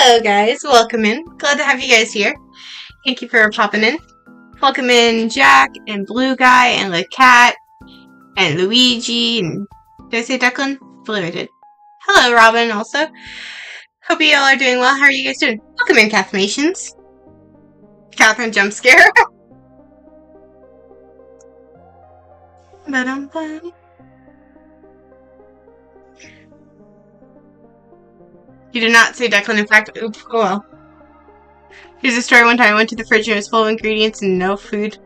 Hello guys, welcome in. Glad to have you guys here. Thank you for popping in. Welcome in Jack and Blue Guy and LeKat and Luigi and did I say Declan? I believe I did. Hello Robin also. Hope you all are doing well. How are you guys doing? Welcome in Cathmations. Catherine jump scare. You did not say Declan, in fact. Oops, oh well. Here's a story. One time I went to the fridge and it was full of ingredients and no food.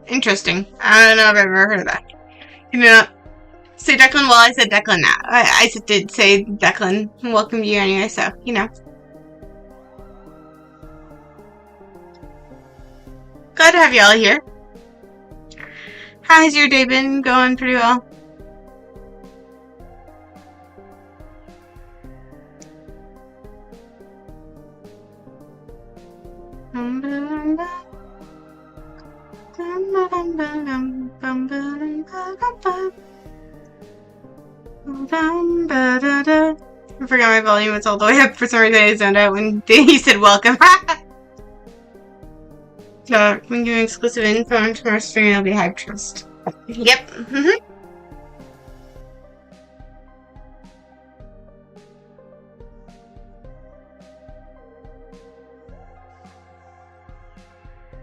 Interesting. I don't know if I've ever heard of that. You did not say Declan? Well, I said Declan now. I did say Declan. Welcome to you anyway, so, you know. Glad to have you all here. How's your day been? Going pretty well. I forgot my volume was all the way up. For some reason I zoned out when he said welcome. So, when giving exclusive info on tomorrow's stream, it'll be Hype Trust. Yep.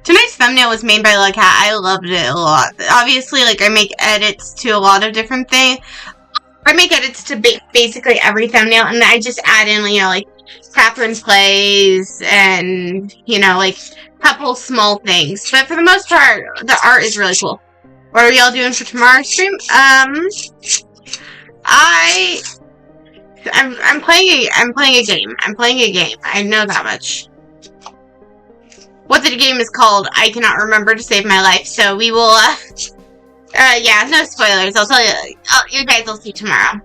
Tonight's thumbnail was made by LeKat. I loved it a lot. Obviously, like, I make edits to a lot of different things. I make edits to basically every thumbnail, and I just add in, you know, like, Catherine's plays, and, you know, like, a couple small things. But for the most part, the art is really cool. What are y'all doing for tomorrow's stream? I'm playing a game. I know that much. What the game is called, I cannot remember to save my life, so we will, yeah, no spoilers. I'll tell you, you guys will see tomorrow.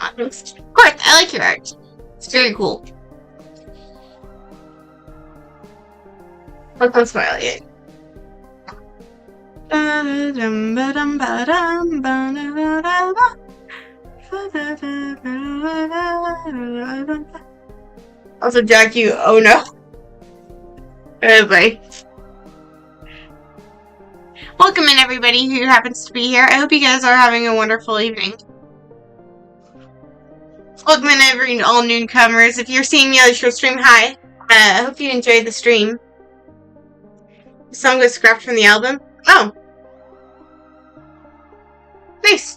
Of course, I like your art. It's very cool. Let's not spoil it. Also, Jack, you, oh no. Anyway. Welcome in everybody who happens to be here. I hope you guys are having a wonderful evening. Welcome in all newcomers. If you're seeing me on your stream, hi. I hope you enjoyed the stream. The song was scrapped from the album. Oh. Nice.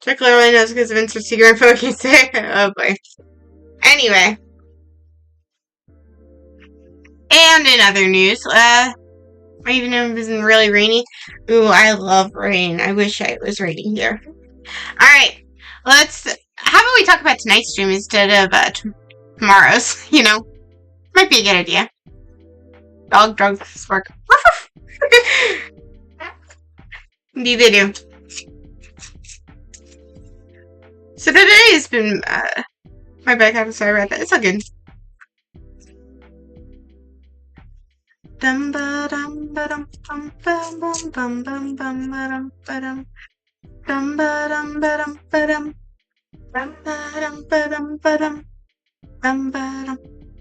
Chuck clearly knows because of instant secret info. Can't say. Oh boy. Anyway. And in other news, even if it isn't really rainy. Ooh, I love rain. I wish it was raining here. Alright. How about we talk about tonight's stream instead of tomorrow's? You know. Might be a good idea. Dog drugs spark. Indeed they do. So today has been, my bad, I'm sorry about that. It's all good.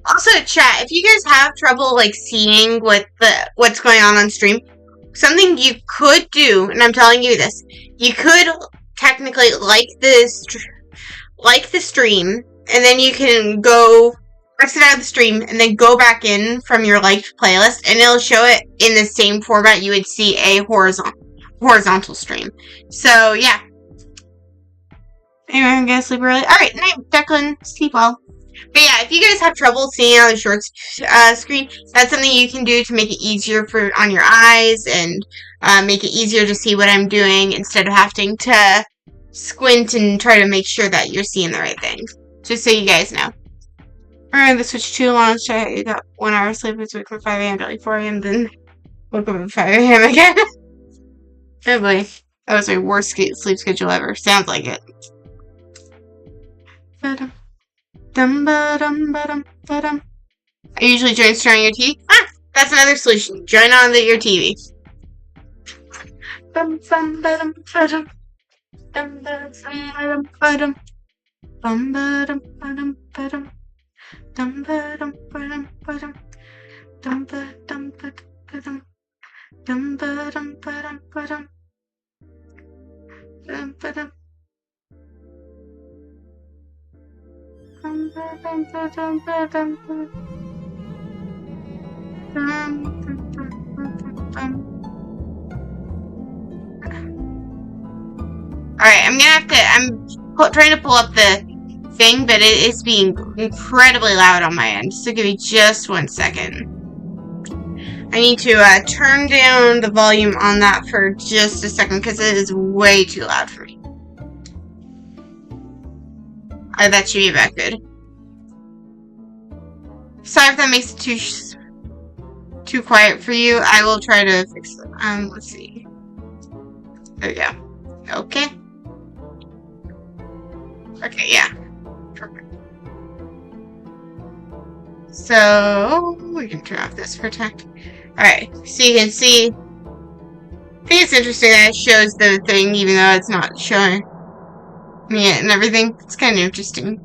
Also, chat, if you guys have trouble, like, seeing what's going on stream, something you could do, and I'm telling you this, you could technically like the stream, and then you can go exit out of the stream and then go back in from your liked playlist, and it'll show it in the same format you would see a horizontal stream. So yeah. Anyway, I'm gonna sleep early. Alright, night, Declan. Sleep well. But yeah, if you guys have trouble seeing on the short screen, that's something you can do to make it easier on your eyes and make it easier to see what I'm doing instead of having to squint and try to make sure that you're seeing the right thing. Just so you guys know. Alright, the switch too long. I got 1 hour sleep. It's woke from 5 a.m. to like 4 a.m. Then woke up at 5 a.m. again. Oh boy. That was my worst sleep schedule ever. Sounds like it. I usually join streaming your TV. That's another solution. Join on your TV. Dum ba dum ba dum bum ba dum ba dum ba dum dum ba dum ba dum ba dum dum ba dum ba dum dum ba dum ba dum ba dum dum ba dum dum ba dum ba dum dum. Alright, I'm gonna have to. Trying to pull up the thing, but it is being incredibly loud on my end. So give me just 1 second. I need to turn down the volume on that for just a second because it is way too loud for me. That should be about good. Sorry if that makes it too quiet for you. I will try to fix it. Let's see. There we go. Okay. Okay, yeah. Perfect. So we can turn off this protect. Alright, so you can see. I think it's interesting that it shows the thing even though it's not showing me it and everything. It's kind of interesting.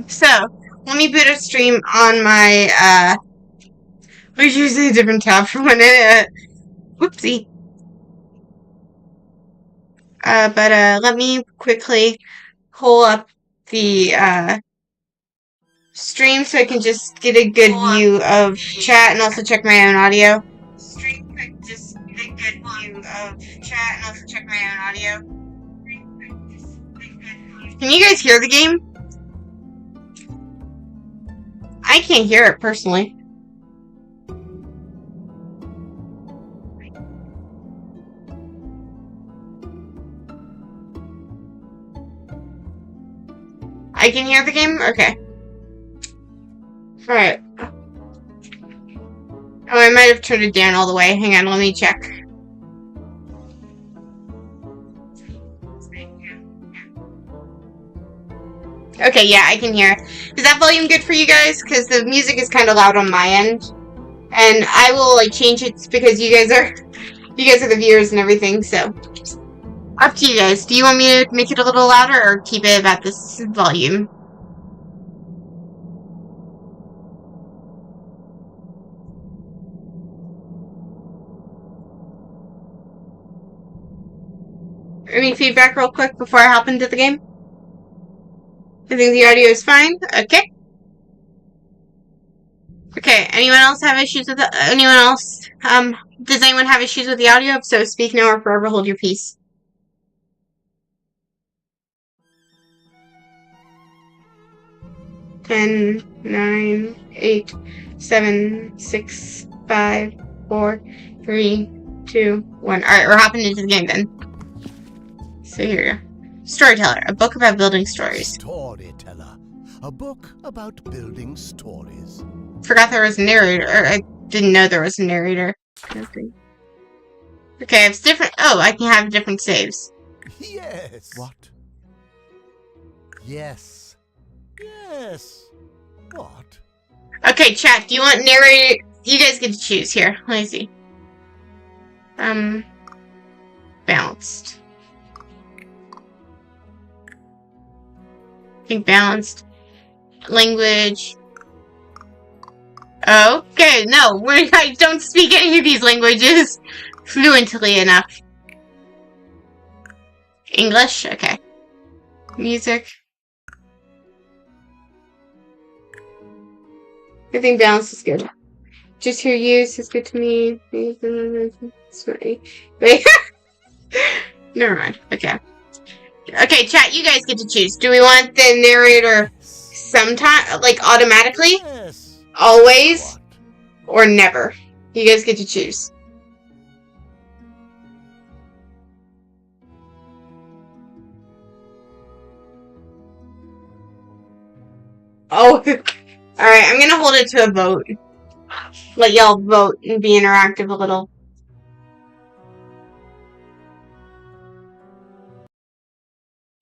So let me put a stream on my we're using a different tab for one minute. Whoopsie. Let me quickly pull up the stream so I can just get a good view of chat and also check my own audio. Can you guys hear the game? I can't hear it personally. I can hear the game? Okay. Alright. Oh, I might have turned it down all the way. Hang on, let me check. Okay, yeah, I can hear it. Is that volume good for you guys? Because the music is kind of loud on my end. And I will, like, change it because you guys are the viewers and everything, so. Up to you guys. Do you want me to make it a little louder or keep it about this volume? Any feedback real quick before I hop into the game? I think the audio is fine. Okay. Okay, anyone else have issues with anyone else? Does anyone have issues with the audio? If so, speak now or forever hold your peace. 10, 9, 8, 7, 6, 5, 4, 3, 2, 1. Alright, we're hopping into the game then. So here we go. Storyteller, a book about building stories. Storyteller, a book about building stories. Forgot there was a narrator. I didn't know there was a narrator. Okay, it's different. Oh, I can have different saves. Yes. What? Yes. Yes. What? Okay, chat, do you want narrator? You guys get to choose here. Let me see. Balanced. I think balanced. Language. Okay, no, I don't speak any of these languages fluently enough. English? Okay. Music. I think balance is good. Just your use is good to me. Sorry. Wait. Never mind. Okay. Okay, chat, you guys get to choose. Do we want the narrator sometime, like, automatically? Yes. Always? Or never? You guys get to choose. Oh, alright, I'm gonna hold it to a vote. Let y'all vote and be interactive a little.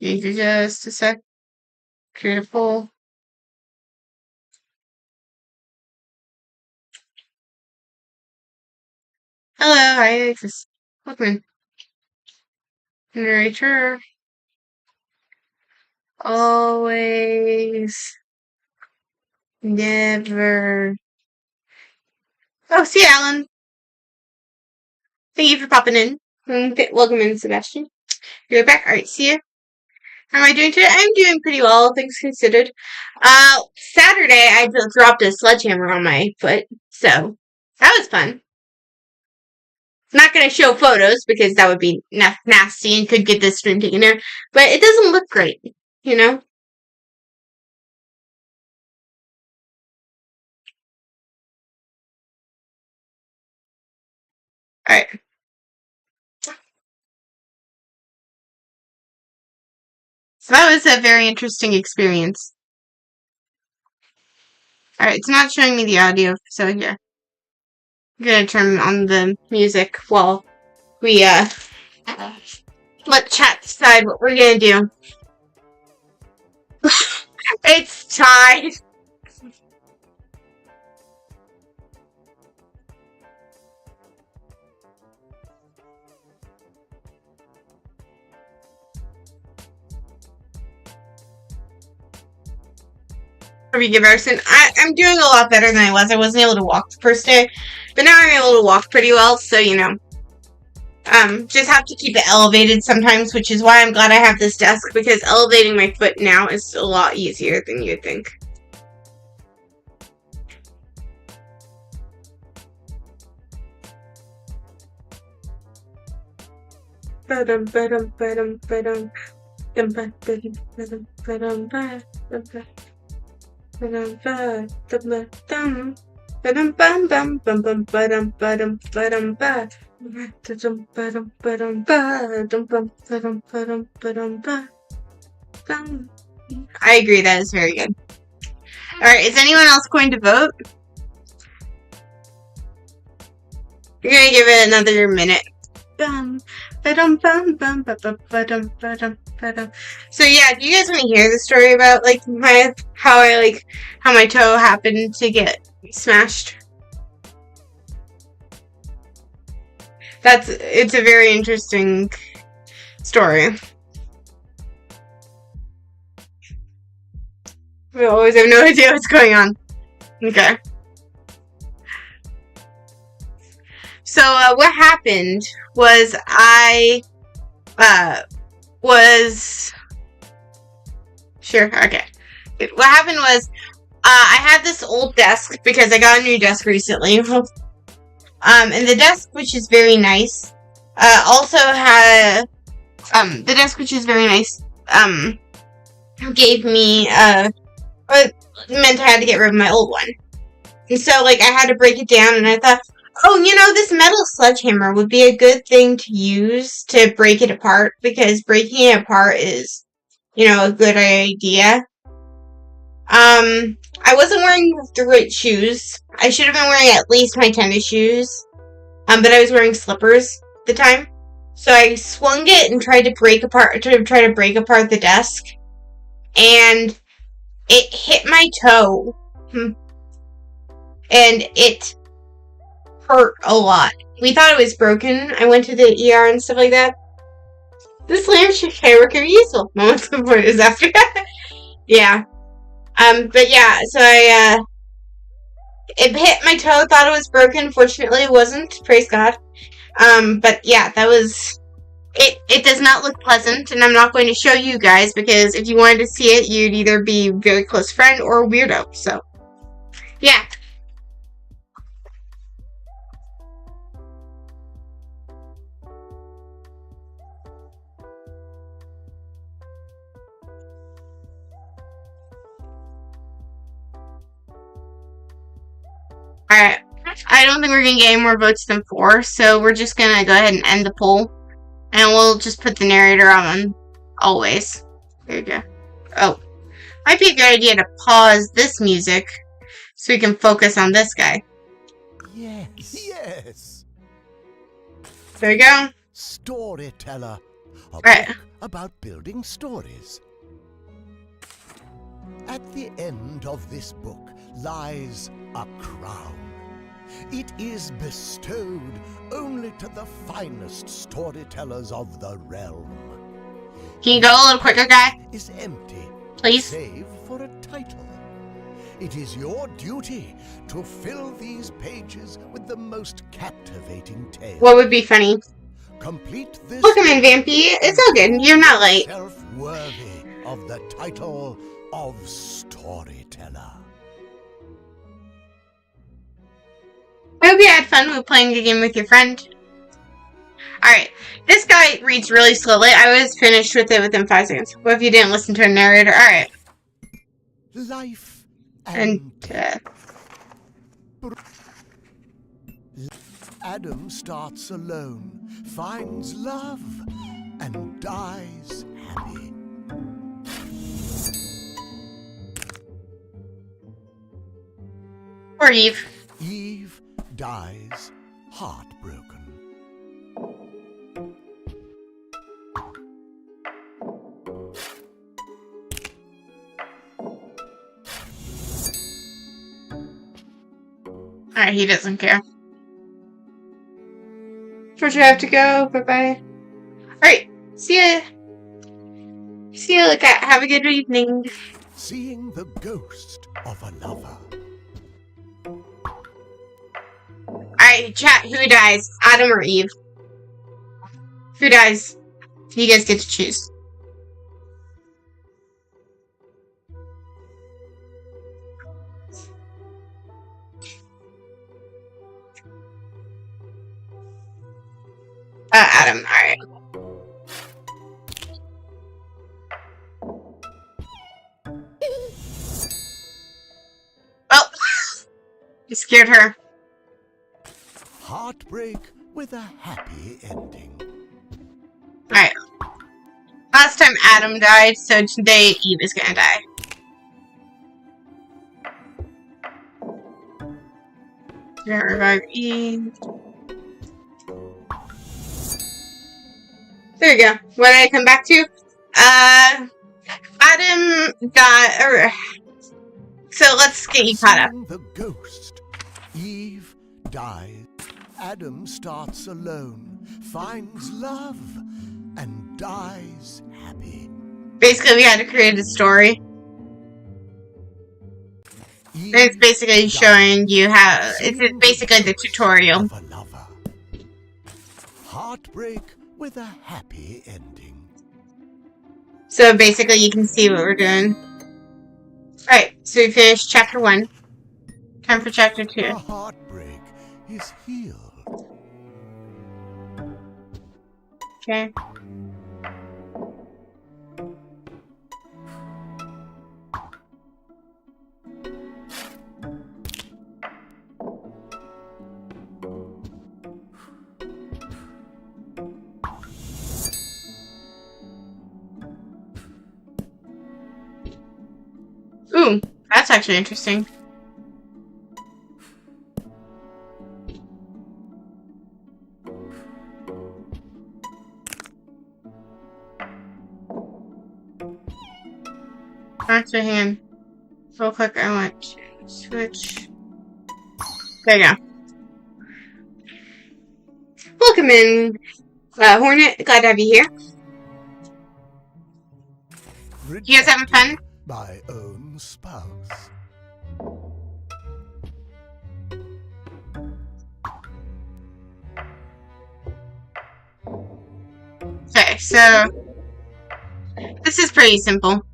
Just a sec. Create a poll. Hello, I exist. Welcome. Narrator. Always. Never. Oh, see you, Alan. Thank you for popping in. Welcome in, Sebastian. You're back. Alright, see you. How am I doing today? I'm doing pretty well, things considered. Saturday, I dropped a sledgehammer on my foot, so that was fun. Not going to show photos because that would be nasty and could get this stream taken down, but it doesn't look great, you know? Alright. So that was a very interesting experience. Alright, it's not showing me the audio, so yeah. I'm gonna turn on the music while we, let chat decide what we're gonna do. It's tied. I'm doing a lot better than I was. I wasn't able to walk the first day, but now I'm able to walk pretty well, so, you know. Just have to keep it elevated sometimes, which is why I'm glad I have this desk, because elevating my foot now is a lot easier than you'd think. I agree, that is very good. Alright, is anyone else going to vote? We're gonna give it another minute. So yeah, do you guys want to hear the story about like how my toe happened to get smashed? It's a very interesting story. We always have no idea what's going on. Okay. So, what happened was Sure, okay. What happened was, I had this old desk because I got a new desk recently. And the desk, which is very nice, also had, the desk, which is very nice, gave me, meant I had to get rid of my old one. And so, like, I had to break it down, and I thought, oh, you know, this metal sledgehammer would be a good thing to use to break it apart, because breaking it apart is, you know, a good idea. I wasn't wearing the right shoes. I should have been wearing at least my tennis shoes. But I was wearing slippers at the time. So I swung it and tried to break apart the desk. And it hit my toe. And it hurt a lot. We thought it was broken. I went to the ER and stuff like that. This lamp should work very useful. Moments before it was after. Yeah. But yeah, so it hit my toe, thought it was broken. Fortunately, it wasn't. Praise God. But yeah, that was... It does not look pleasant, and I'm not going to show you guys, because if you wanted to see it, you'd either be a very close friend or a weirdo, so... Yeah. Alright, I don't think we're gonna get any more votes than 4, so we're just gonna go ahead and end the poll. And we'll just put the narrator on always. There you go. Oh. Might be a good idea to pause this music so we can focus on this guy. Yes. There you go. Storyteller. A Right. book about building stories. At the end of this book lies a crown. It is bestowed only to the finest storytellers of the realm. Can you go a little quicker, guy? Is empty, Please? save for a title. It is your duty to fill these pages with the most captivating tales. What would be funny? Complete this. Welcome in, Vampy. It's all good. You're not late. Self-worthy of the title of Storyteller. I hope you had fun with playing the game with your friend. Alright, this guy reads really slowly. I was finished with it within 5 seconds. What if you didn't listen to a narrator? Alright. Life And Adam starts alone, finds love, and dies happy. Or Eve. Eve dies heartbroken. Alright, he doesn't care. Georgia, I have to go. Bye-bye. Alright, see ya. See ya, LeKat. Have a good evening. Seeing the ghost of a lover. Alright, chat. Who dies? Adam or Eve? Who dies? You guys get to choose. Adam. Alright. Oh! You scared her. Heartbreak with a happy ending. Alright. Last time Adam died, so today Eve is gonna die. Gonna revive Eve. There you go. What did I come back to? Adam died. So let's get you caught up. Seeing the ghost. Eve dies. Adam starts alone, finds love, and dies happy. Basically, we had to create a story. And it's basically showing you how. It's basically the tutorial. Of a lover. Heartbreak with a happy ending. So basically, you can see what we're doing. Alright, so we finished chapter 1. Time for chapter 2. The heartbreak is healed. Okay. Ooh, that's actually interesting. Actually, hang on. Real quick, I want to switch. There you go. Welcome in, Hornet. Glad to have you here. You guys having fun? My own spouse. Okay, so this is pretty simple.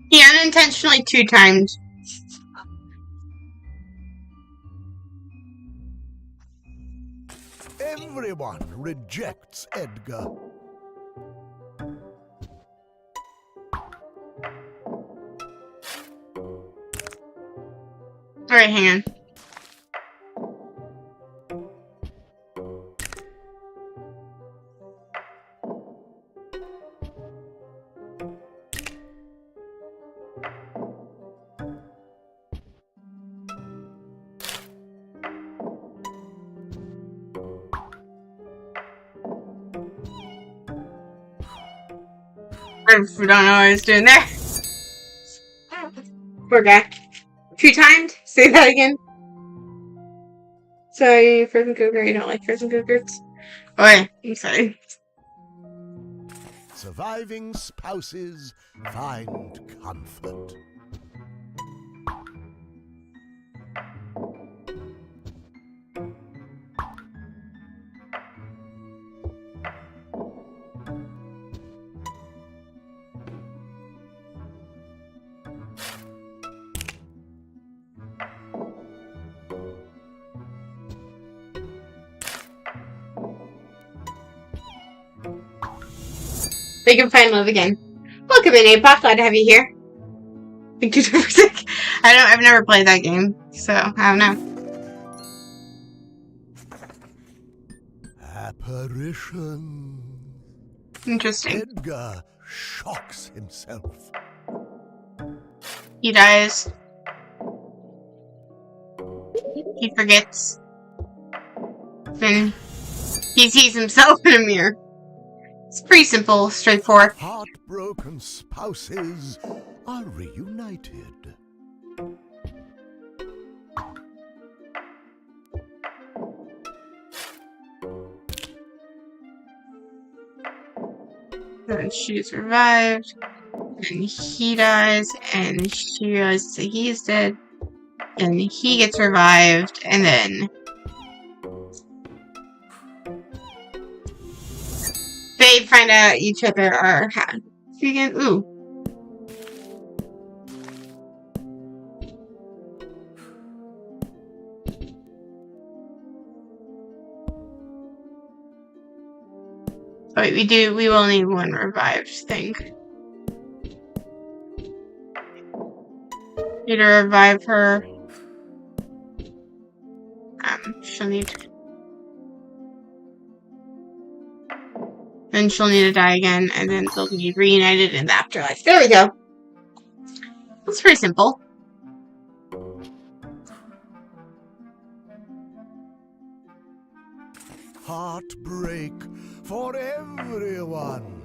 He unintentionally 2-timed. Everyone rejects Edgar. Alright, hang on. I don't know what I was doing there. Poor guy. 2 timed? Say that again. Sorry, frozen cooker. You don't like frozen cookers? Oh, wait. I'm sorry. Surviving spouses find comfort. They can find love again. Welcome in, Apoc. Glad to have you here. Thank you for music. I've never played that game, so I don't know. Apparition. Interesting. Edgar shocks himself. He dies. He forgets. Then he sees himself in a mirror. It's pretty simple, straightforward. Heartbroken spouses are reunited. And she's revived. And he dies. And she realizes that he's dead. And he gets revived. And then they find out each other are again. Ooh. Oh, wait, we will need one revived thing. Need to revive her. She'll need. Then she'll need to die again, and then they'll be reunited in the afterlife. There we go. That's pretty simple. Heartbreak for everyone.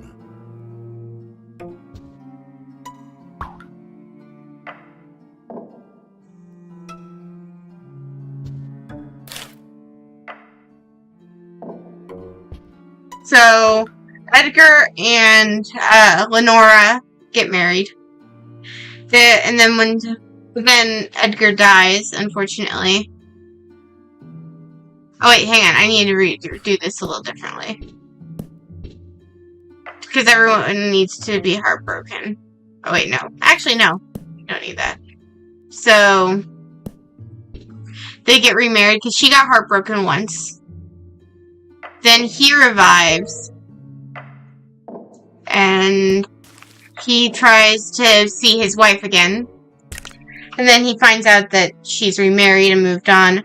So, Edgar and Lenora get married. And then Edgar dies, unfortunately. Oh wait, hang on. I need to do this a little differently. Because everyone needs to be heartbroken. Oh wait, no. Actually, no. You don't need that. So, they get remarried because she got heartbroken once. Then he revives. And he tries to see his wife again. And then he finds out that she's remarried and moved on.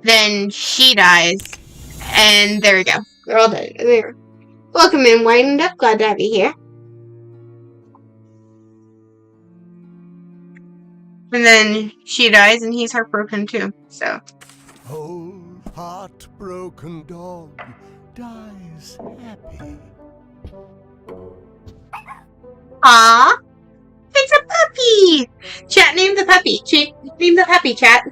Then she dies. And there we go. They're all dead. There. Welcome in, Widened Up. Glad to have you here. And then she dies and he's heartbroken too. So. Old heartbroken dog dies happy. Aww. It's a puppy! Chat, name the puppy. Name the puppy, chat.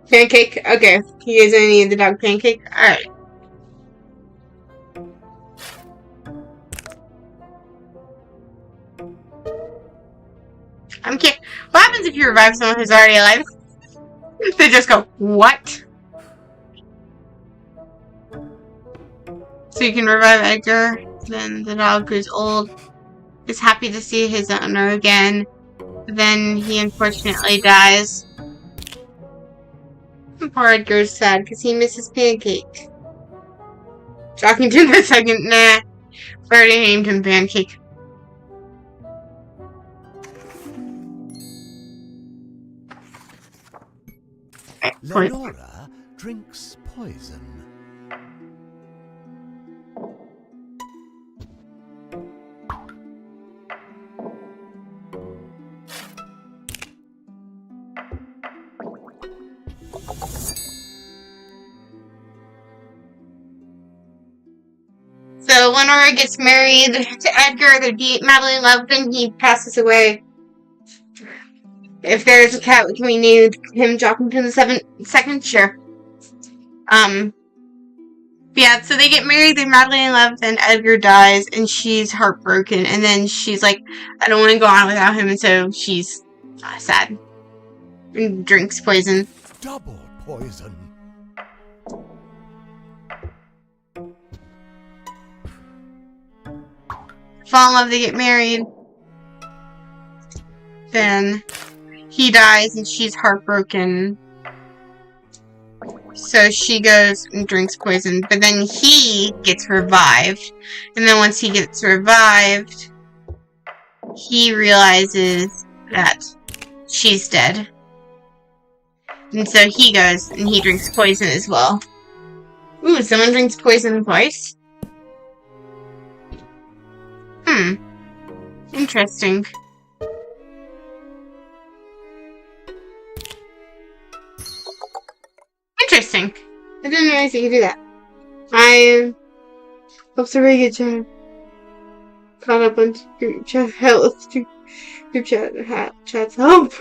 Pancake? Okay. You guys only need the dog Pancake? Alright. I'm kidding. What happens if you revive someone who's already alive? They just go, what? So you can revive Edgar. Then the dog who's old is happy to see his owner again. Then he unfortunately dies. Poor Edgar's sad because he misses Pancake. Jockington the second, nah. I already named him Pancake. Lenora drinks poison. Lenora gets married to Edgar. They're madly in love, then he passes away. If there's a cat, can we name him dropping to the second? Sure. Yeah, so they get married, they're madly in love, then Edgar dies, and she's heartbroken, and then she's like, I don't want to go on without him, and so she's sad. And drinks poison. Double poison. Fall in love, they get married. Then he dies, and she's heartbroken. So she goes and drinks poison, but then he gets revived. And then once he gets revived, he realizes that she's dead. And so he goes and he drinks poison as well. Ooh, someone drinks poison twice? Interesting. Interesting. I didn't realize you could do that. I hope so very good job. Caught up on group chat health. Group chat chats help.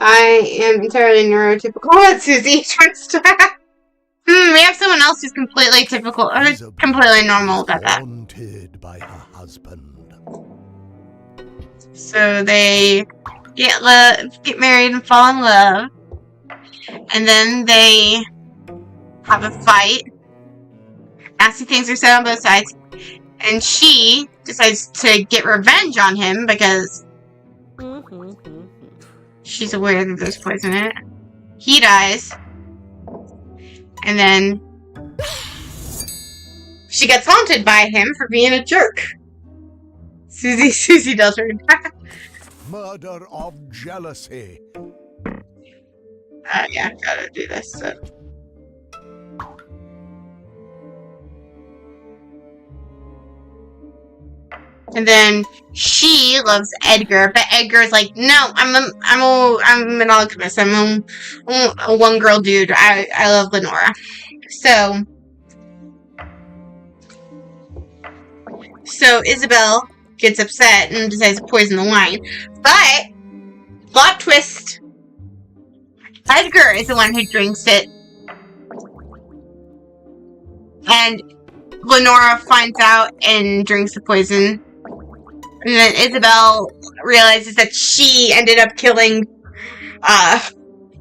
I am entirely neurotypical. That's Susie. We have someone else who's completely typical, or completely normal about that. Wanted by her husband. So they get married and fall in love, and then they have a fight. Nasty things are said on both sides, and she decides to get revenge on him because she's aware that there's poison in it. He dies, and then she gets haunted by him for being a jerk. Susie does her. Murder of jealousy. Yeah, gotta do this. So. And then she loves Edgar, but Edgar's like, no, I'm an alchemist. I'm a one girl dude. I love Lenora. So Isabel gets upset and decides to poison the wine. But plot twist. Edgar is the one who drinks it. And Lenora finds out and drinks the poison. And then Isabel realizes that she ended up killing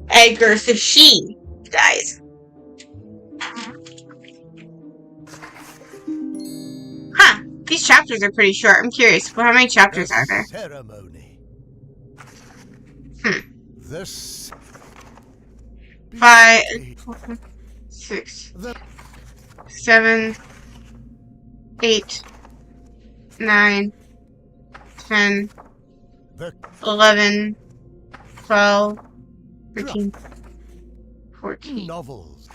Edgar, so she dies. Huh. These chapters are pretty short. I'm curious. How many chapters are there? Ceremony. This 5, 6, 7, 8, 9, 10, 11, 12, 13, 14. Novels.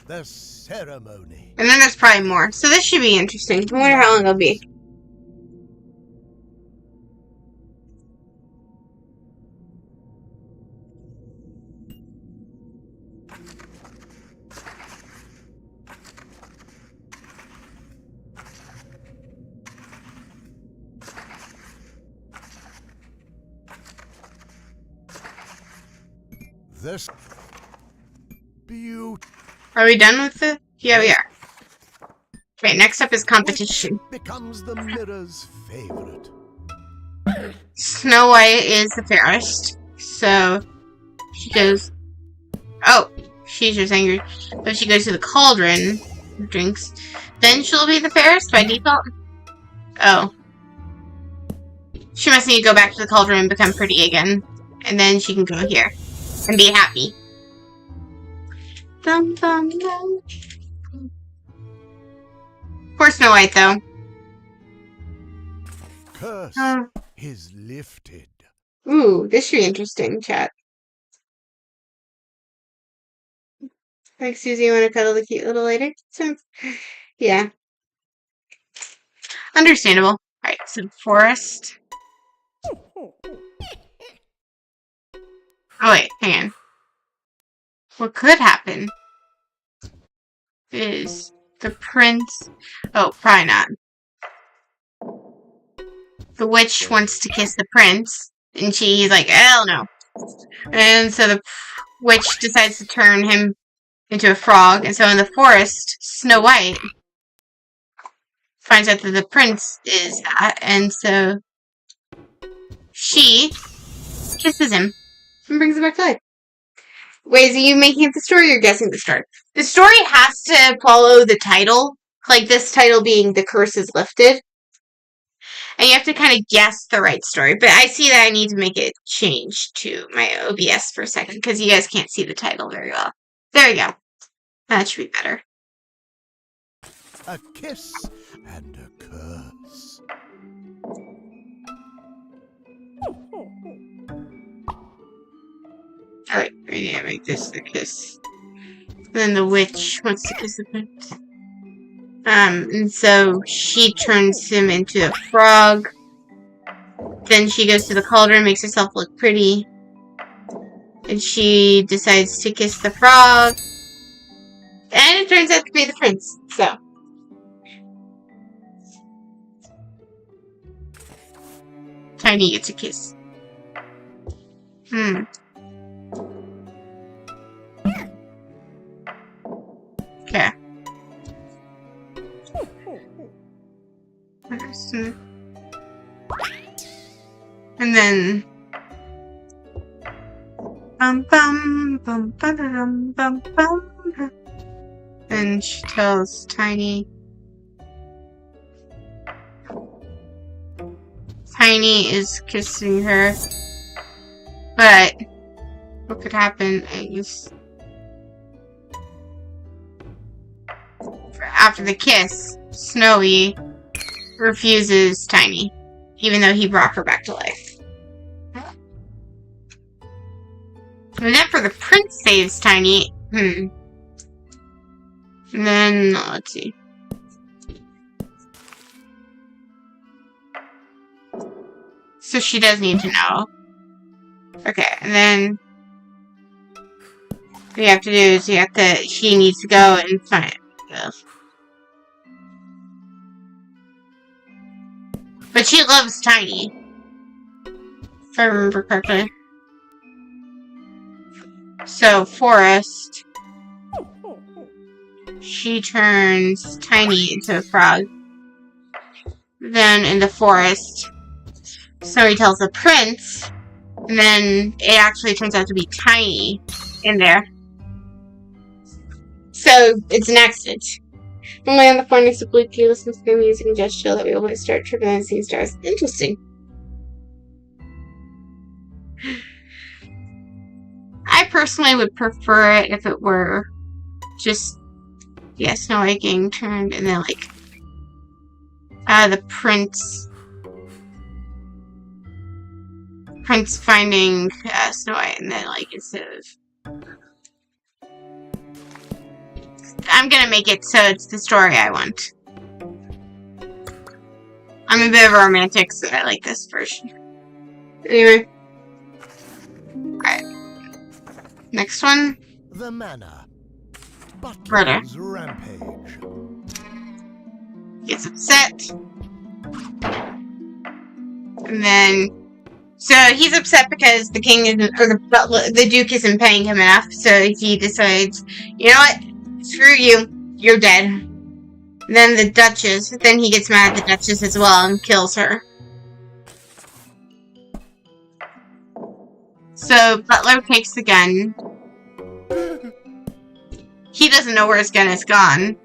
The ceremony. And then there's probably more. So this should be interesting. I wonder how long it'll be. This beauty. Are we done with it? Yeah, we are. Okay, next up is competition. Becomes the mirror's favorite. Snow White is the fairest. So she goes. Oh, she's just angry. So she goes to the cauldron, drinks. Then she'll be the fairest by default. Oh. She must need to go back to the cauldron and become pretty again. And then she can go here and be happy. Dum, dum, dum. Poor Snow White, though. Curse is lifted. Ooh, this should be interesting, chat. Like, Susie, you want to cuddle the cute little lady? Yeah. Understandable. Alright, so forest. Oh, wait, hang on. What could happen is the prince... Oh, probably not. the witch wants to kiss the prince, and he's like, hell no. And so the witch decides to turn him into a frog, and so in the forest, Snow White finds out that the prince is that, and so she kisses him and brings him back to life. Wait, are you making up the story or guessing the story? The story has to follow the title, like this title being The Curse is Lifted. And you have to kind of guess the right story. But I see that I need to make it change to my OBS for a second, because you guys can't see the title very well. There you go. That should be better. A kiss and a curse. Alright, we're gonna make this the kiss. And then the witch wants to kiss the prince. And so she turns him into a frog. Then she goes to the cauldron, makes herself look pretty. And she decides to kiss the frog. And it turns out to be the prince, so. Tiny gets a kiss. Okay. And then bum bum bum bum bum bum. And she tells Tiny. Tiny is kissing her, but what could happen is after the kiss, Snowy refuses Tiny, even though he brought her back to life. And then for the prince saves Tiny. And then, let's see. So she does need to know. Okay, and then what you have to do is she needs to go and find it. But she loves Tiny, if I remember correctly. So, Forest, she turns Tiny into a frog. Then in the forest, Snowy tells the prince, and then it actually turns out to be Tiny in there. So, it's an accident. When we're on the phone next to Blue Key, listen to their music and just chill that we always start tripping and seeing stars. Interesting. I personally would prefer it if it were just, Snow White getting turned and then, like, the prince finding Snow White and then, like, instead of... I'm gonna make it so it's the story I want. I'm a bit of a romantic, so I like this version. Anyway. Alright. Next one. The manor. Brother. Butler's rampage. Gets upset. And then... So he's upset because the king isn't, or the duke isn't paying him enough, so he decides, you know what? Screw you. You're dead. Then the Duchess. Then he gets mad at the Duchess as well and kills her. So Butler takes the gun. He doesn't know where his gun is gone.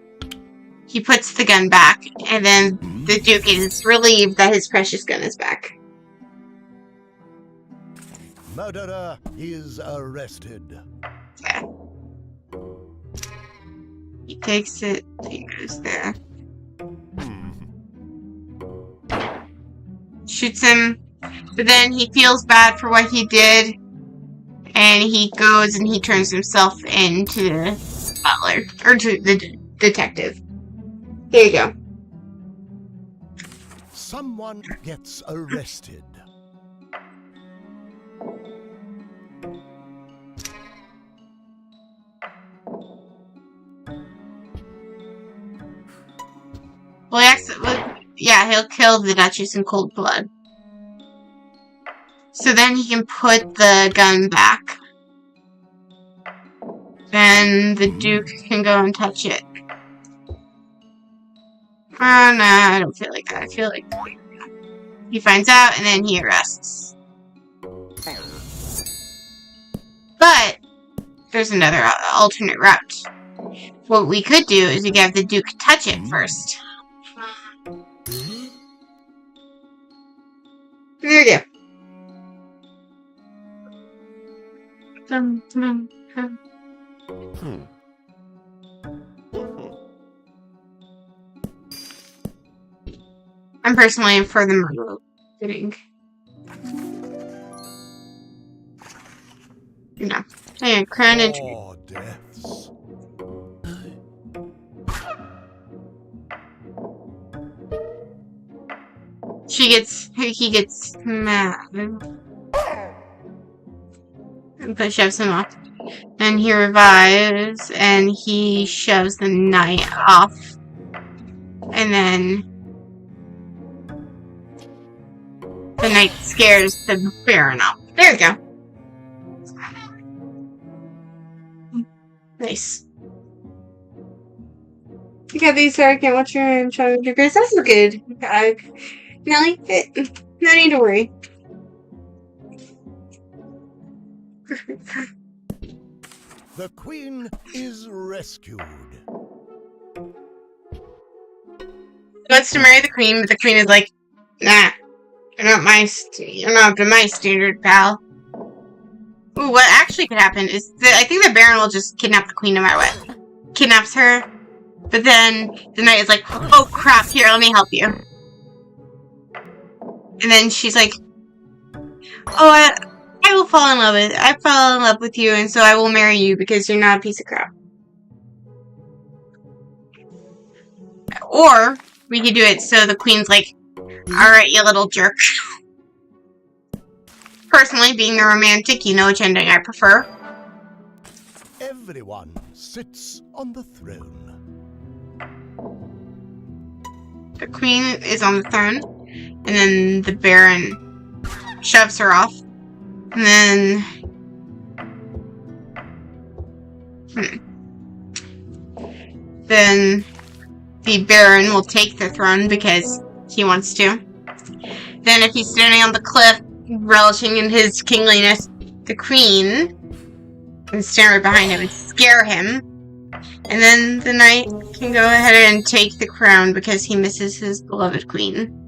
He puts the gun back, and then the Duke is relieved that his precious gun is back. Murderer is arrested. Yeah. He takes it, he goes there. Shoots him, but then he feels bad for what he did, and he goes and he turns himself into the butler, or to the detective. Here you go. Someone gets arrested. Well, yeah, he'll kill the Duchess in cold blood. So then he can put the gun back. Then the Duke can go and touch it. Oh, no, I don't feel like that. I feel like he finds out and then he arrests. But there's another alternate route. What we could do is we could have the Duke touch it first. There you go. I'm personally for the murder getting. No. Hey, crown entry. Deaths. He gets mad. But shoves him off. And he revives, and he shoves the knight off. And then the knight scares the Baron off. There we go. Nice. Kathy, sorry I can't watch your trying with your grace. That's good. Nelly, no need to worry. The Queen is rescued. He wants to marry the Queen, but the Queen is like, nah, you're not up to my standard, pal. Ooh, what actually could happen is that I think the Baron will just kidnap the Queen no matter what. Kidnaps her, but then the Knight is like, oh crap, here, let me help you. And then she's like, oh, I will fall in love with I fell in love with you, and so I will marry you because you're not a piece of crap. Or we could do it so the Queen's like, alright, you little jerk. Personally, being the romantic, you know which ending I prefer. Everyone sits on the throne. The Queen is on the throne, and then the Baron shoves her off. And then then the Baron will take the throne because he wants to. Then if he's standing on the cliff, relishing in his kingliness, the Queen can stand right behind him and scare him. And then the Knight can go ahead and take the crown because he misses his beloved Queen.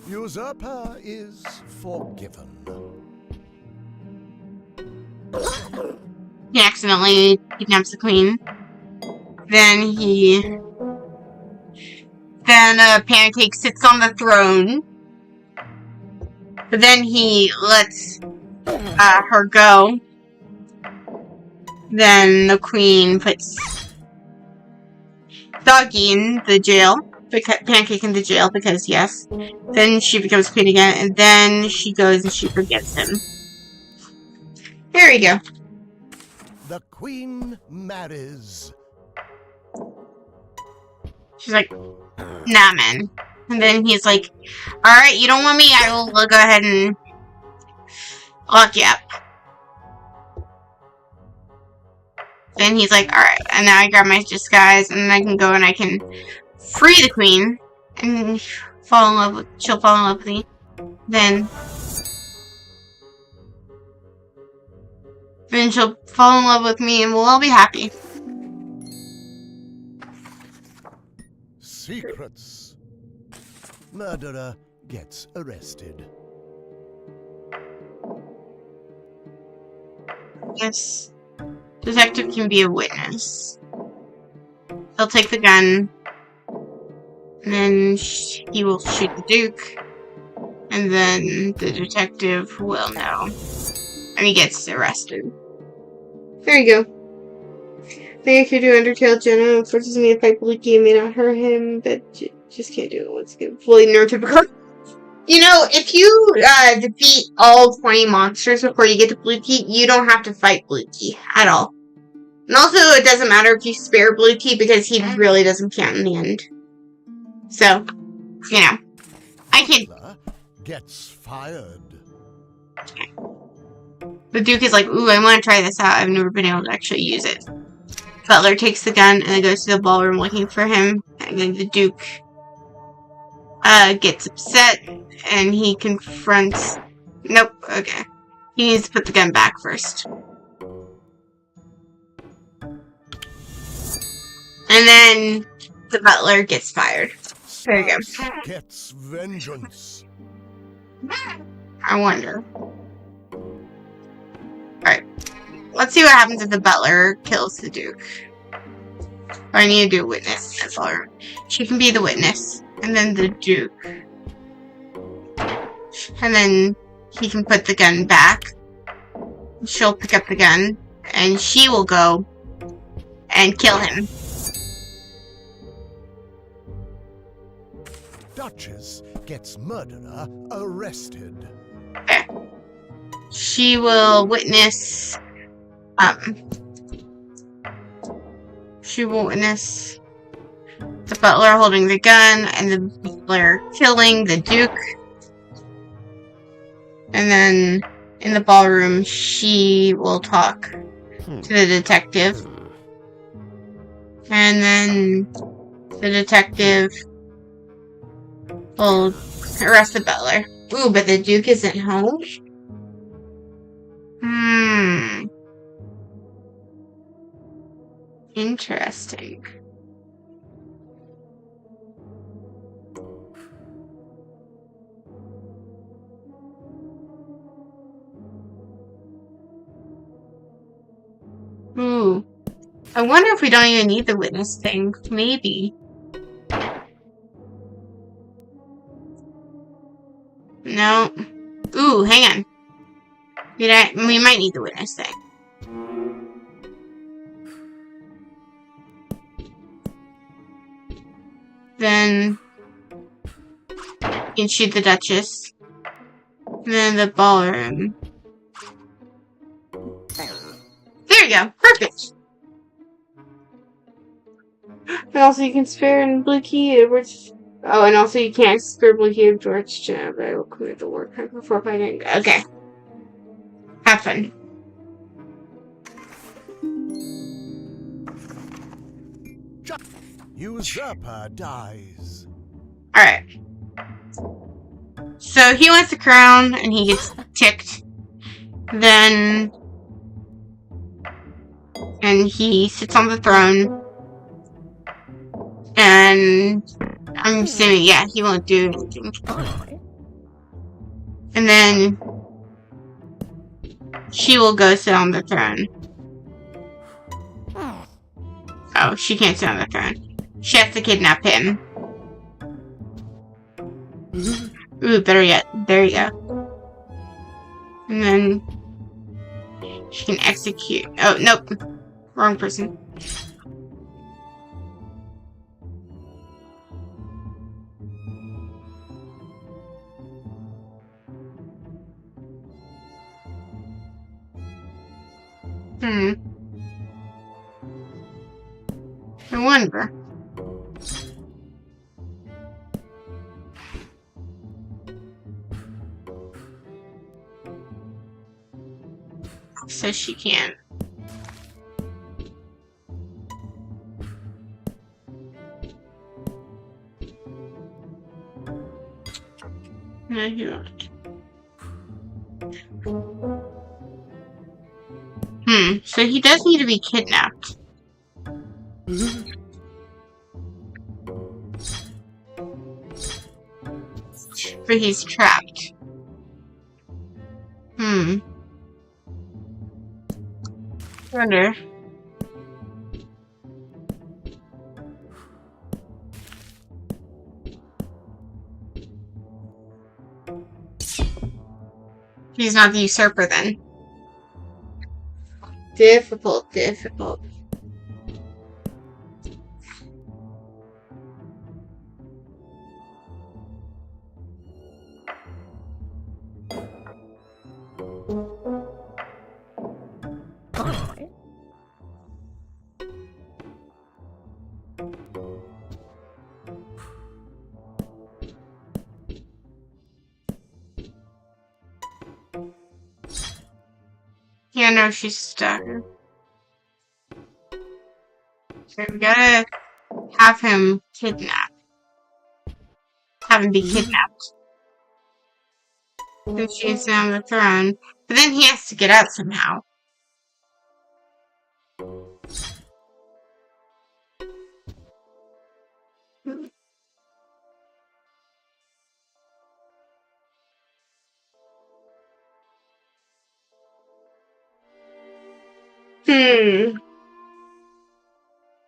Usurper is forgiven. He accidentally kidnaps the Queen. Then Pancake sits on the throne. But then he lets her go. Then the Queen puts Doggy in the jail. Pancake in the jail because yes. Then she becomes Queen again, and then she goes and she forgets him. There we go. The Queen marries. She's like, nah, man. And then he's like, alright, you don't want me, I will go ahead and lock you up. Then he's like, alright, and now I grab my disguise, and then I can go and I can free the Queen, and she'll fall in love with me. Then she'll fall in love with me, and we'll all be happy. Secrets. Murderer gets arrested. Yes. Detective can be a witness. He'll take the gun, and then he will shoot the Duke, and then the detective will know. And he gets arrested. There you go. Think I could do Undertale. Jenna forces me to fight Bluey. It may not hurt him, but just can't do it once again. Fully neurotypical. You know, if you defeat all 20 monsters before you get to Bluey, you don't have to fight Bluey at all. And also, it doesn't matter if you spare Bluey because he really doesn't count in the end. So, you know, I can't. Butler gets fired. The Duke is like, ooh, I want to try this out. I've never been able to actually use it. Butler takes the gun and then goes to the ballroom looking for him. And then the Duke gets upset and he confronts. Nope, okay. He needs to put the gun back first. And then the butler gets fired. There you go. Gets vengeance. I wonder. Alright. Let's see what happens if the butler kills the Duke. I need to do a witness. That's all right. She can be the witness. And then the Duke. And then he can put the gun back. She'll pick up the gun. And she will go and kill him. Duchess gets murderer arrested. Okay. She will witness. She will witness the butler holding the gun and the butler killing the Duke. And then in the ballroom, she will talk to the detective. And then the detective will arrest the butler. Ooh, but the Duke isn't home? Interesting. Ooh. I wonder if we don't even need the witness thing. Maybe. No. Ooh, hang on. We might need the witness thing. Then you can shoot the Duchess. And then the ballroom. There you go. Perfect. And also you can spare in Blue Key Edward's. Oh, and also you can't spare Blue Key of George Jam, but I will clear the war card before fighting. Okay. Have fun. Usurper dies. Alright. So he wants the crown and he gets ticked. Then. And he sits on the throne. And I'm assuming, yeah, he won't do anything. And then she will go sit on the throne. Oh, she can't sit on the throne. She has to kidnap him. Ooh, better yet. There you go. And then she can execute. Oh, nope. Wrong person. I wonder. So she can't. No, he won't. So he does need to be kidnapped. But he's trapped. I wonder. He's not the usurper then. Difficult. Yeah, no, she's stuck. So we gotta have him kidnapped. Have him be kidnapped. So she's on the throne. But then he has to get out somehow.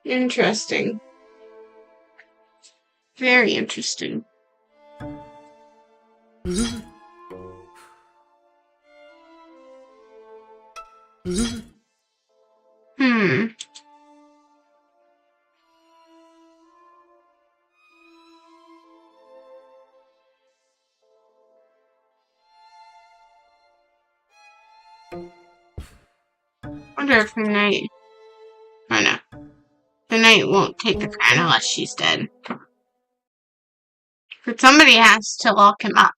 Interesting. Very interesting. Wonder if the knight... Oh no. The knight won't take the crown unless she's dead. But somebody has to lock him up.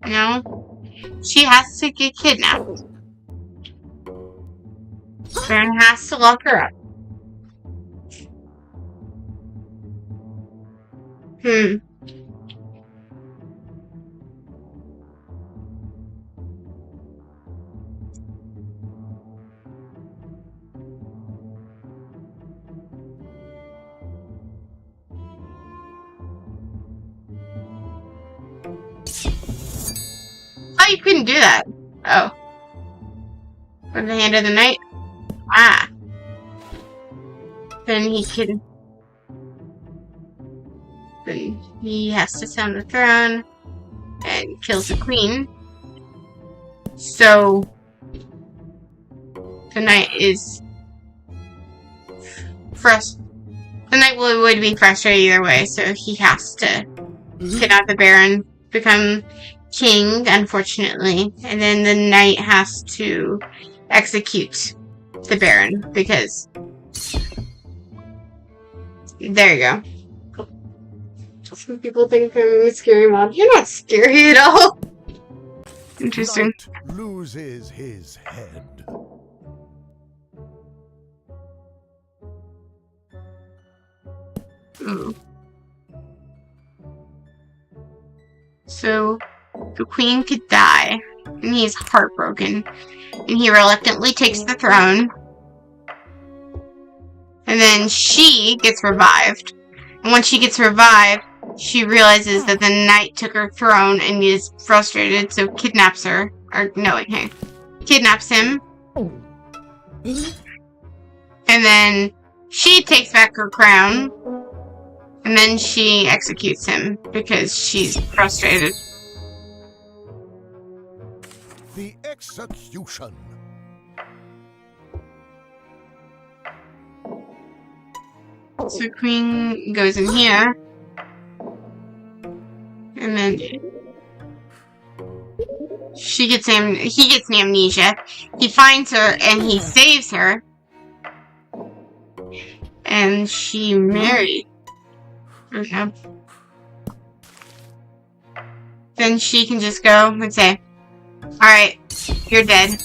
No. She has to get kidnapped. Baron has to lock her up. Oh, you couldn't do that. Oh. For the hand of the knight? Ah. Then he can... Then he has to sit on the throne and kills the queen. So the knight is frustrated. The knight would be frustrated either way, so he has to kidnap the Baron, become king, unfortunately, and then the knight has to execute the Baron, because... There you go. Some people think I'm a scary mom. You're not scary at all. Interesting. Knight loses his head. Ooh. So, the queen could die, and he's heartbroken, and he reluctantly takes the throne, and then she gets revived, and when she gets revived, she realizes that the knight took her throne and is frustrated, so kidnaps her, or no, hey, kidnaps him, and then she takes back her crown, and then she executes him because she's frustrated. The execution. So Queen goes in here, and then he gets amnesia. He finds her and he saves her, and she married. Okay. Then she can just go and say, "Alright, you're dead."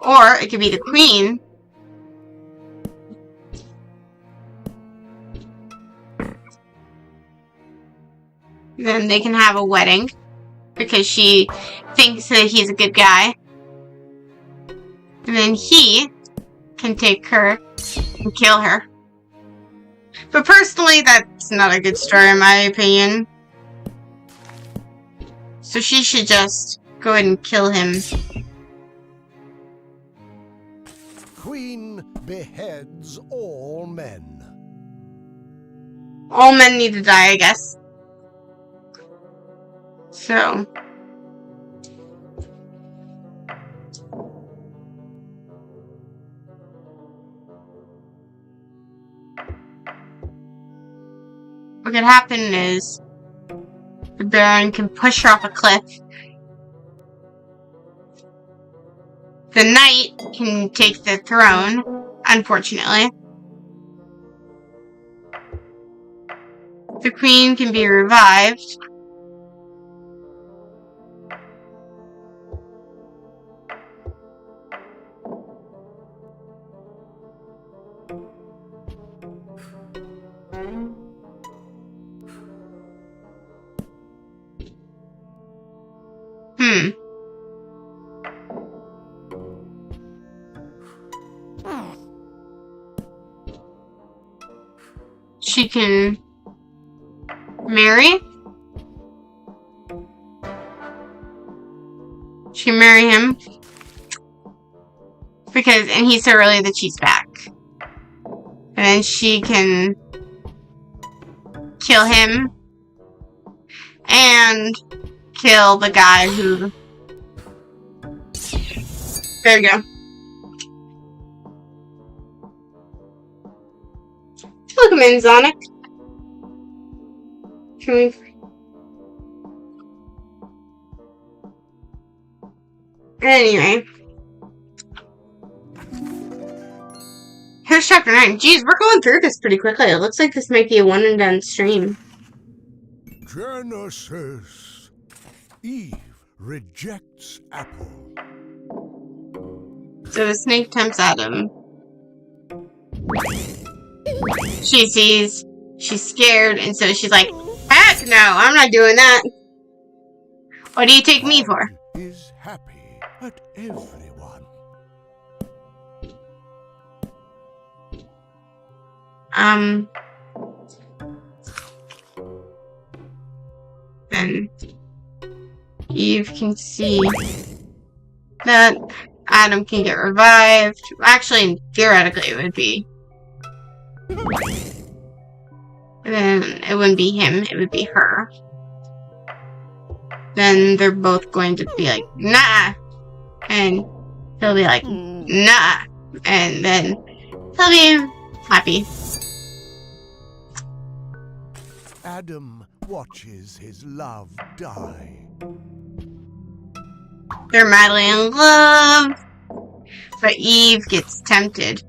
Or it could be the queen. Then they can have a wedding because she thinks that he's a good guy. And then he can take her and kill her. But personally, that's not a good story in my opinion. So she should just go ahead and kill him. Queen beheads all men. All men need to die, I guess. So... what could happen is the Baron can push her off a cliff. The knight can take the throne, unfortunately. The queen can be revived. She can marry. She can marry him. And he's so early that she's back. And then she can kill him. And kill the guy who... There we go. Welcome in, Sonic. Can we... Anyway. Here's chapter 9. Jeez, we're going through this pretty quickly. It looks like this might be a one and done stream. Genesis. Eve rejects apple. So the snake tempts Adam. She sees she's scared, and so she's like, heck no, I'm not doing that. What do you take me for? Is happy at everyone. Then Eve can see that Adam can get revived. Actually, theoretically, it would be. And then it wouldn't be him, it would be her. Then they're both going to be like, nah. And he'll be like, nah. And then he'll be happy. Adam watches his love die. They're madly in love. But Eve gets tempted.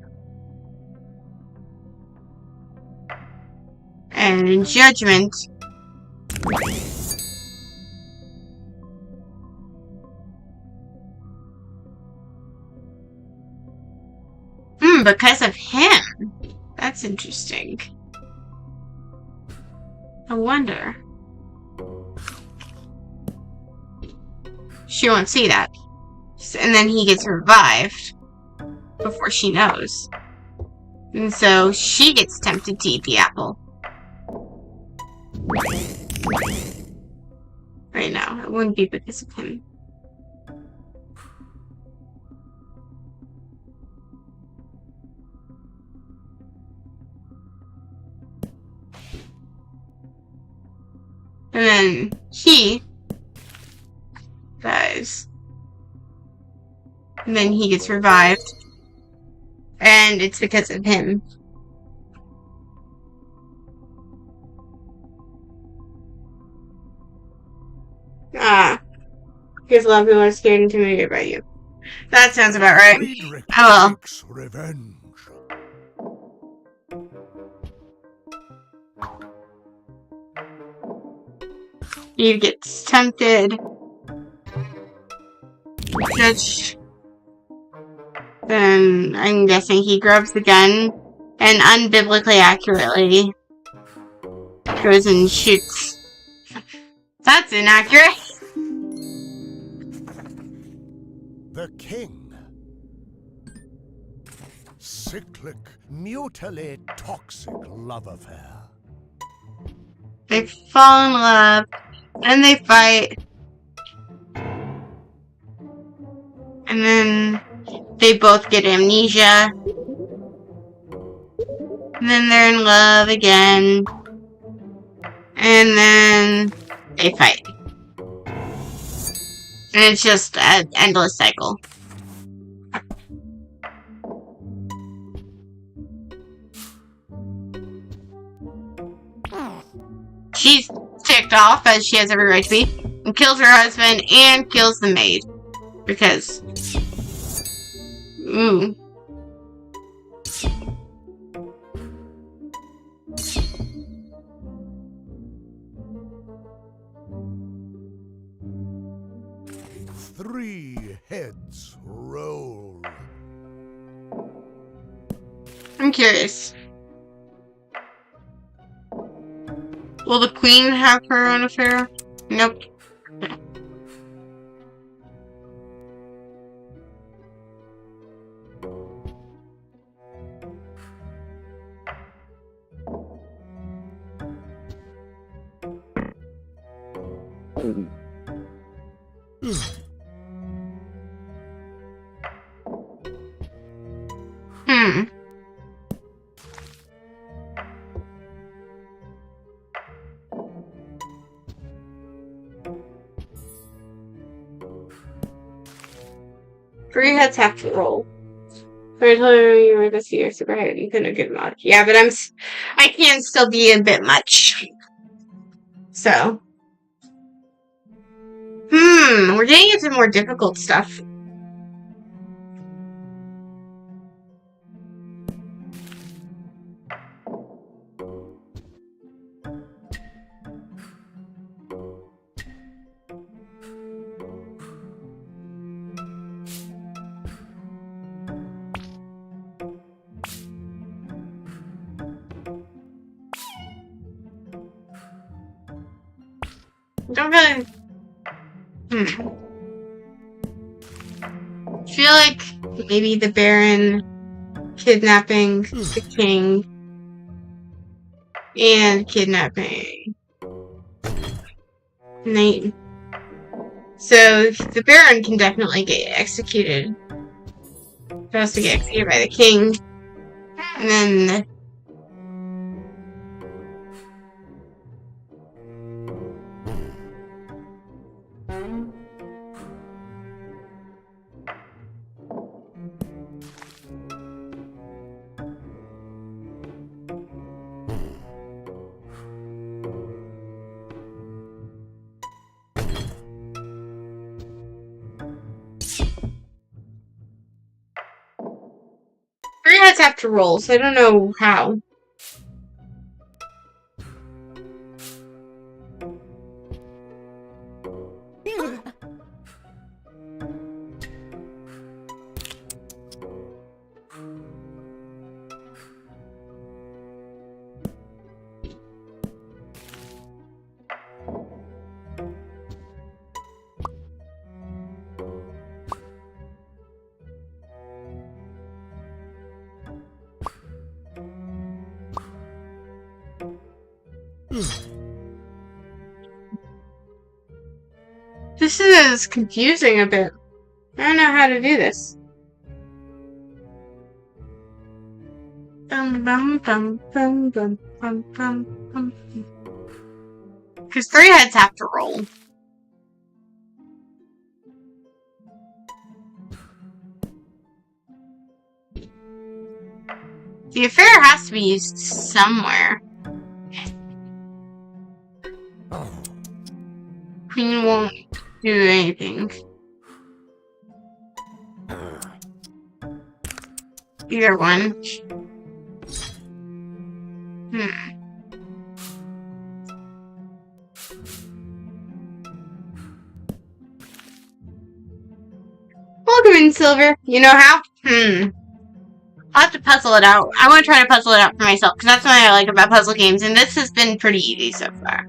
And in judgment, because of him. That's interesting. I wonder. She won't see that. And then he gets revived before she knows. And so she gets tempted to eat the apple. Right now, it wouldn't be because of him. And then he dies. And then he gets revived. And it's because of him. Because a lot of people are scared and intimidated by you. That sounds about right. Friedrich Oh takes revenge. Eve gets tempted. Judge. Then I'm guessing he grabs the gun and unbiblically accurately goes and shoots. That's inaccurate. The king. Cyclic, mutually toxic love affair. They fall in love and they fight. And then they both get amnesia. And then they're in love again. And then they fight. And it's just an endless cycle. She's ticked off, as she has every right to be, and kills her husband and kills the maid. Because... Ooh. I'm curious. Will the queen have her own affair? Nope. Hmm. Three heads have to roll. Storyteller, you were this year super high. You couldn't get mod. Yeah, but I can still be a bit much. So. We're getting into more difficult stuff. Don't really. I feel like maybe the Baron kidnapping the king and kidnapping Knight. So the Baron can definitely get executed. He has to get executed by the king. And then three heads have to roll, so I don't know how. This is confusing a bit. I don't know how to do this. Because three heads have to roll. The affair has to be used somewhere. Queen won't do anything. Either one. Welcome in, Silver. You know how? I'll have to puzzle it out. I want to try to puzzle it out for myself, because that's what I like about puzzle games, and this has been pretty easy so far.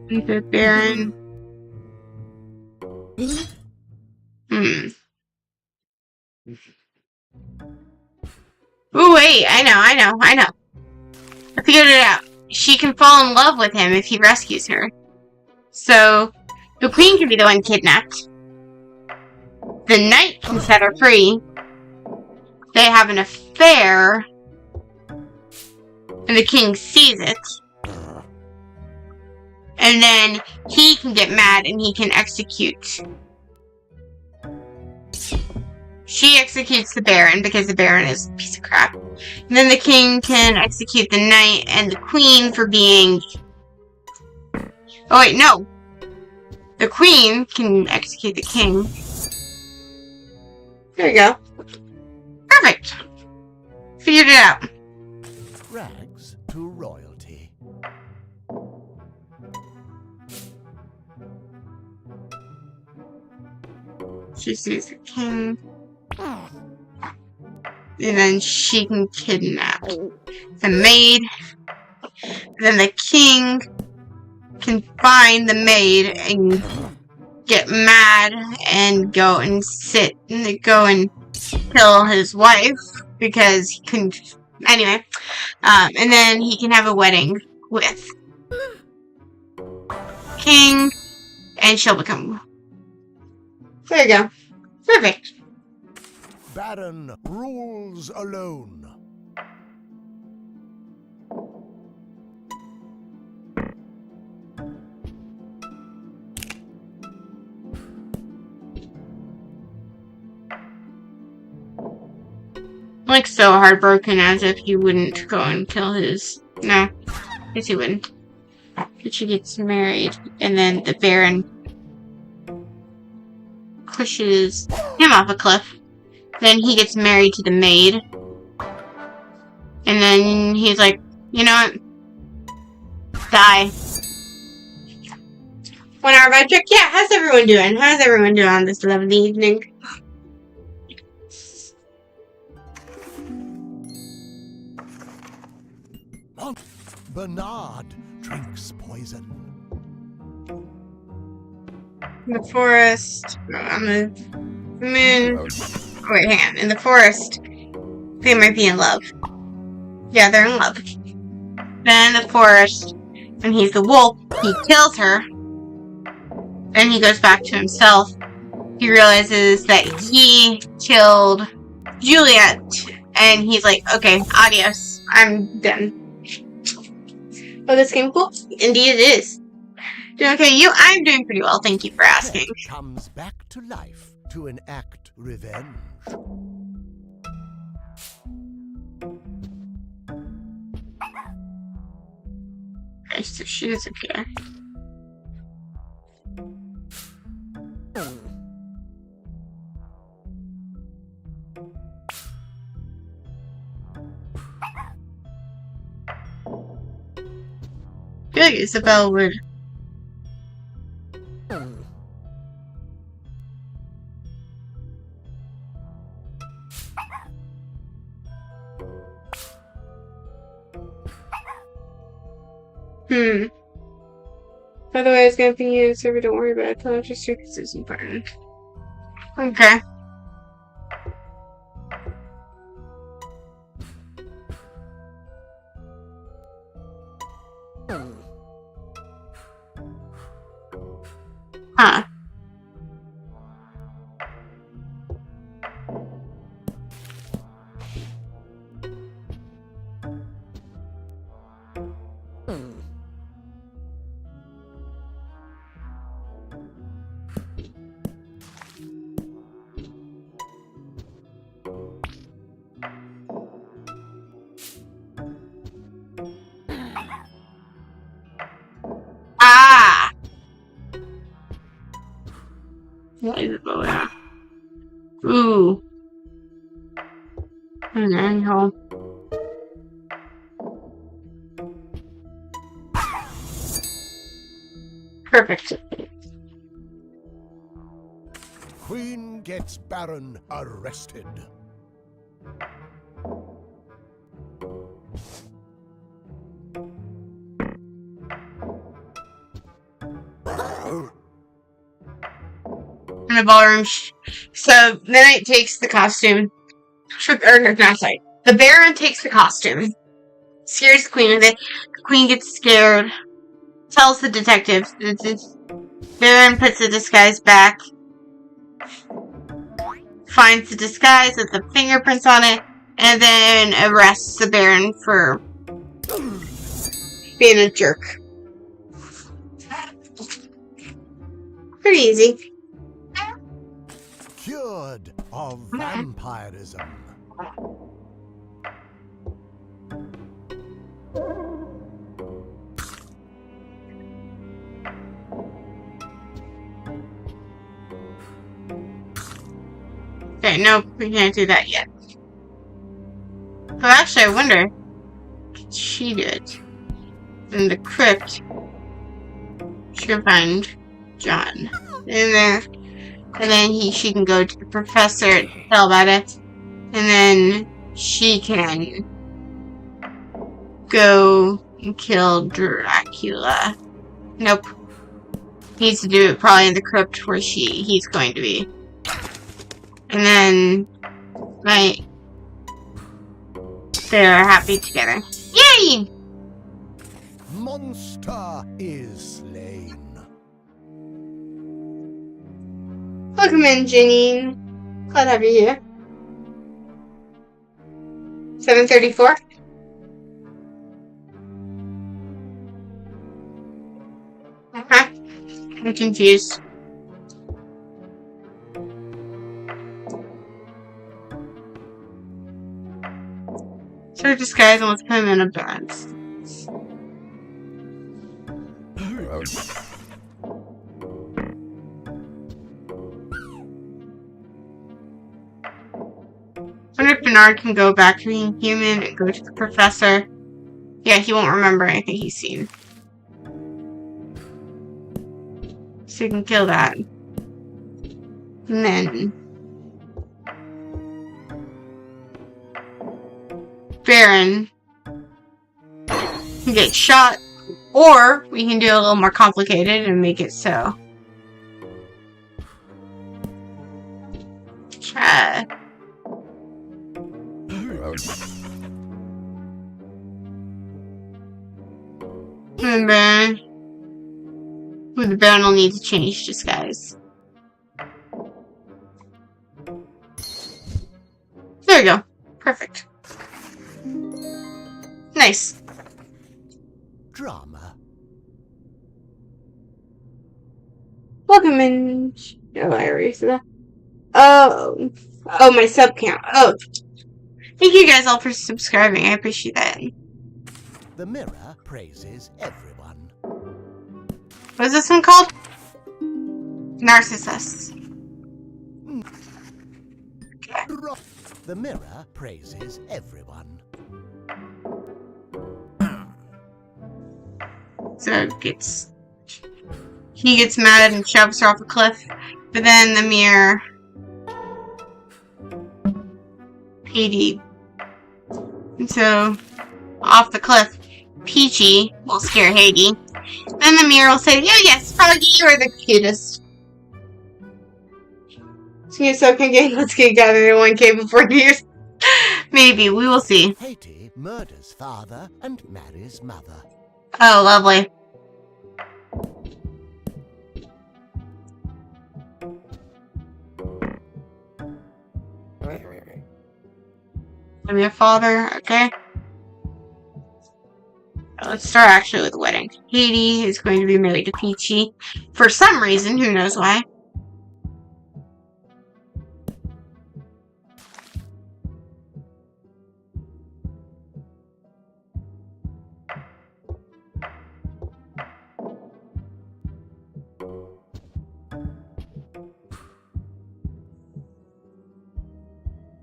The Baron. Ooh, wait, I know. I figured it out. She can fall in love with him if he rescues her. So, the queen can be the one kidnapped. The knight can set her free. They have an affair. And the king sees it. And then he can get mad and he can execute. She executes the Baron because the Baron is a piece of crap. And then the king can execute the knight and the queen for being... Oh wait, no. The queen can execute the king. There you go. Perfect. Figured it out. Rags to royalty. She sees the king. And then she can kidnap the maid. Then the king can find the maid and get mad and go and go and kill his wife because he couldn't. Anyway, and then he can have a wedding with king, and she'll become. There you go. Perfect. Baron rules alone. Like so heartbroken as if he wouldn't go and kill his... No, I guess he wouldn't. But she gets married, and then the Baron pushes him off a cliff. Then he gets married to the maid. And then he's like, you know what? Die. 1 hour vibe check. Yeah, how's everyone doing? How's everyone doing on this lovely evening? Bernard drinks poison. In the forest, on the moon. Oh, wait, hang on. In the forest, they might be in love. Yeah, they're in love. Then in the forest, and he's the wolf, he kills her. Then he goes back to himself. He realizes that he killed Juliet, and he's like, okay, adios. I'm done. Oh, this game cool? Indeed it is. Doing okay, you? I'm doing pretty well, thank you for asking. Comes back to life to enact revenge. Okay, so she disappeared. I feel like Isabel would. By the way, I was gonna ping you, so don't worry about it. I'll just check this is important. Okay. Huh. Ah! What is it, yeah. Ooh. An angle. Perfect. Queen gets Baron arrested. In the ballroom, so the knight takes the costume. Or no, not sorry. The Baron takes the costume. Scares the queen with it. The queen gets scared. Tells the detective. The Baron puts the disguise back. Finds the disguise with the fingerprints on it. And then arrests the Baron for being a jerk. Pretty easy. Cured of vampirism. Okay, nope, we can't do that yet. Oh, actually, I wonder. Could she do it? In the crypt, she can find John. And then she can go to the professor and tell about it. And then she can go and kill Dracula. Nope. He needs to do it probably in the crypt where he's going to be. And then, they're happy together. Yay! Monster is slain. Welcome in, Janine. Glad to have you here. 7:34. I'm confused. So disguise and let's put him in a balance. I wonder if Bernard can go back to being human and go to the professor. Yeah, he won't remember anything he's seen. So you can kill that. And then Baron can get shot. Or we can do it a little more complicated and make it so. The Baron will need to change disguise. There we go. Perfect. Nice. Drama. Welcome in. Oh, I already said that. Oh, my sub count. Oh, thank you guys all for subscribing. I appreciate that. The mirror praises everyone. What is this one called? Narcissus. Okay. The mirror praises everyone. So he gets mad and shoves her off a cliff, but then the mirror, Petey, and so off the cliff, Peachy will scare Haiti. Then the mirror will say, "Yeah, yes, Froggy, you are the cutest." So okay, let's get gathered in one cave before New Year's. Maybe, we will see. Haiti murders father and marries mother. Oh, lovely. I'm your father, okay? Let's start actually with the wedding. Haiti is going to be married to Peachy. For some reason, who knows why.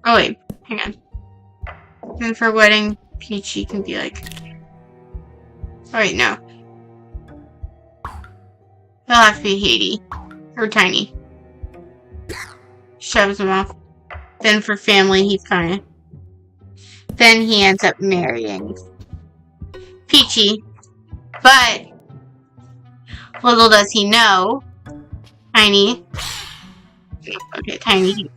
Oh wait, hang on. And for wedding, Peachy can be like... Oh wait, no. He'll have to be Haiti. Or Tiny. Shoves him off. Then for family, he's kinda... Then he ends up marrying Peachy. But... little does he know... Tiny... Okay, Tiny...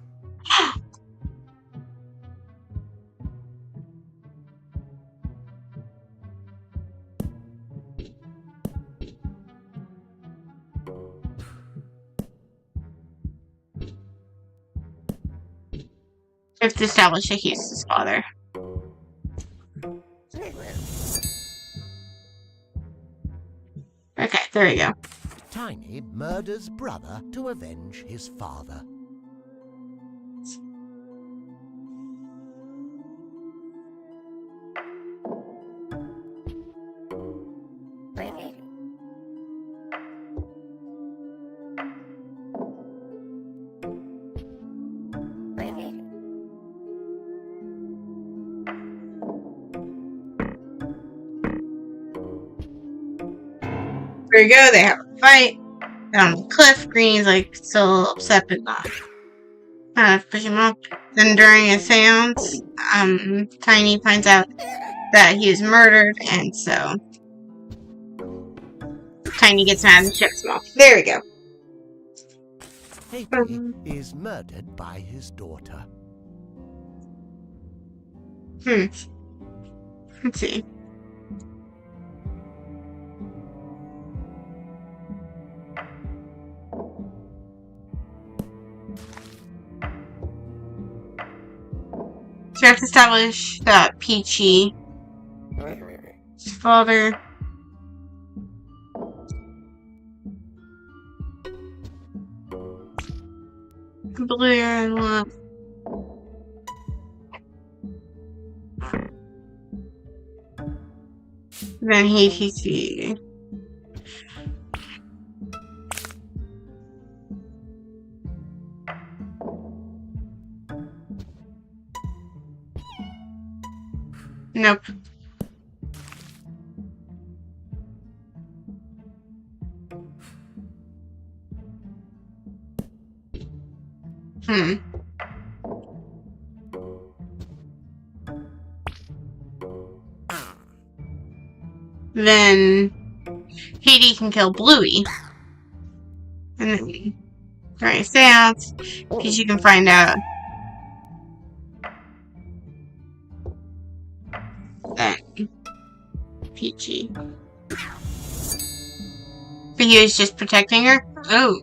We have to establish that he's his father. Okay, there we go. Tiny murders brother to avenge his father. There you go, they have a fight. Down the cliff, Green's like so upset but not push him off. Then during a seance, Tiny finds out that he was murdered, and so Tiny gets mad and shoots him off. There we go. Haiti is murdered by his daughter. Let's see. So we have to establish that Peachy, his father, Blue and Love. Then HTC. Nope. Then Haiti can kill Bluey. And then during a seance, because you can find out that Peachy. But he was just protecting her? Oh.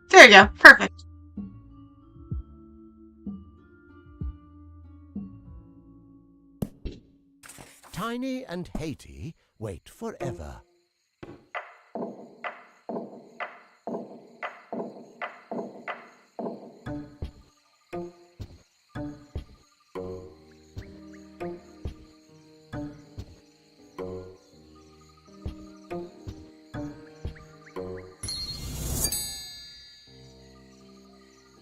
There we go. Perfect. Tiny and Haiti wait forever.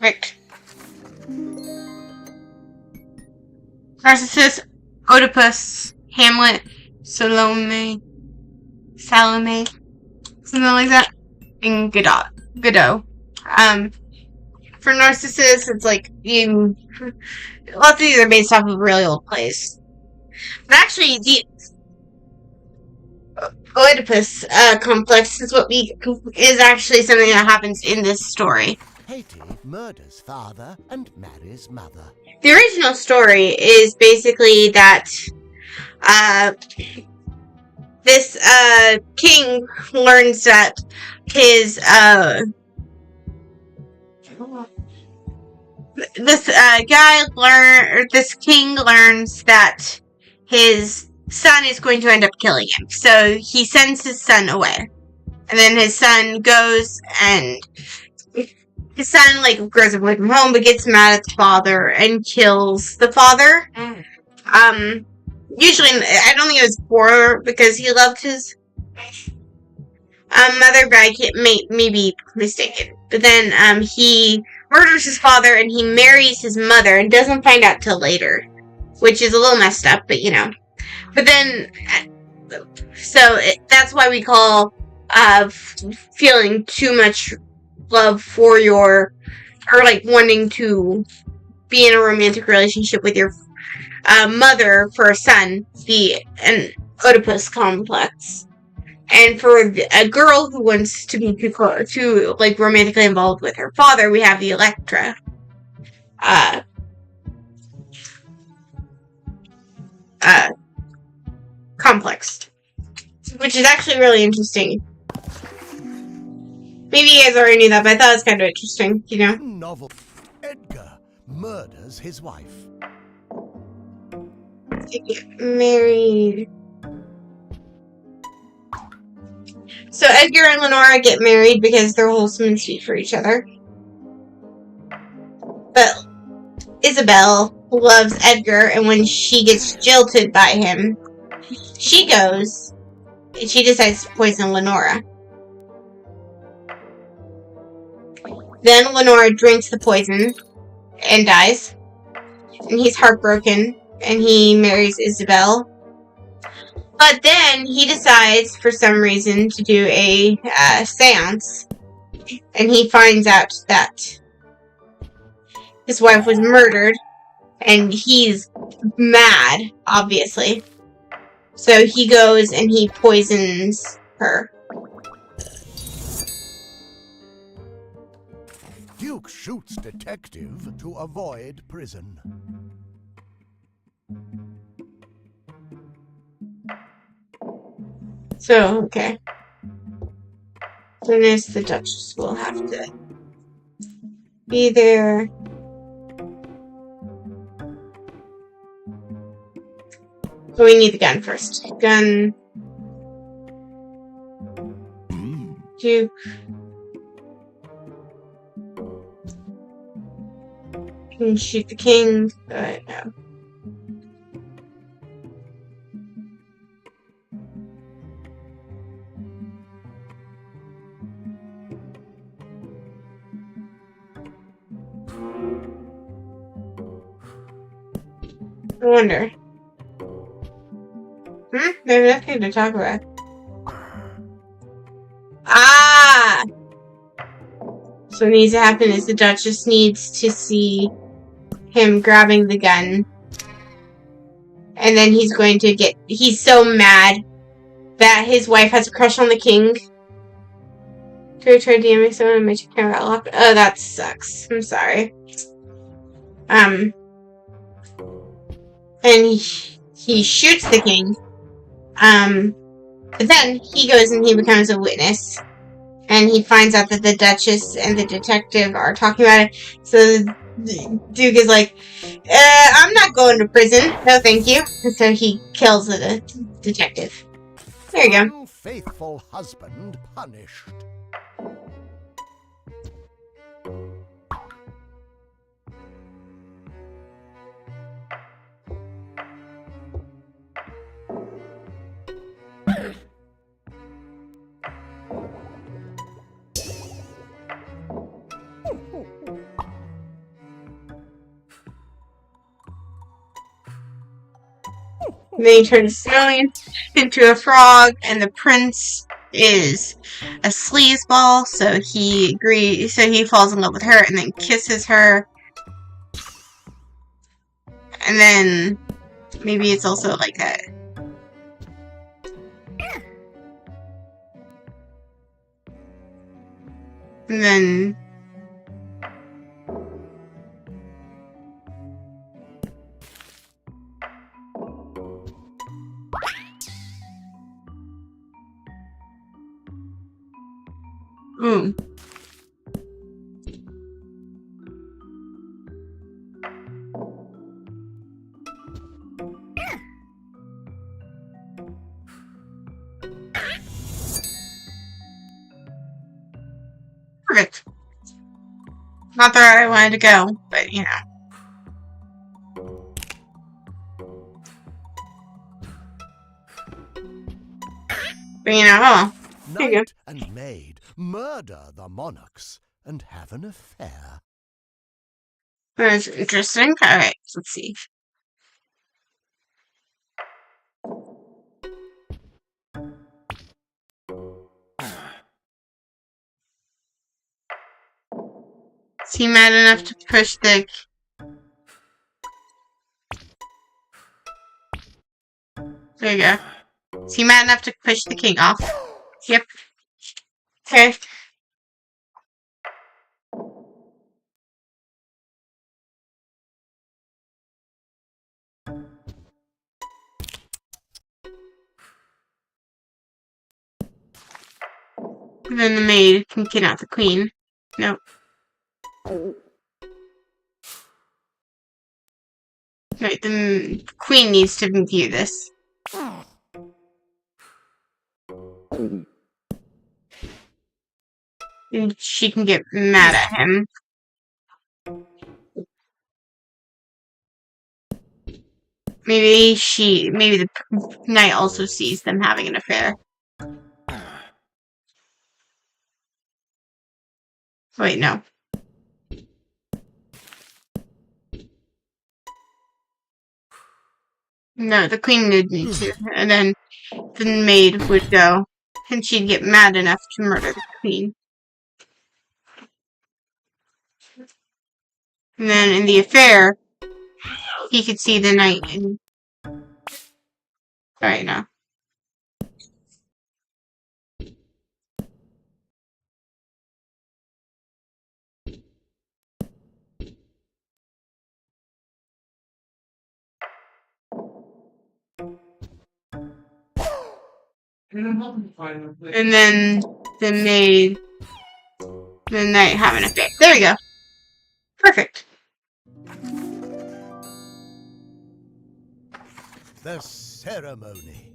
Right. Narcissus, Oedipus, Hamlet, Salome, something like that, and Godot. For Narcissus, it's like lots of these are based off of a really old place. But actually, the Oedipus complex is actually something that happens in this story. Haiti murders father and marries mother. The original story is basically that this king learns that his this king learns that his son is going to end up killing him. So he sends his son away. And then his son goes and his son grows up away from home but gets mad at the father and kills the father. Usually, I don't think it was for because he loved his mother, but I may be mistaken. But then he murders his father and he marries his mother and doesn't find out till later, which is a little messed up, but But then, that's why we call feeling too much love for wanting to be in a romantic relationship with your mother for a son, an Oedipus complex. And for a girl who wants to be too romantically involved with her father, we have the Electra complex, which is actually really interesting. Maybe you guys already knew that, but I thought it was kind of interesting, Novel. Edgar murders his wife. To get married. So Edgar and Lenora get married because they're wholesome and sweet for each other. But Isabel loves Edgar, and when she gets jilted by him, she goes and she decides to poison Lenora. Then Lenora drinks the poison and dies. And he's heartbroken, and he marries Isabel. But then he decides, for some reason, to do a seance. And he finds out that his wife was murdered. And he's mad, obviously. So he goes and he poisons her. Duke shoots detective to avoid prison. So, okay. Then there's the Duchess will have to be there. So we need the gun first. Gun. Duke. Can shoot the king, but no. I wonder. There's nothing to talk about. Ah! So what needs to happen is the Duchess needs to see him grabbing the gun. And then he's going to get... He's so mad that his wife has a crush on the king. Try DMing someone and make your camera got locked. Oh, that sucks. I'm sorry. And he shoots the king. But then he goes and he becomes a witness. And he finds out that the Duchess and the detective are talking about it. So the Duke is like, I'm not going to prison. No, thank you. And so he kills the detective. There you go. Unfaithful husband punished. And then he turns Snowing into a frog, and the prince is a sleazeball, so he agrees. So he falls in love with her and then kisses her. And then maybe it's also like that. And then perfect. Not that I wanted to go, but you know. But you know, oh. There you go. Knight and maid murder the monarchs and have an affair. That's interesting. Alright, let's see. Is he mad enough to push the... There you go. Is he mad enough to push the king off? Yep. Okay. And then the maid can kidnap the queen. Nope. Right, the queen needs to view this. And she can get mad at him. Maybe the knight also sees them having an affair. Wait, no. No, the queen would need to. And then the maid would go. And she'd get mad enough to murder the queen. And then in the affair, he could see the knight and... Alright, no. And then the maid, the knight have an affair. There we go. Perfect. The ceremony.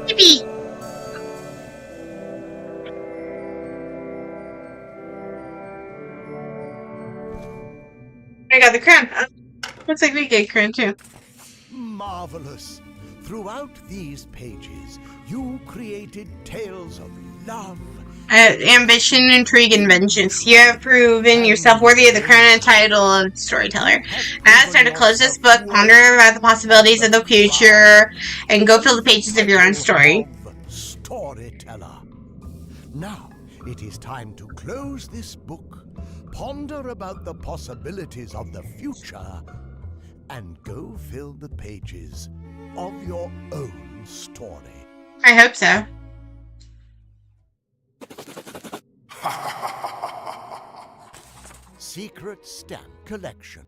Yippee! I got the crown. Looks like we get crown too. Marvelous. Throughout these pages, you created tales of love, Ambition, intrigue, and vengeance. You have proven yourself worthy of the crown and title of Storyteller. As I start to close this book, ponder about the possibilities of the future, and go fill the pages of your own story. Storyteller. Now, it is time to close this book, ponder about the possibilities of the future, and go fill the pages of your own story. I hope so. Secret Stamp Collection.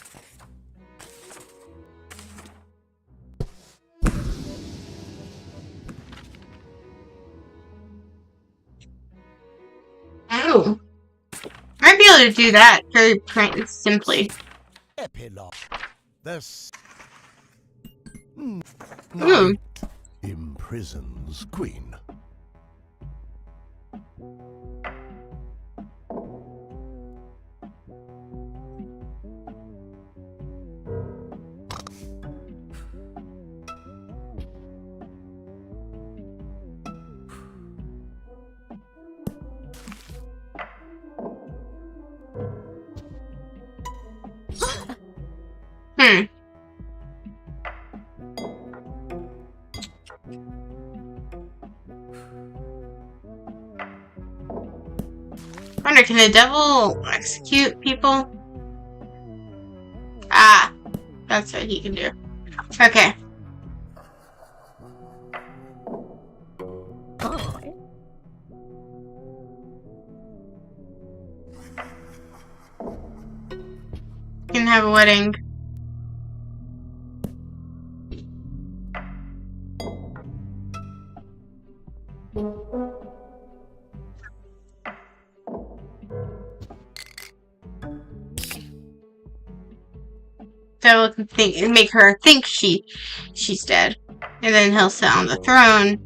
Oh. Might be able to do that very simply. Epilogue. The Ooh. Knight imprisons Queen. Wonder, can the devil execute people? Ah, that's what he can do. Okay. Can have a wedding. Devil can make her think she's dead, and then he'll sit on the throne.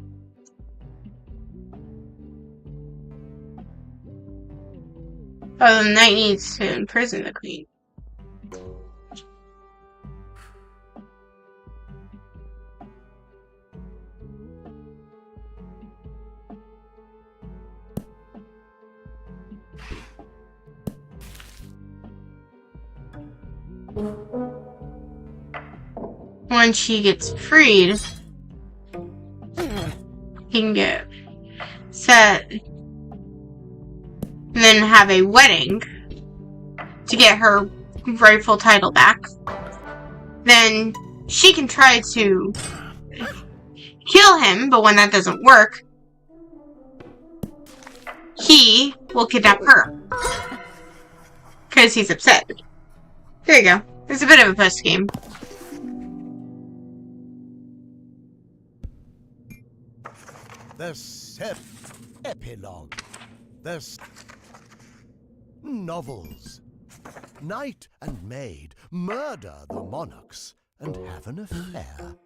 Oh, the knight needs to imprison the queen. Once she gets freed, he can get set and then have a wedding to get her rightful title back. Then she can try to kill him, but when that doesn't work, he will kidnap her because he's upset. There you go. It's a bit of a post game. The epilogue. There's novels. Knight and maid murder the monarchs and have an affair.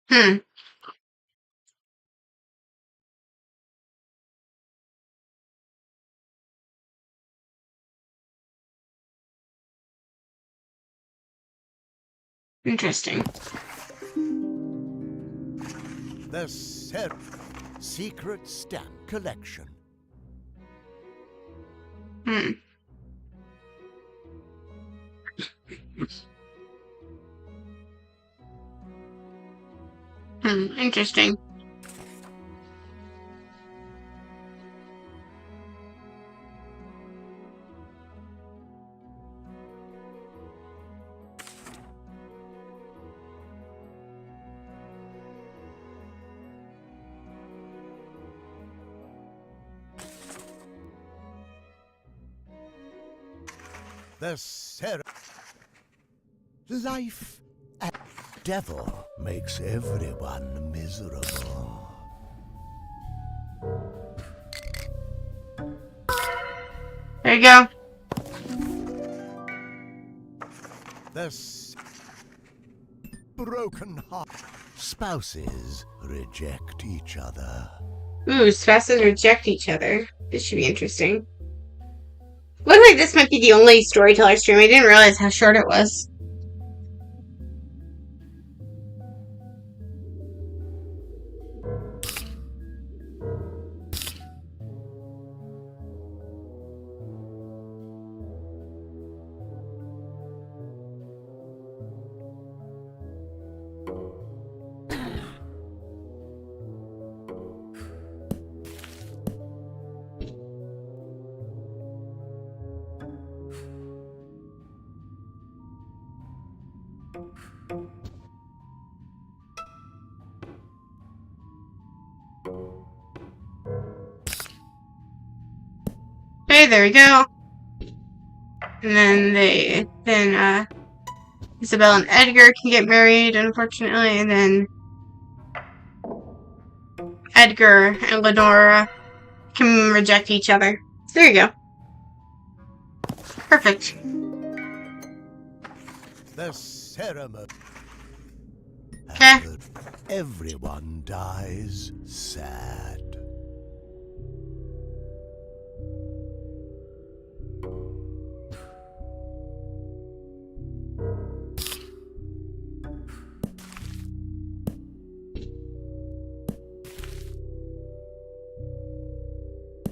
Hmm. Interesting. The Secret Stamp Collection. Hmm. Interesting. Life and devil makes everyone miserable. There you go. Broken heart. Spouses reject each other. Ooh, spouses reject each other. This should be interesting. Looks like this might be the only Storyteller stream. I didn't realize how short it was. Okay, there we go. And then Isabel and Edgar can get married, unfortunately, and then Edgar and Lenora can reject each other. There you go. Perfect. The ceremony. Okay. Everyone dies sad.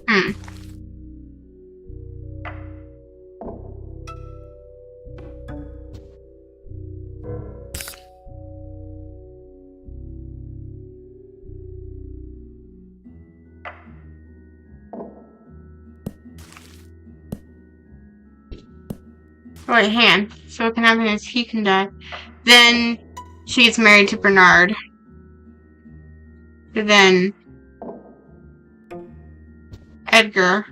Hmm. Wait, hang on. So what can happen is he can die. Then she gets married to Bernard. Then Edgar.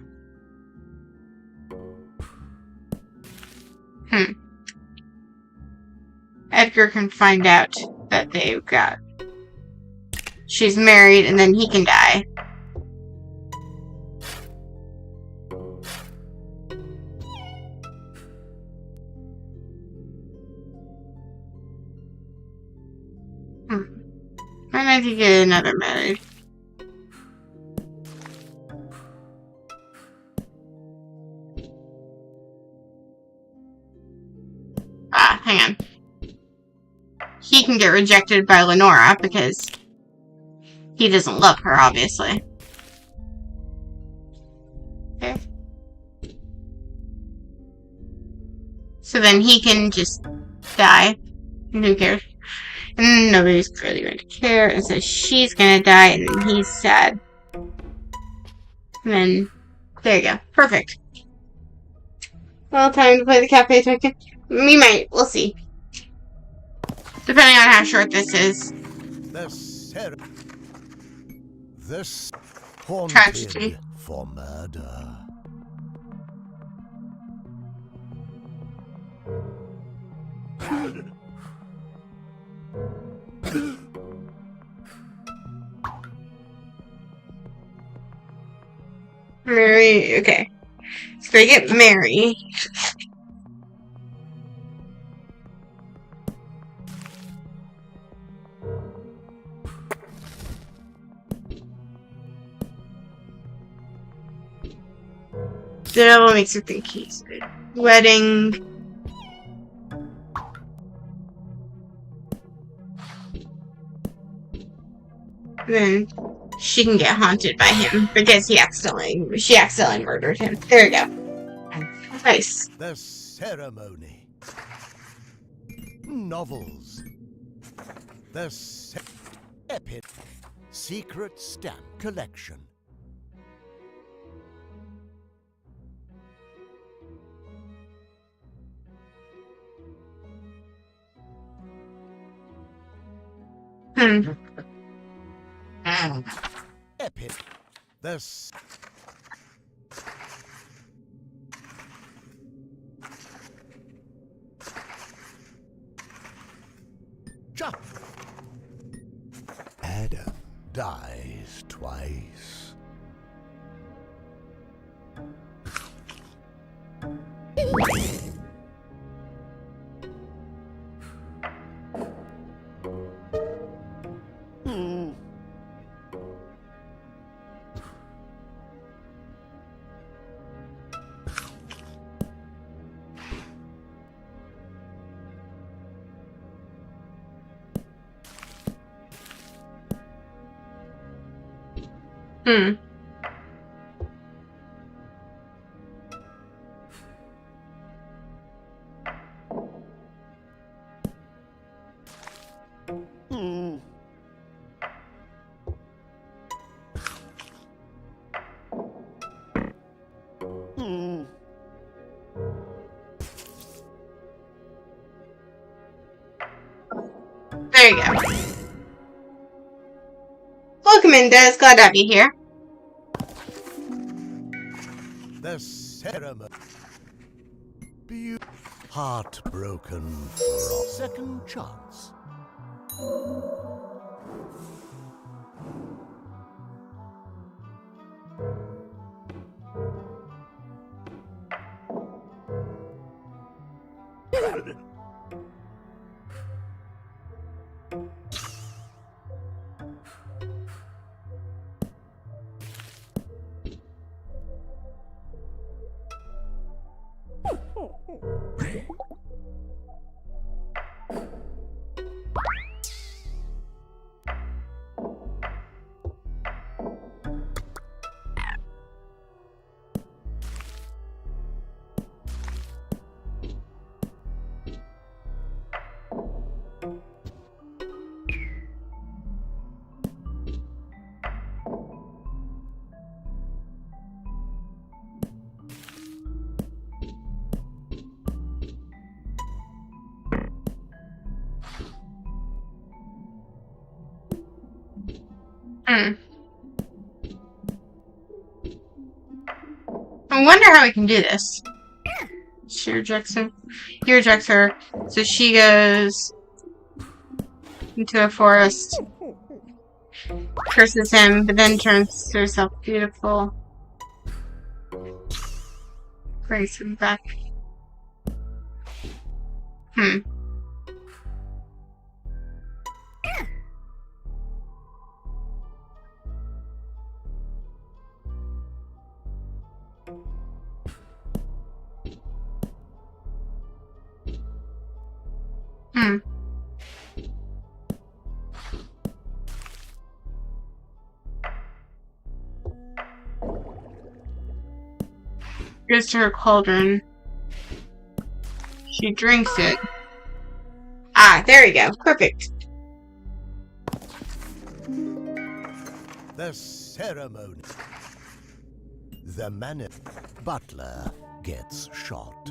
Edgar can find out that she's married, and then he can die. Might have to get another married. Hang on. He can get rejected by Lenora because he doesn't love her, obviously. Okay. So then he can just die. And who cares? And nobody's really going to care. And so she's gonna die, and then he's sad. And then, there you go. Perfect. Well, time to play the Cafe Tycoon. We might. We'll see. Depending on how short this is. This haunted Tragedy. for murder. Mary. Okay. So they get Mary. The devil makes her think he's wedding. Then she can get haunted by him because she accidentally murdered him. There we go. Nice. The ceremony. Novels. The epic secret stamp collection. Epic. The jump. Adam dies twice. Hmm. There you go. Welcome in, Des. Glad to have you here. The ceremony. Heartbroken for a second chance. Hmm. I wonder how we can do this. She rejects him. He rejects her. So she goes into a forest, curses him, but then turns to herself beautiful. Brings him back. Hmm. Hmm. Goes to her cauldron. She drinks it. Ah, there we go. Perfect. The ceremony. The butler gets shot.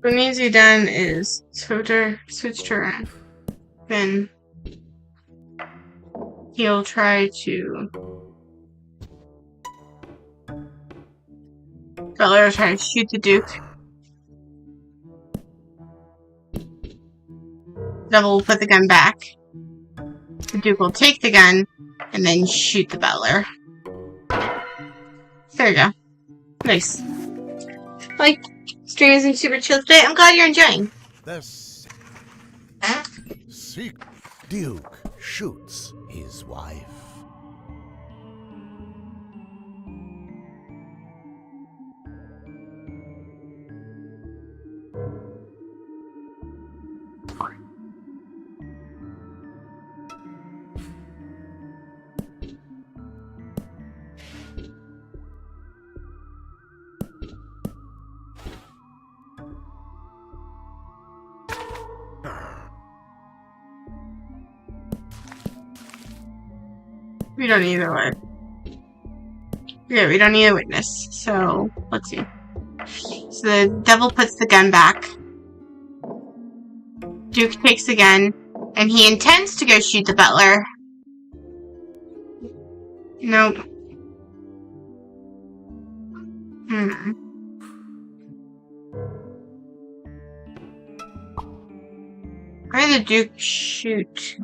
What needs to be done is switch turn. Then he'll try to. Butler will try to shoot the Duke. Devil will put the gun back. The Duke will take the gun and then shoot the Butler. There you go. Nice. Like, stream isn't super chill today. I'm glad you're enjoying. The Duke shoots his wife. We don't need a yeah, we don't need a witness. So let's see. So the devil puts the gun back. Duke takes the gun, and he intends to go shoot the Butler. Nope. Where did the Duke shoot?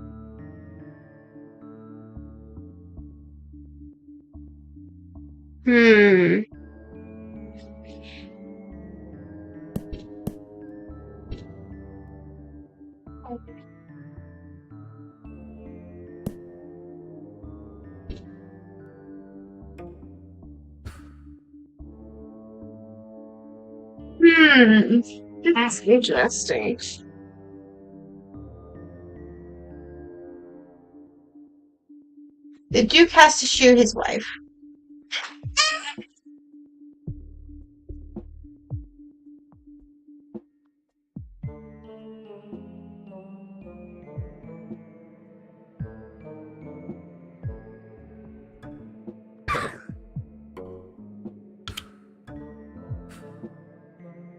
That's interesting. The Duke has to shoot his wife.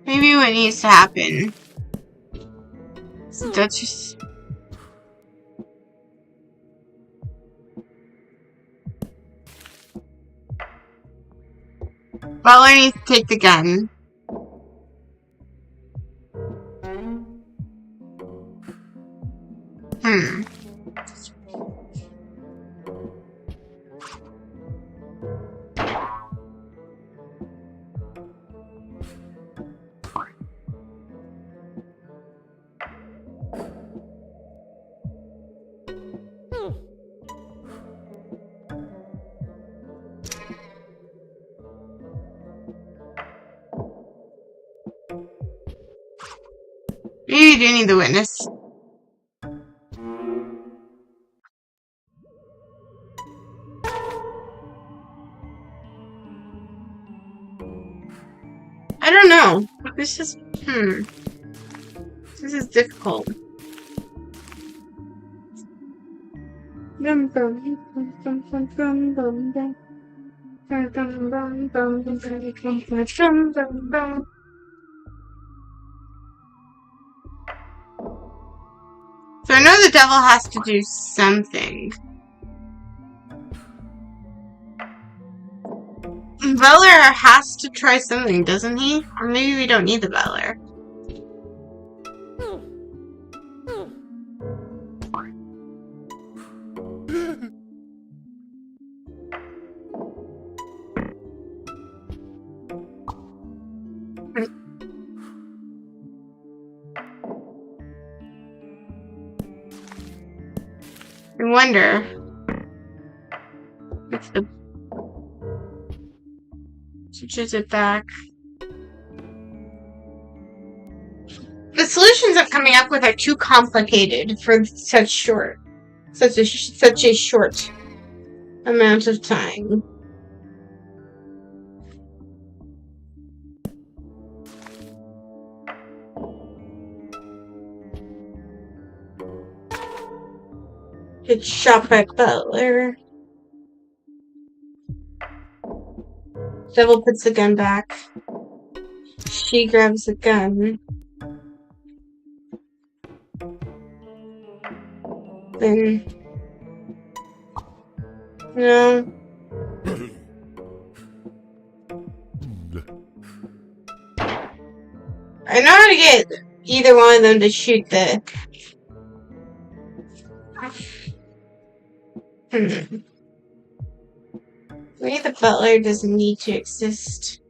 Maybe what needs to happen. So that's just. Butler needs to take the gun. Maybe you do need the witness. I don't know. This is This is difficult. So I know the devil has to do something. Butler has to try something, doesn't he? Or maybe we don't need the Butler. I wonder if the switches it back. The solutions I'm coming up with are too complicated for such a short amount of time. Get shot by Butler. Devil puts the gun back. She grabs the gun. Then, no. I know how to get either one of them to shoot the... Maybe the butler doesn't need to exist.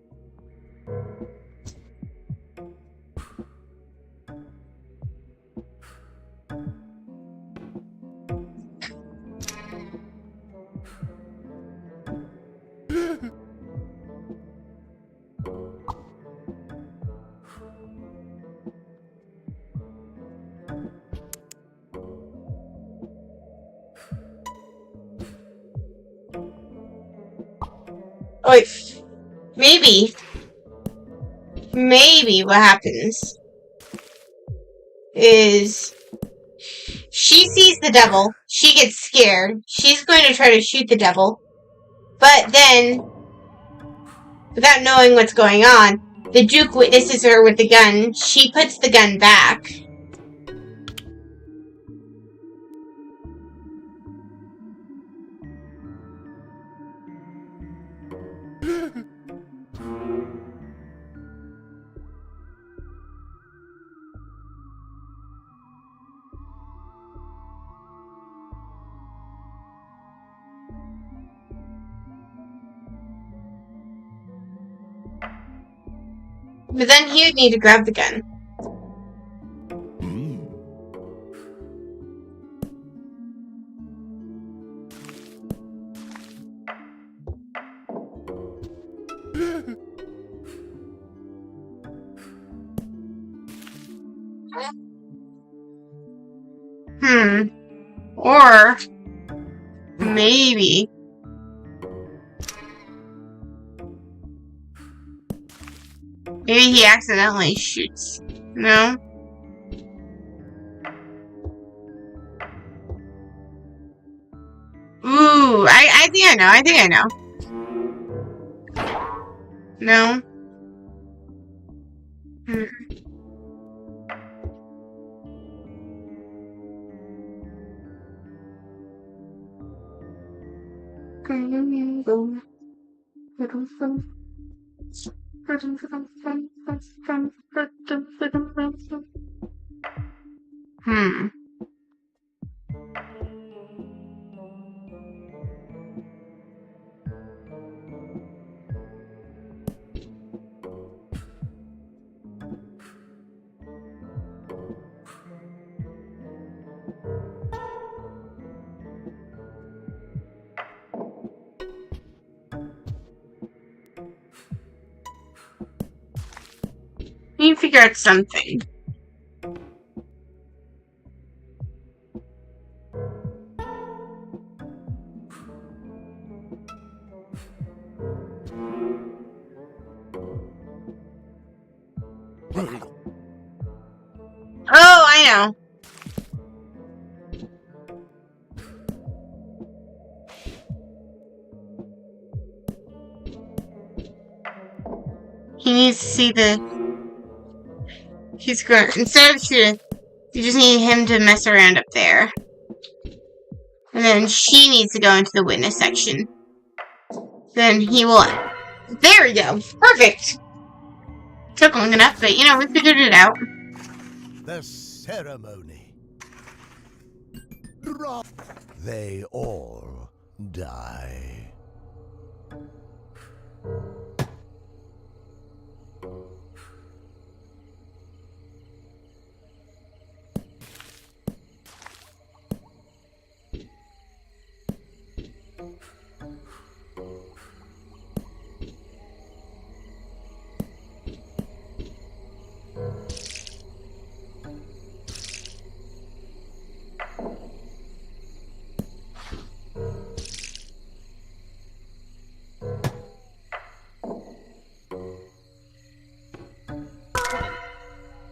Oh, wait. Maybe what happens is she sees the devil, she gets scared, she's going to try to shoot the devil, but then, without knowing what's going on, the Duke witnesses her with the gun, she puts the gun back. But then he would need to grab the gun. Or maybe he accidentally shoots. No? Ooh, I think I know. No? You need to figure out something. Oh, I know. He needs to see he's going, instead of shooting, you just need him to mess around up there. And then she needs to go into the witness section. Then he will, there we go. Perfect. Took long enough, but we figured it out. The ceremony. They all die.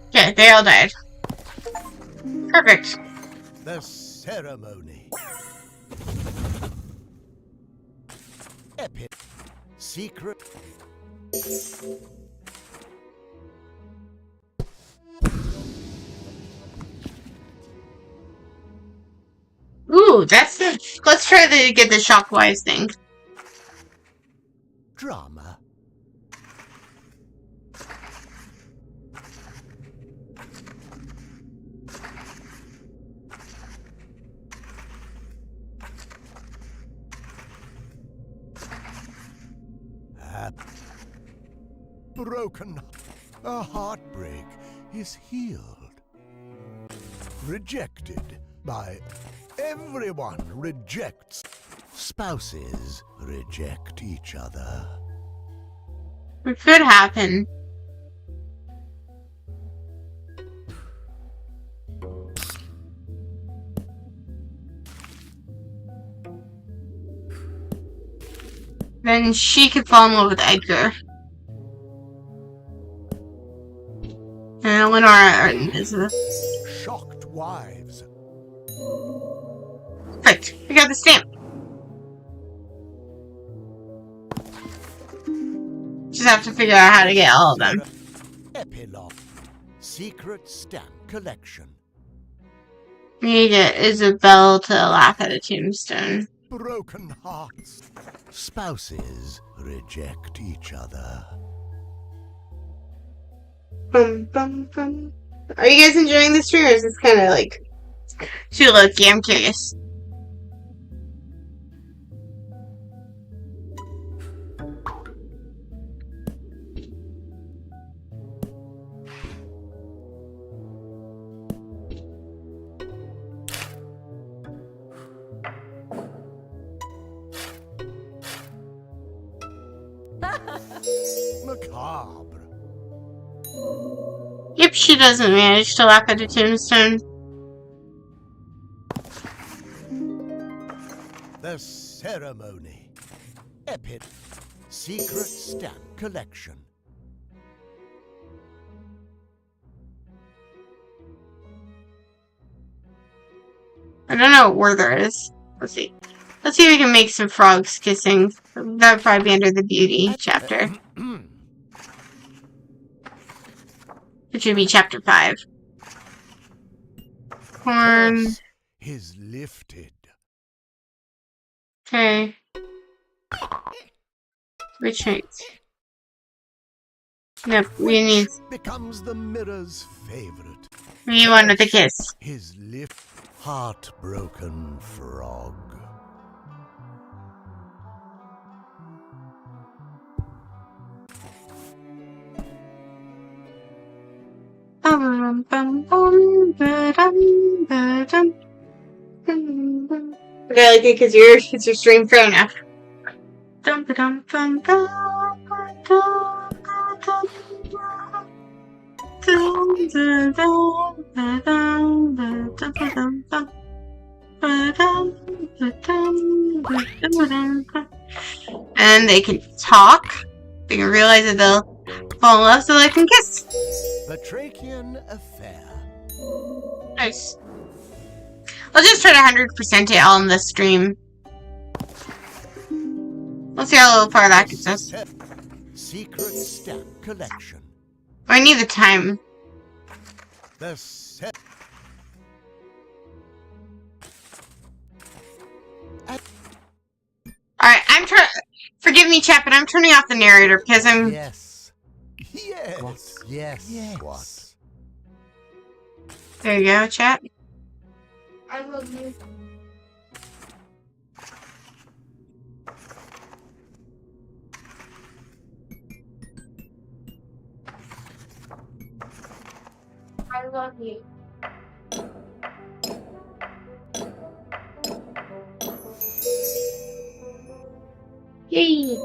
Okay, they all died. Perfect. The ceremony. Epic. Secret. Ooh, that's the. Let's try to get the shockwise thing. Drama. Broken. A heartbreak is healed. Rejected by everyone rejects. Spouses reject each other. It could happen. Then she could fall in love with Edgar. And Lenora and Elizabeth. Shocked wives. Perfect. We got the stamp. Just have to figure out how to get all of them. Epilogue. Secret stamp collection. We need to get Isabel to laugh at a tombstone. Broken hearts. Spouses reject each other. Bum, bum, bum. Are you guys enjoying the stream, or is this kind of like too low-key? I'm curious. Macabre. Yep, she doesn't manage to laugh at a tombstone. The ceremony. Epic. Secret stamp collection. I don't know what word there is. Let's see. Let's see if we can make some frogs kissing. That would probably be under the beauty chapter. Which would be chapter 5. Corn. Curse is lifted. Okay. Retreat. Nope, we need Becomes the mirror's favorite. one with a kiss. His lift. Heartbroken frog. Bum, bum, bum, ba-dum, ba-dum. Okay, I like it because it's your stream fair enough. Dum, ba-dum, bum, bum, ba-dum, ba-dum, dum, ba-dum, ba-dum, ba-dum, ba-dum, bum. Ba-dum, ba-dum, ba-dum, ba-dum, bum. And they can talk. They can realize that they'll fall in love so they can kiss. The Trachean affair. Nice. I'll just try to 100% it all in the stream. We'll see how far that gets us. Secret stamp collection. I need the time. The set. Alright, I'm trying. Forgive me, chat, but I'm turning off the narrator because I'm. Yes. Yes. What? Yes. Yes. What? There you go, chat. I love you. I love you. Yay!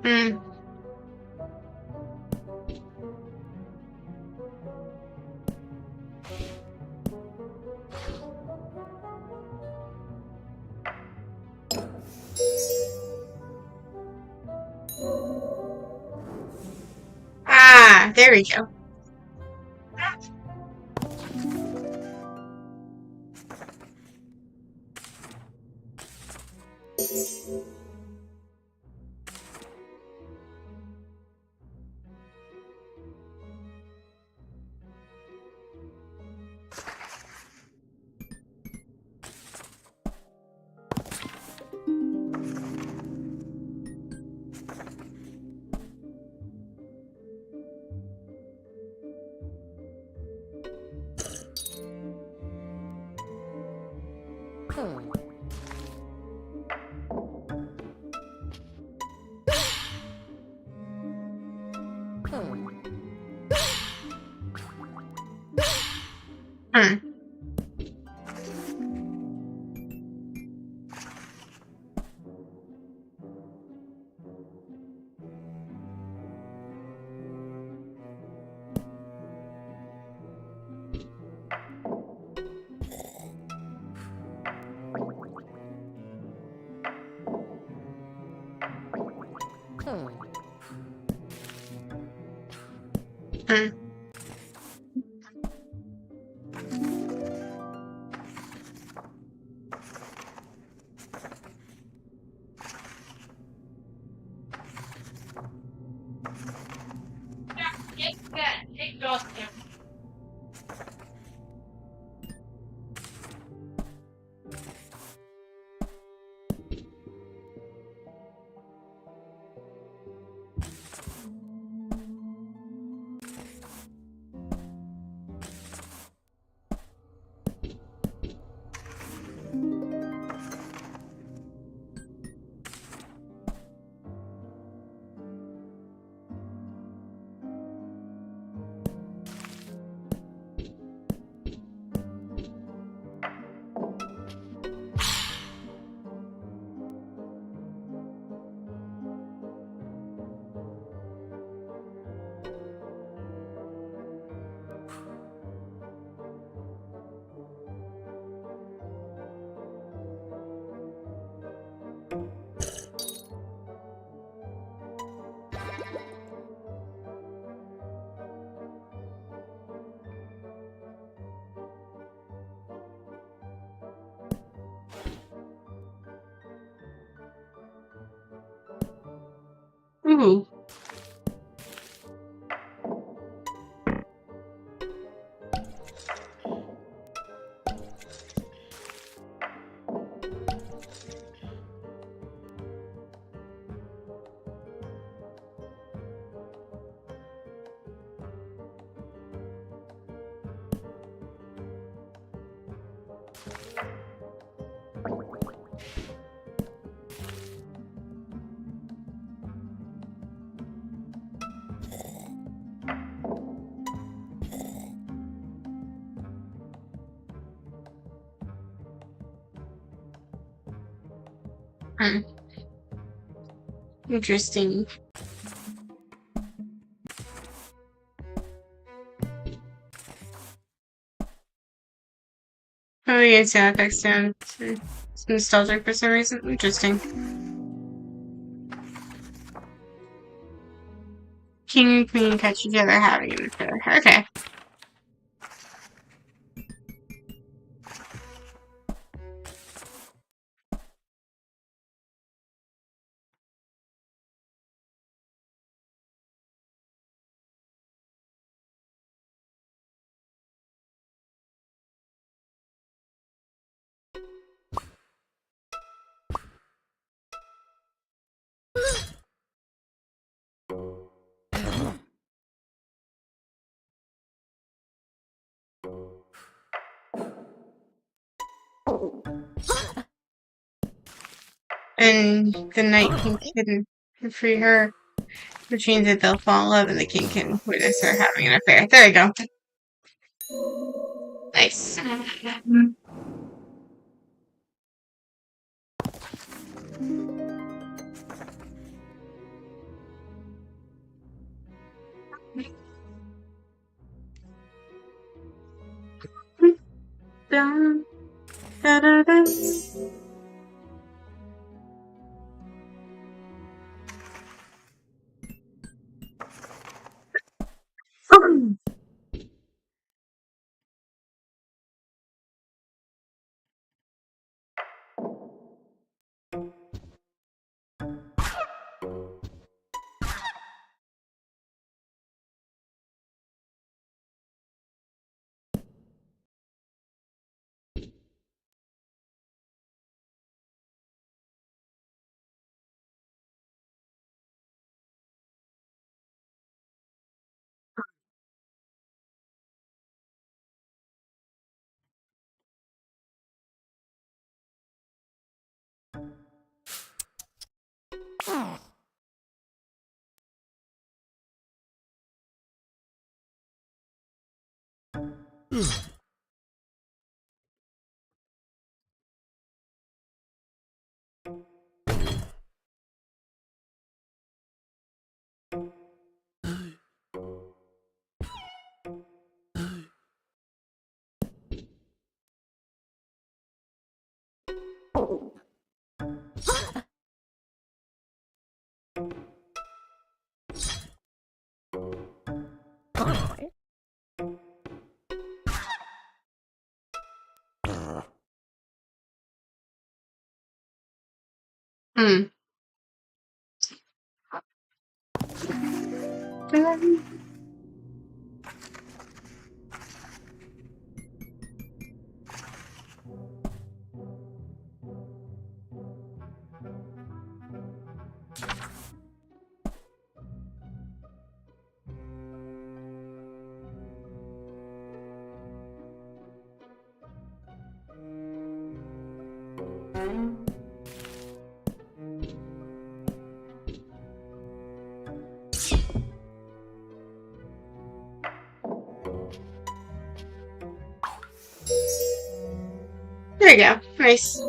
Hmm. Ah, there we go. Hmm. Hmm. Ooh. Hmm. Interesting. Oh, yeah, sound effects down. It's nostalgic for some reason. Interesting. King and queen catch each other having an affair. Okay. And the Night King can free her, which means that they'll fall in love and the king can witness her having an affair. There you go. Nice. dun, da, da, da. Hmm. There you go. Nice.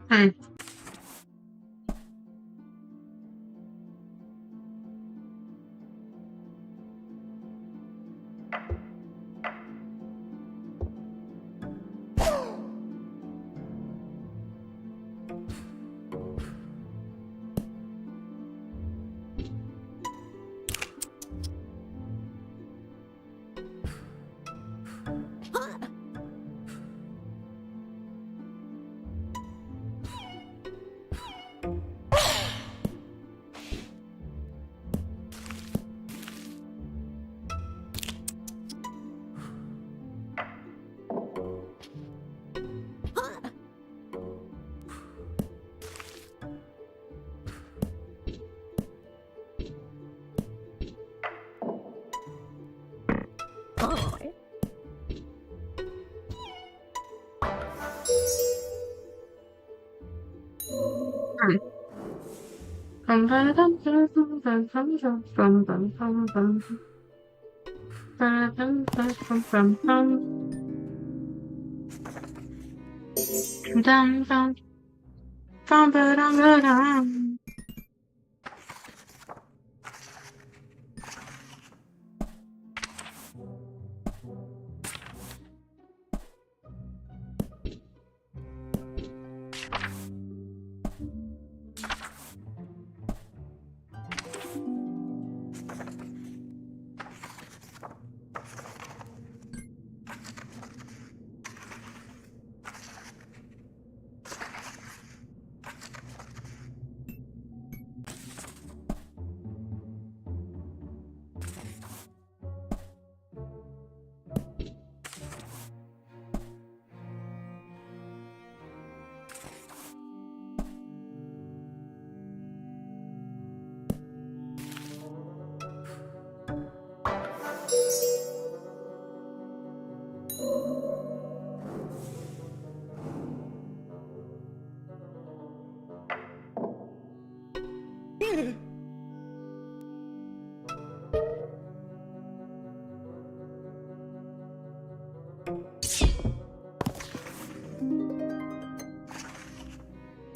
Hmm.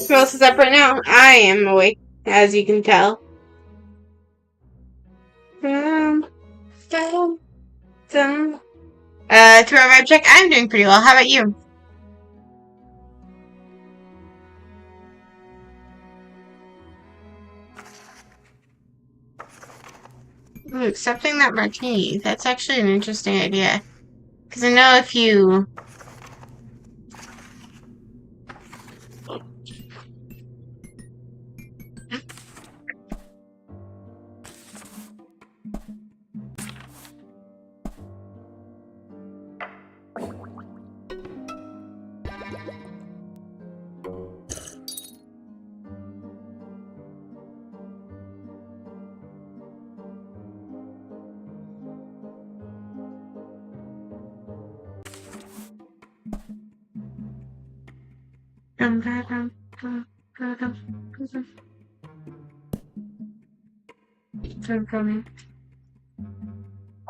Who else is up right now? I am awake, as you can tell. To our vibe check, I'm doing pretty well. How about you? Ooh, accepting that martini. That's actually an interesting idea. Because I know if you...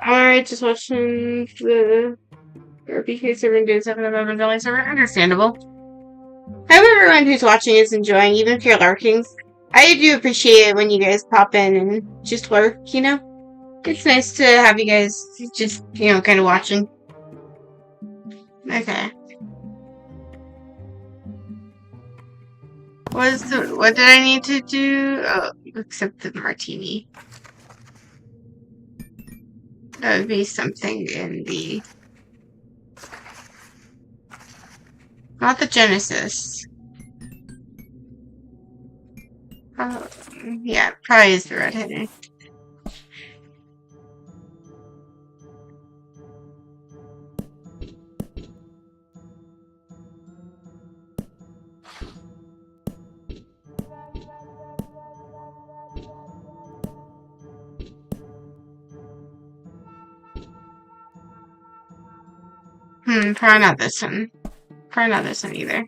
Alright, just watching the BK server doing something about the Jelly server. Understandable. I hope everyone who's watching is enjoying, even if you're lurking. I do appreciate it when you guys pop in and just lurk, you know? It's nice to have you guys just, kind of watching. Okay. What did I need to do? Oh, accept the martini. That would be something in the... Not the Genesis. Oh, yeah, probably is the redheaded. Probably not this one. Probably not this one either.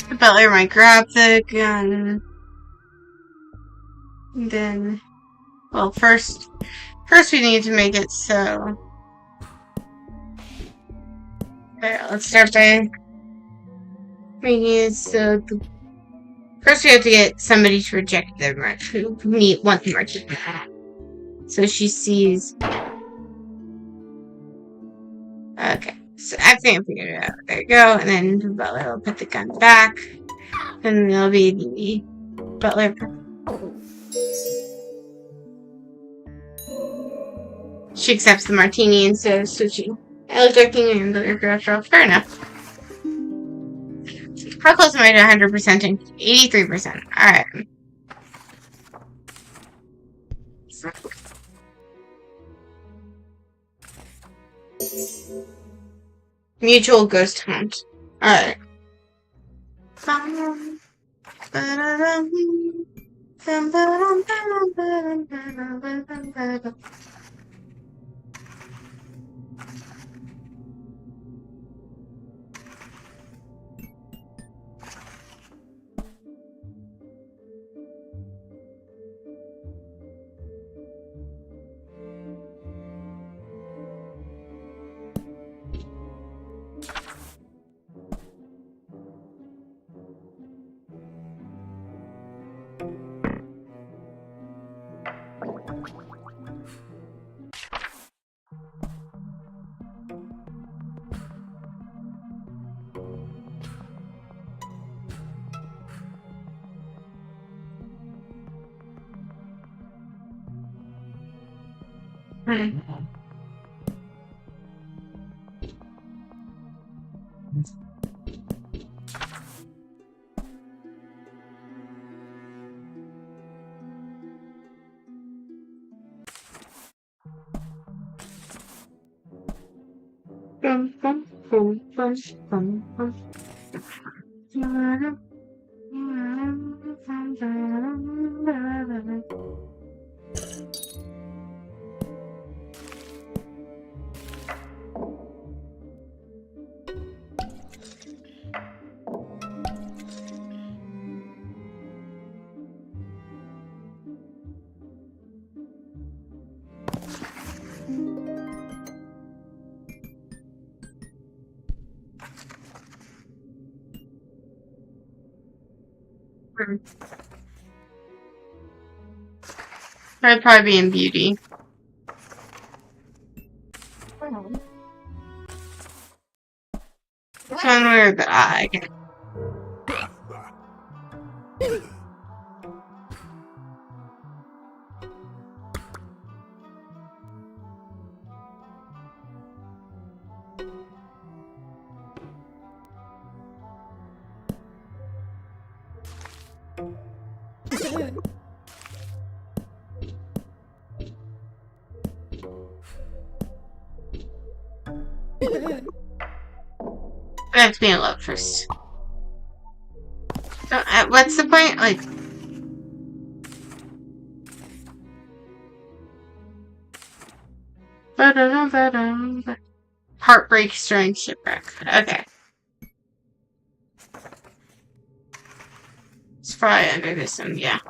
The butler might grab the gun. And then, well, first we need to make it so. Alright, let's start by making it so. First, we have to get somebody to reject the march. Want the march. So she sees. Okay, so I think I figured it out. There you go, and then the butler will put the gun back, and there'll be the butler. She accepts the martini instead of switching. I looked like and the girl. Fair enough. How close am I to 100%? 83%. Alright. Mutual ghost hunt. Alright. I'd probably be in beauty. Somewhere the eye. I have to be in love first. So, what's the point? Like, heartbreak stirring shipwreck. Okay. It's probably under this one, yeah.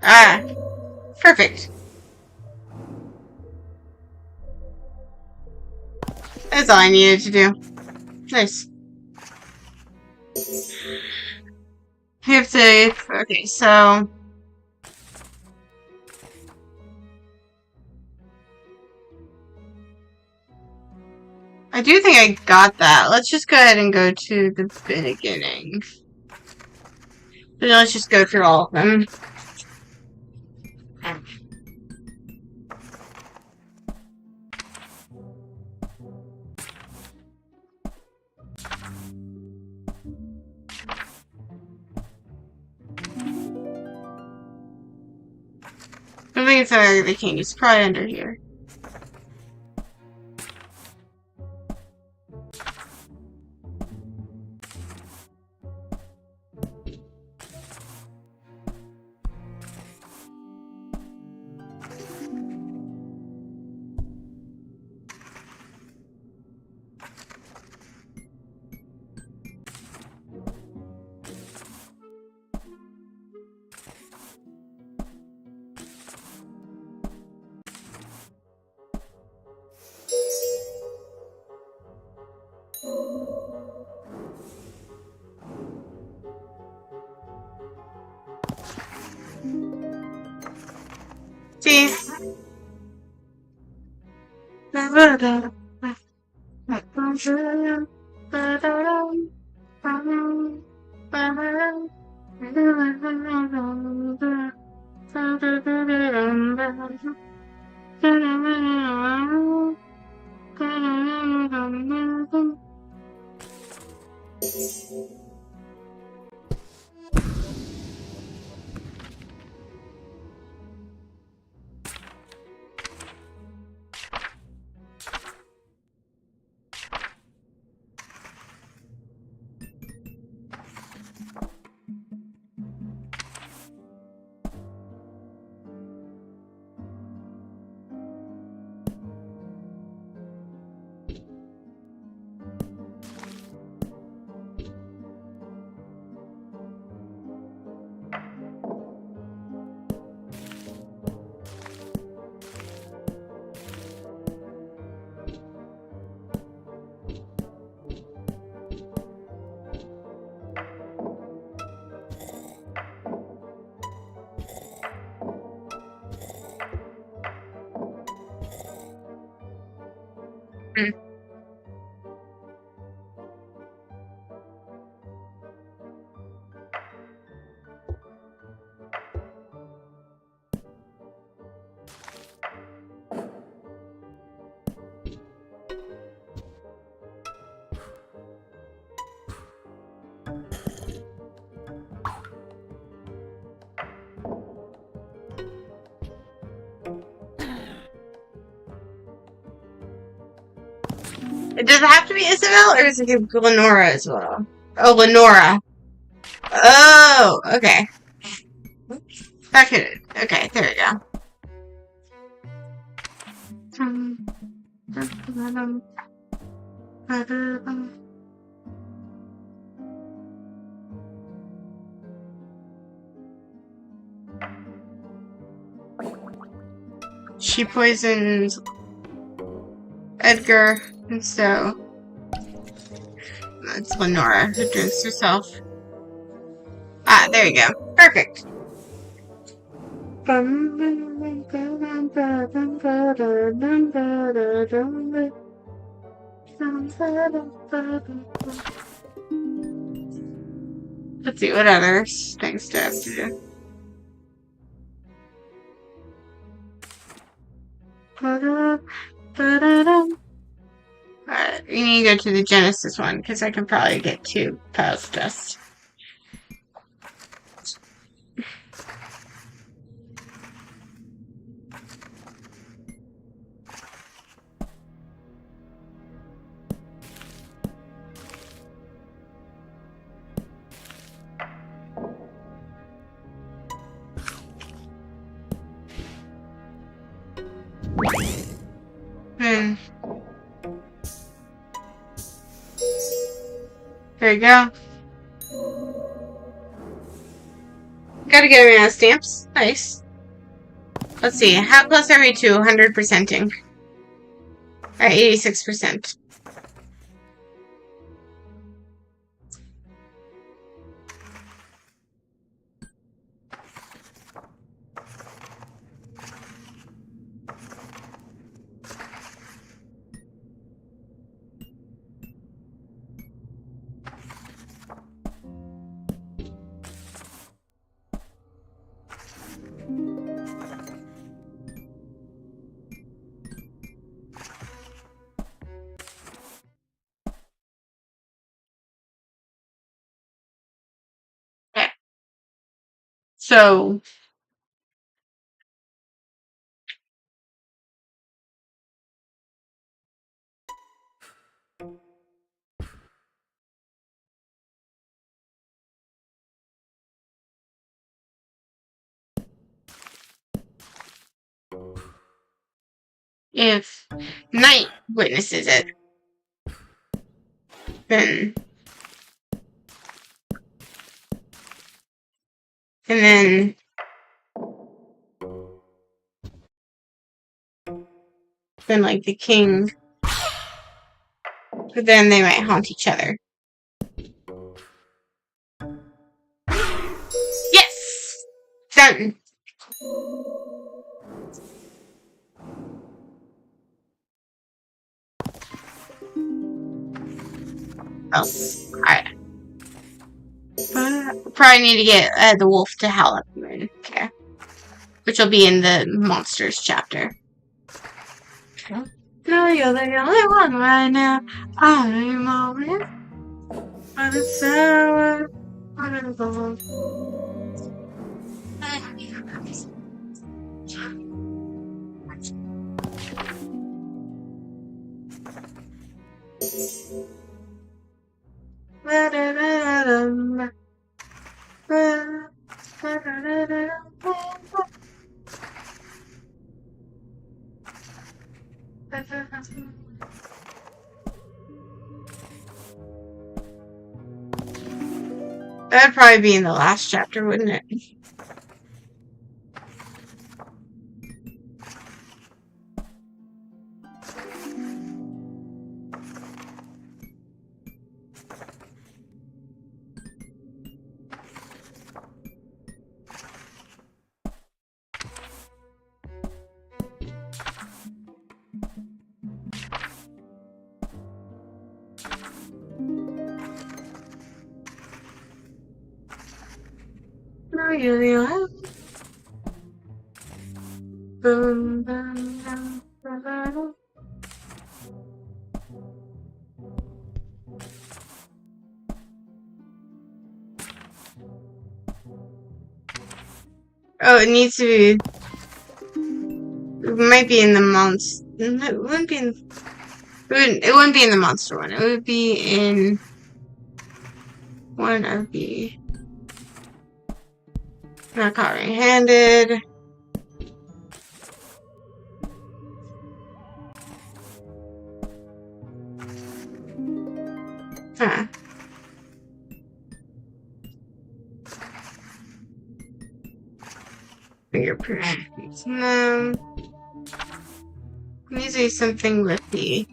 Ah, perfect. That's all I needed to do. Nice. You have to. Okay, so. I do think I got that. Let's just go ahead and go to the beginning. Then let's just go through all of them. I think it's the king. It's probably under here. See? Does it have to be Isabel, or is it Lenora as well? Oh, Lenora. Oh, okay. That could. Okay, there we go. she poisoned Edgar, and so it's Lenora who drinks herself. Ah, there you go. Perfect. Let's see what other things do I have to do. Alright, we need to go to the Genesis one because I can probably get 2 piles of dust. There you go. Gotta get around stamps. Nice. Let's see. How close are we to 100%ing? At 86%. Okay. So if Knight witnesses it, then and then like the king, but then they might haunt each other. Yes! Done. Oh, alright. Probably need to get the wolf to howl at the moon. Okay. Which will be in the monsters chapter. No, you're the only one right now. I'm always on the sour. On the bone. That'd probably be in the last chapter, wouldn't it? No, you're the only one. Boom, boom, boom, boom, boom. Oh, it needs to be. It might be in the monster. It wouldn't be in. It wouldn't be in the monster one. It would be in one of the. Not caught red-handed. Huh. Fingerprints. No. Needs to be something with the.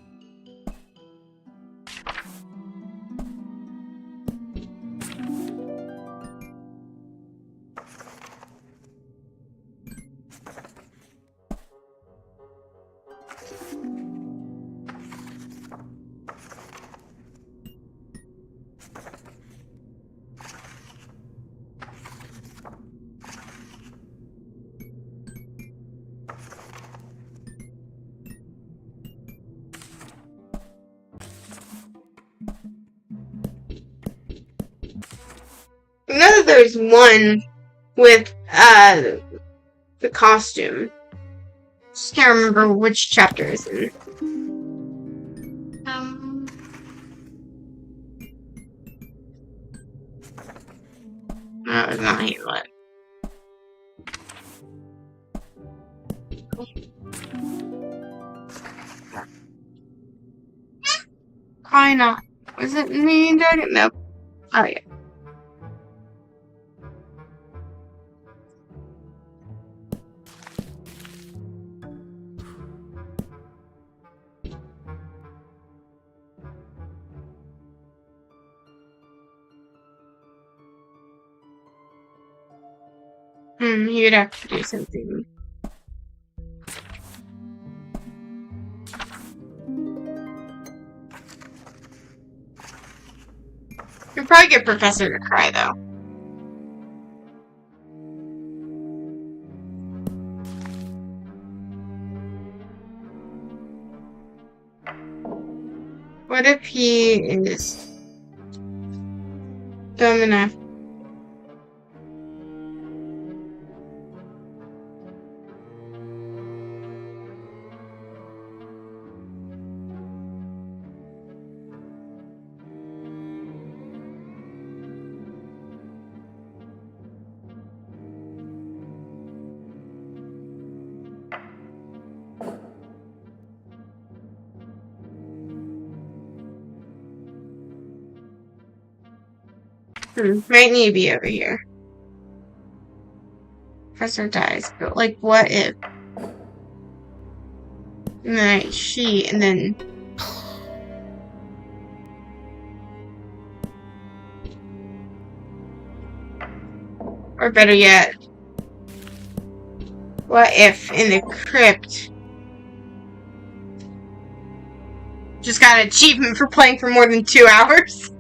I know that there's one with the costume. Just can't remember which chapter it's in. No, it's not Hamlet. Probably not. Was it me and Dragon? Nope. Oh yeah. You'd have to do something. You'd probably get Professor to cry, though. What if he is dumb enough? Might need to be over here. Professor dies, but like, what if? And then and then. Or better yet, what if in the crypt just got an achievement for playing for more than 2 hours?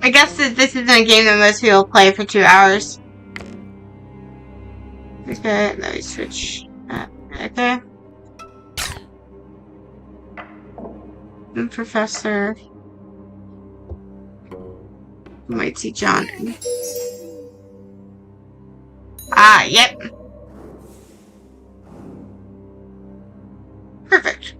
I guess that this isn't a game that most people play for 2 hours. Okay, let me switch. Okay. And Professor. Might see John. Ah, yep. Perfect.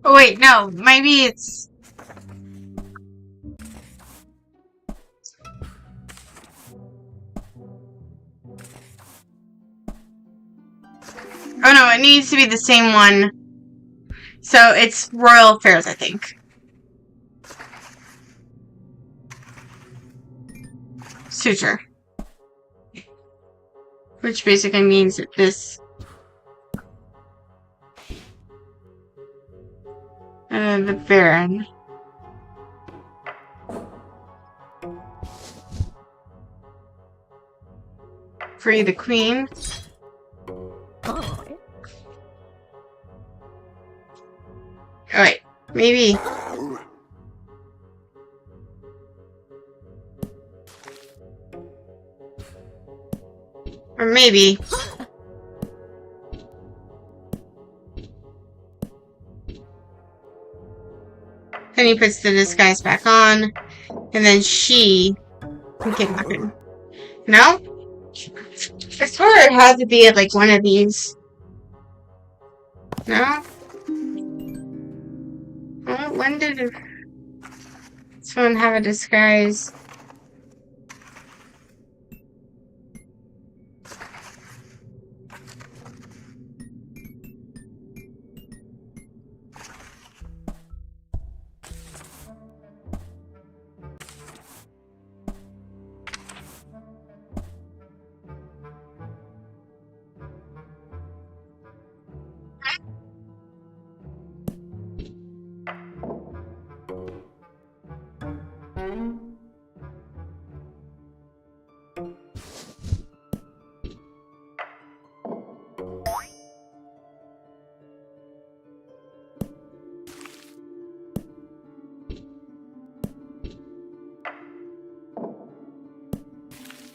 Oh wait, no, maybe it's... Oh no, it needs to be the same one. So it's Royal Affairs, I think. Suture. Which basically means that this... the Baron. Free the Queen. Oh wait, maybe. Or maybe. Then he puts the disguise back on, and then she can kidnap him. No? I swear it had to be at like one of these. No? Well, when did someone have a disguise?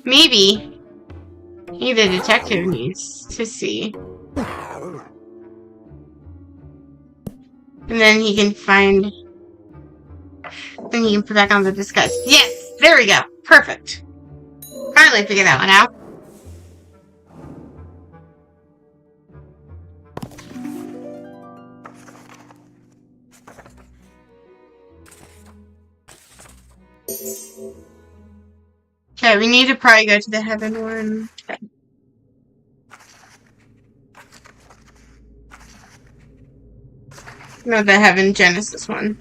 Maybe. Maybe the detective needs to see. And then he can find... Then he can put back on the disguise. Yes! There we go. Perfect. Finally figured that one out. Okay, we need to probably go to the heaven one. Okay. No, the heaven Genesis one.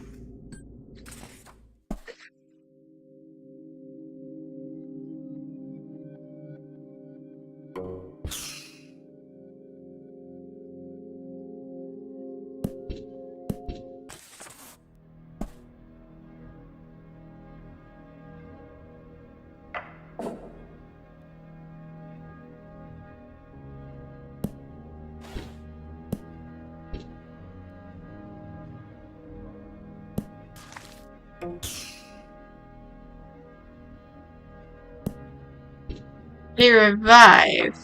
They revive.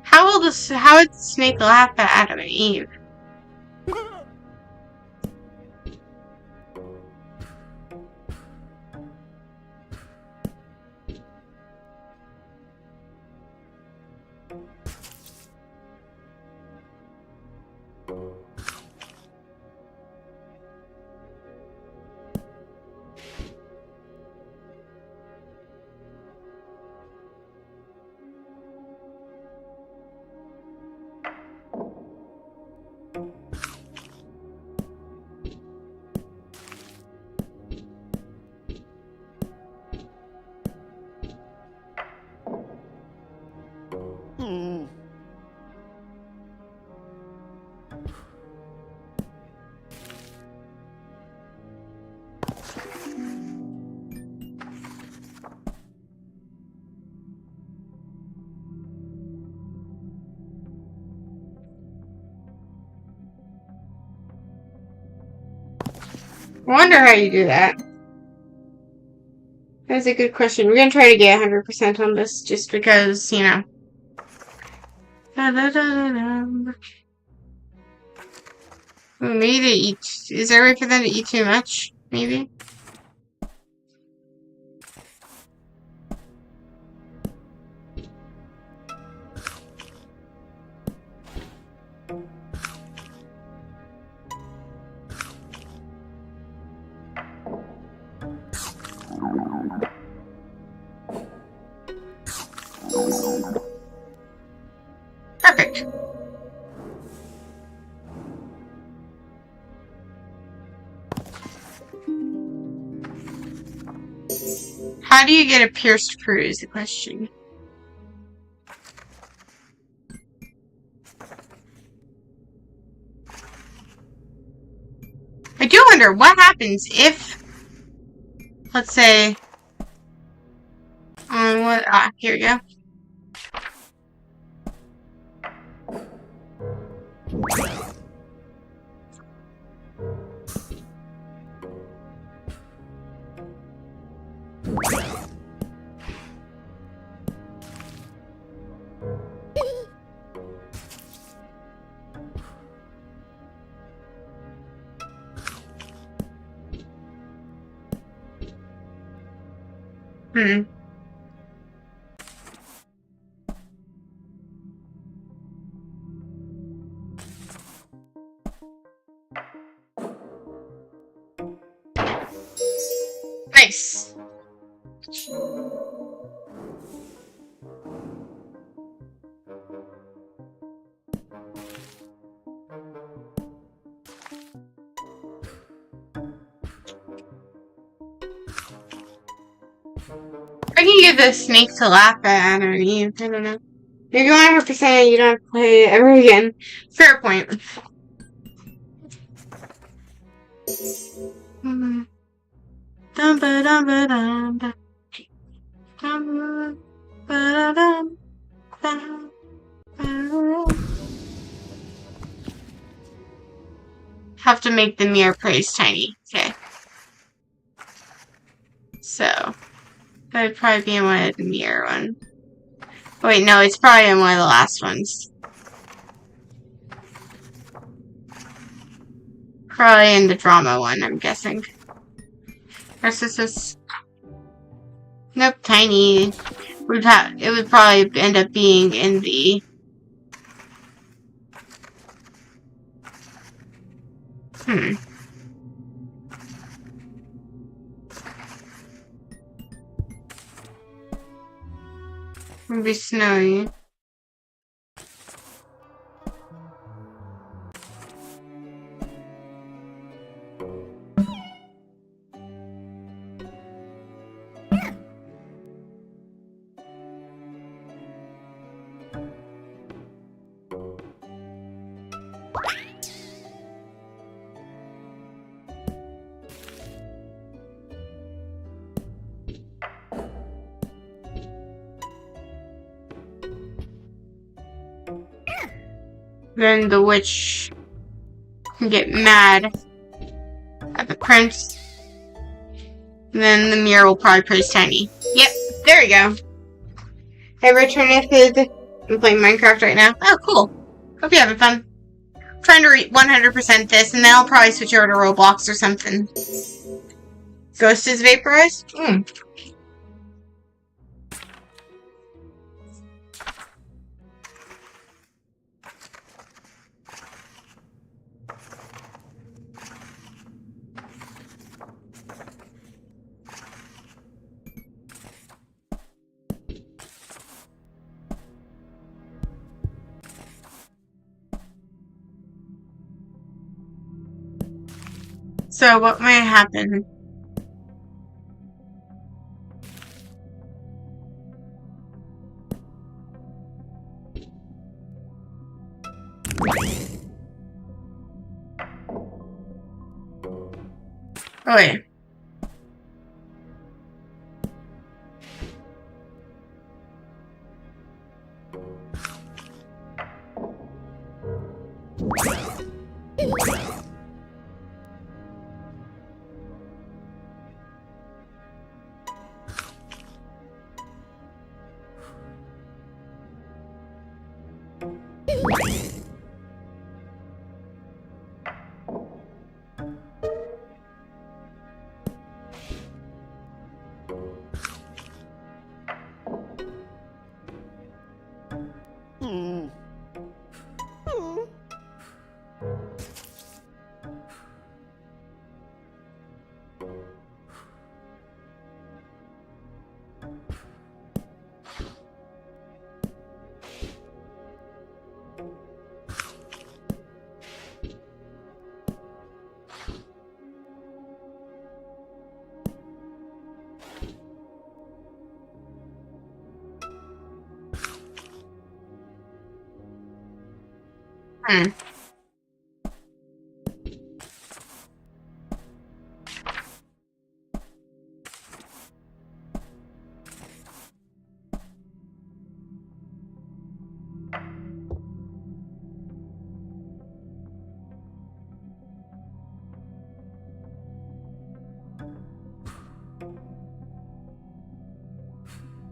How would the snake laugh at Adam and Eve? I wonder how you do that. That's a good question. We're gonna try to get 100% on this just because, you know. Maybe they eat. Is there a way for them to eat too much? Maybe? Perfect. How do you get a pierced fruit is the question. I do wonder what happens if, let's say, here we go. Hmm. Nice. I can get the snake to laugh at underneath. I don't know. Maybe 100% you don't have to play it ever again. Fair point. Hmm. Dum ba dum ba dum ba. Dum ba da dum ba ba. Have to make the mirror place tiny. Okay. So that would probably be in one of the mirror ones. Wait, no, it's probably in one of the last ones. Probably in the drama one, I'm guessing. Or this. Nope, tiny. It would probably end up being in the. It'd be snowy. Then the witch can get mad at the prince. And then the mirror will probably praise Tiny. Yep, there we go. Hey, Returned. I'm playing Minecraft right now. Oh, cool. Hope you're having fun. I'm trying to 100% this, and then I'll probably switch over to Roblox or something. Ghost is vaporized? So, what might happen? Oh, wait.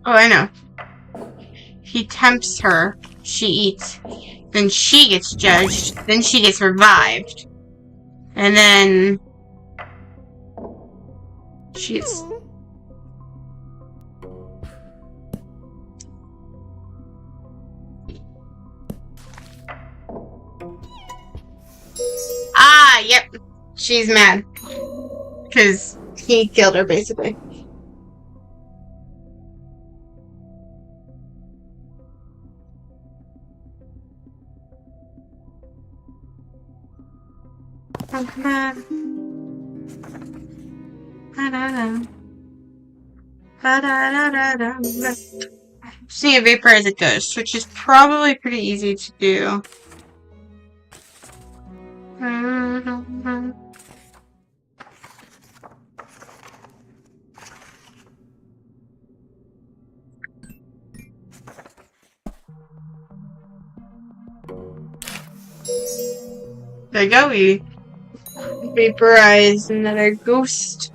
Oh, I know. He tempts her. She eats. Then she gets judged. Then she gets revived. And then... she's... she's mad. Because he killed her, basically. See a vapor as a ghost, which is probably pretty easy to do. There you go, we vaporize another ghost.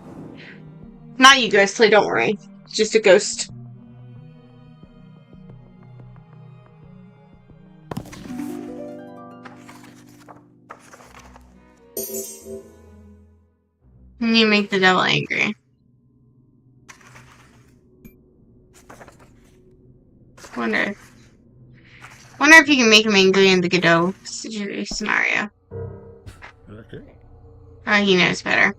Not you, ghostly, don't worry. Just a ghost. And you make the devil angry. Wonder if you can make him angry in the Godot scenario. Okay. He knows better.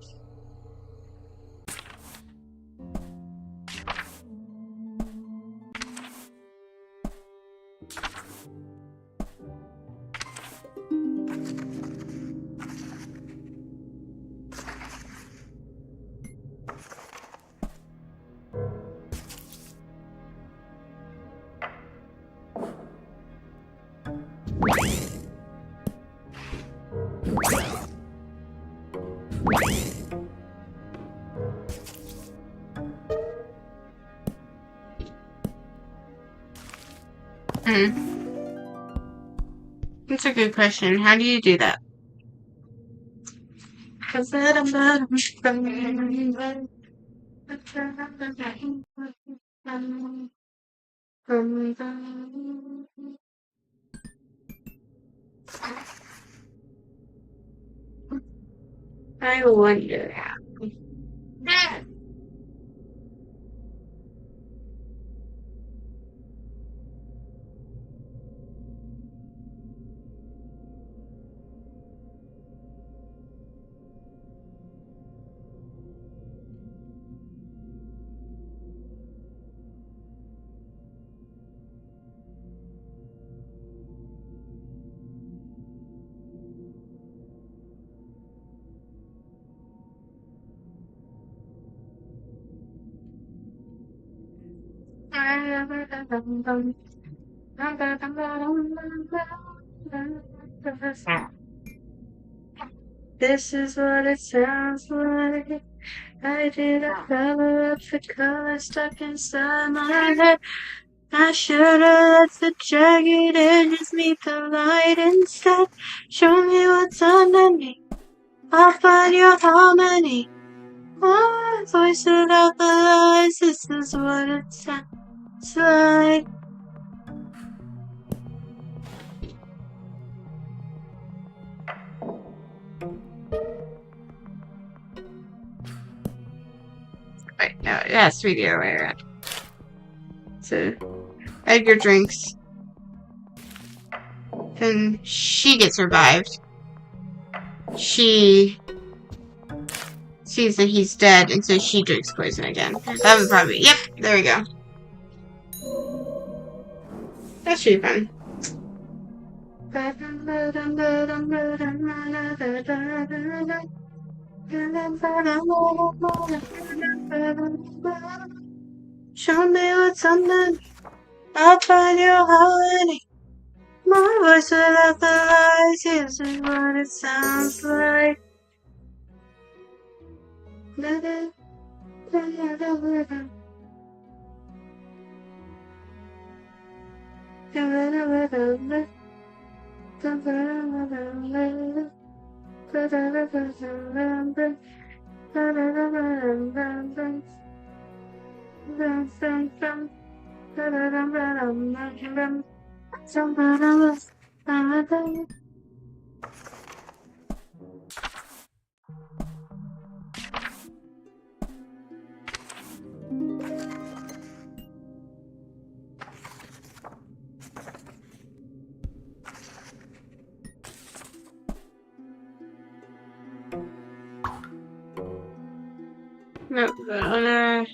That's a good question. How do you do that? I wonder how. This is what it sounds like. I didn't cover up the color stuck inside my head. I should've let the jagged edges meet the light instead. Show me what's underneath. I'll find your harmony. My voice without the lies. This is what it sounds like. Wait, no, it has to be the other way around. So, add your drinks. Then she gets revived. She sees that he's dead, and so she drinks poison again. That would probably... Yep, there we go. That should be fun. Show me what's under. I'll find your harmony. My voice without the lies. This is what it sounds like. No.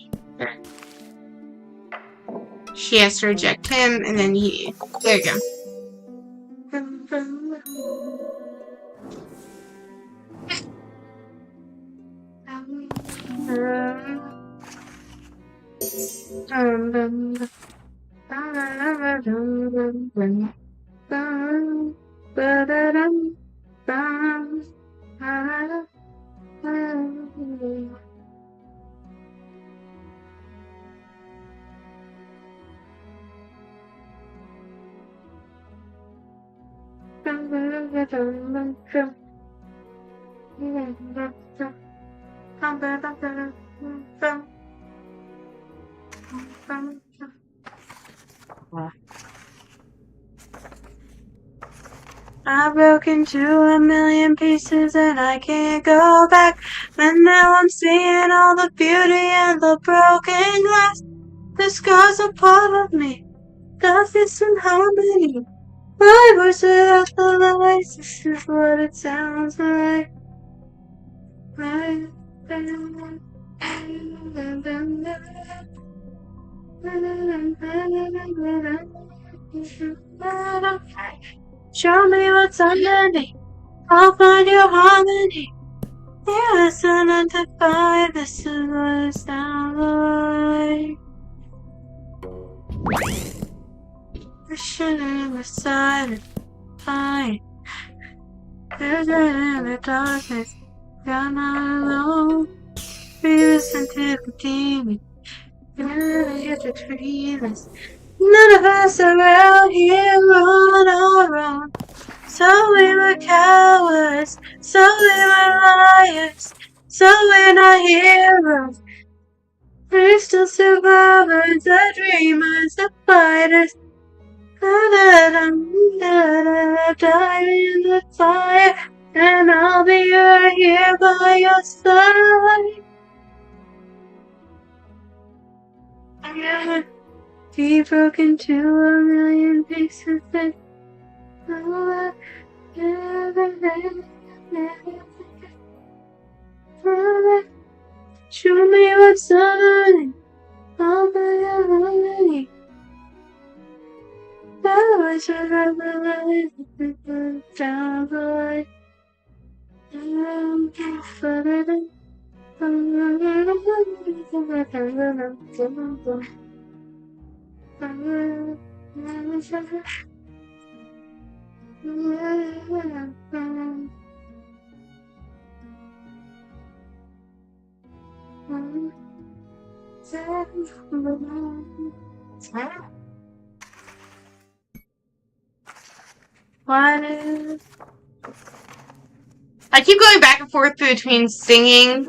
She has to reject him, and then he. There you go. I broke into a million pieces and I can't go back. And now I'm seeing all the beauty and the broken glass. The scars are part of me. Love is in harmony. My voice without the lies. This is what it sounds like. Show me what's underneath. I'll find your harmony. You listen and defy. This is what it sounds like. I should have decided. Fine. There's in the darkness. You're not alone. We listen to the demon. You're here to treat us. None of us are out here on our own. So we were cowards. So we were liars. So we're not heroes. We're still survivors, the dreamers, the fighters. Die in the fire, and I'll be right here by your side. I'm gonna be broken to a million pieces and show me what's on. I'll be your I should have realized down the line. What is... I keep going back and forth between singing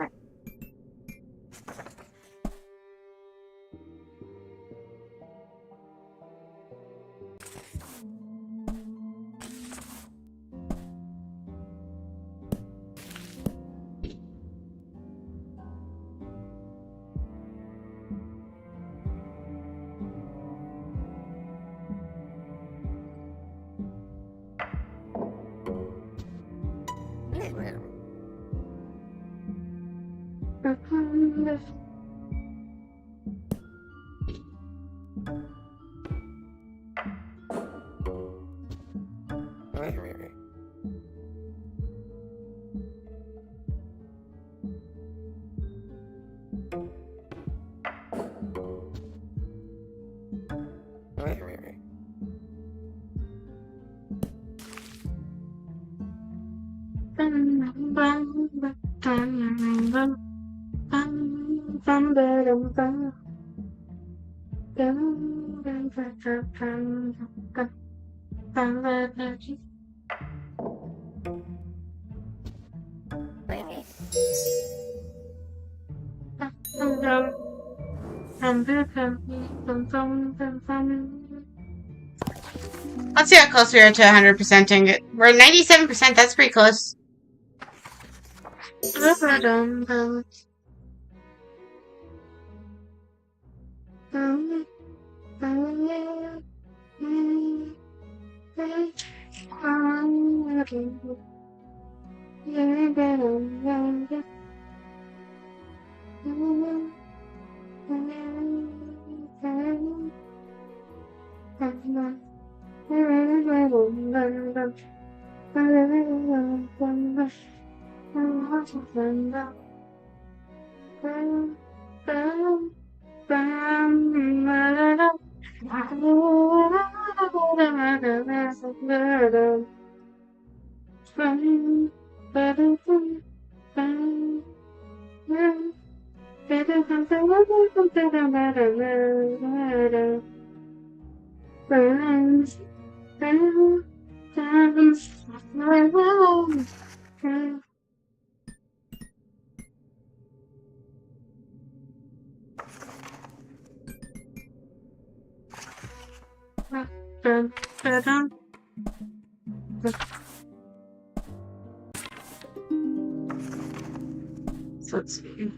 Let's see how close we are to 100%ing it. We're at 97%, that's pretty close. So let's see.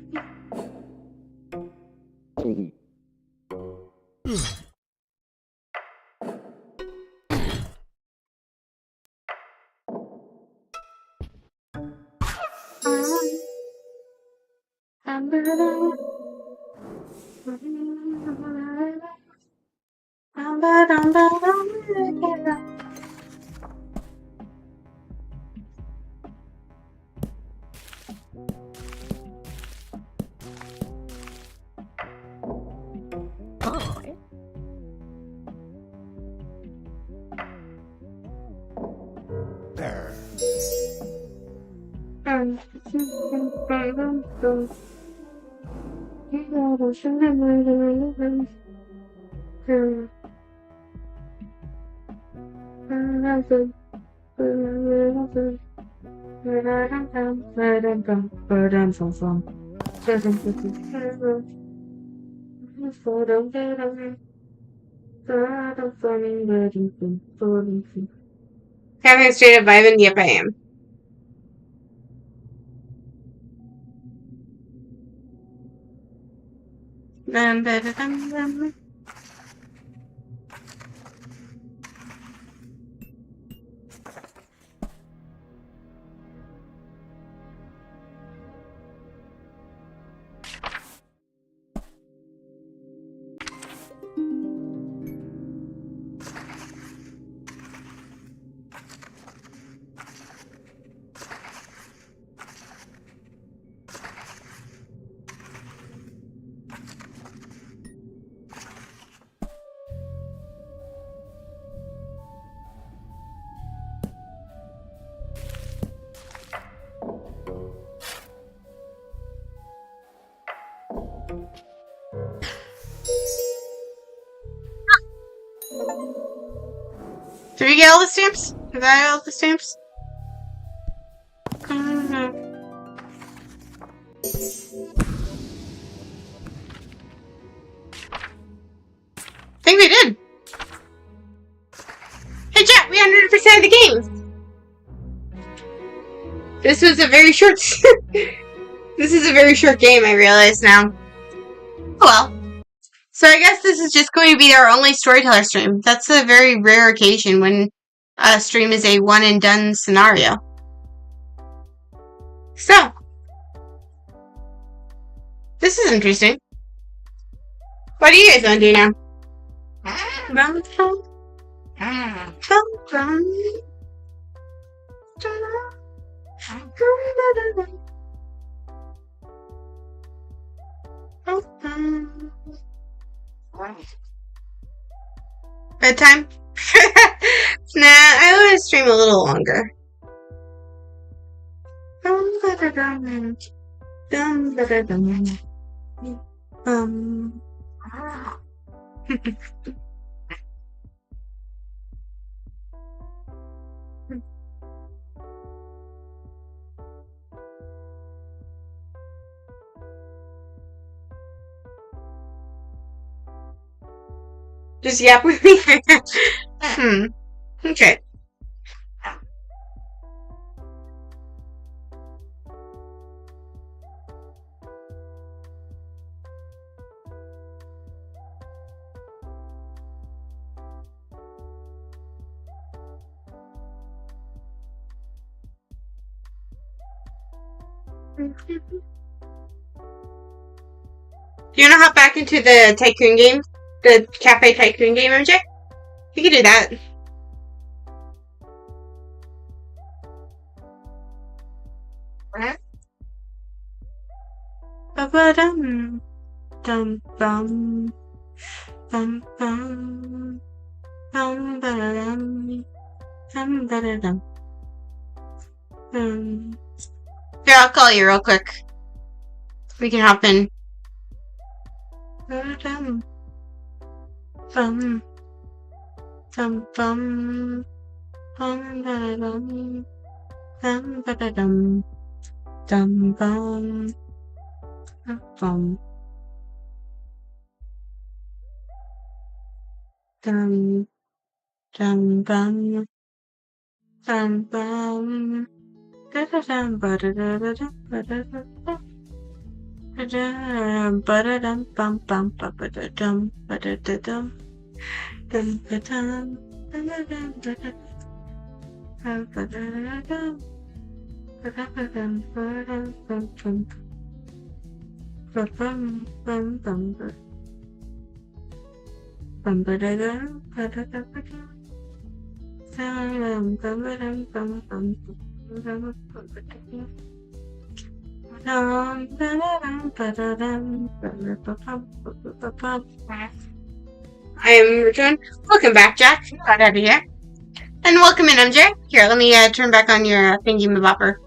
There. Having a straight up vibe, and yep, I am. Did we get all the stamps? Did I get all the stamps? I think we did. Hey chat, we 100% of the game. This was a very short. This is a very short game. I realize now. Oh well. So I guess this is just going to be our only storyteller stream. That's a very rare occasion when a stream is a one and done scenario. So this is interesting. What do you guys want to do now? Bedtime? Nah, I want to stream a little longer. Just yap with me? Okay. Do you want to hop back into the tycoon game? The cafe tycoon game, MJ? You can do that. Ba-ba-dum. Dum bum. Bum bum. Bum ba-da-dum. Bum ba-da-dum. Here, I'll call you real quick. We can hop in. Ba-da-dum. Bum. Bum bum. Bum ba-da-dum. Bum ba-da-dum. Dum bum. Bum. Dum. Dum bum. Bum bum. Da-da-dum ba-da-da-da-dum ba-da-da-da. Da-da-dum ba-da-dum bum bum ba-ba-da-dum ba-da-da-dum. Dum ba-dum. Ba-da-dum ba-da-dum. Ba-da-da-dum. Ba-da-da-dum ba-da-dum bum bum. Ba-bum bum bum ba. Bum ba-da-dum ba-da-da-ba-dum. Dum ba-ba-dum bum bum. Ba-da-dum ba-da-dum. Dum ba-da-dum ba-da-dum ba-da-ba-bum ba-ba-bum. I am returned. Welcome back, Jack. Got out of here. And welcome in, MJ. Here, let me turn back on your thingy-mabopper.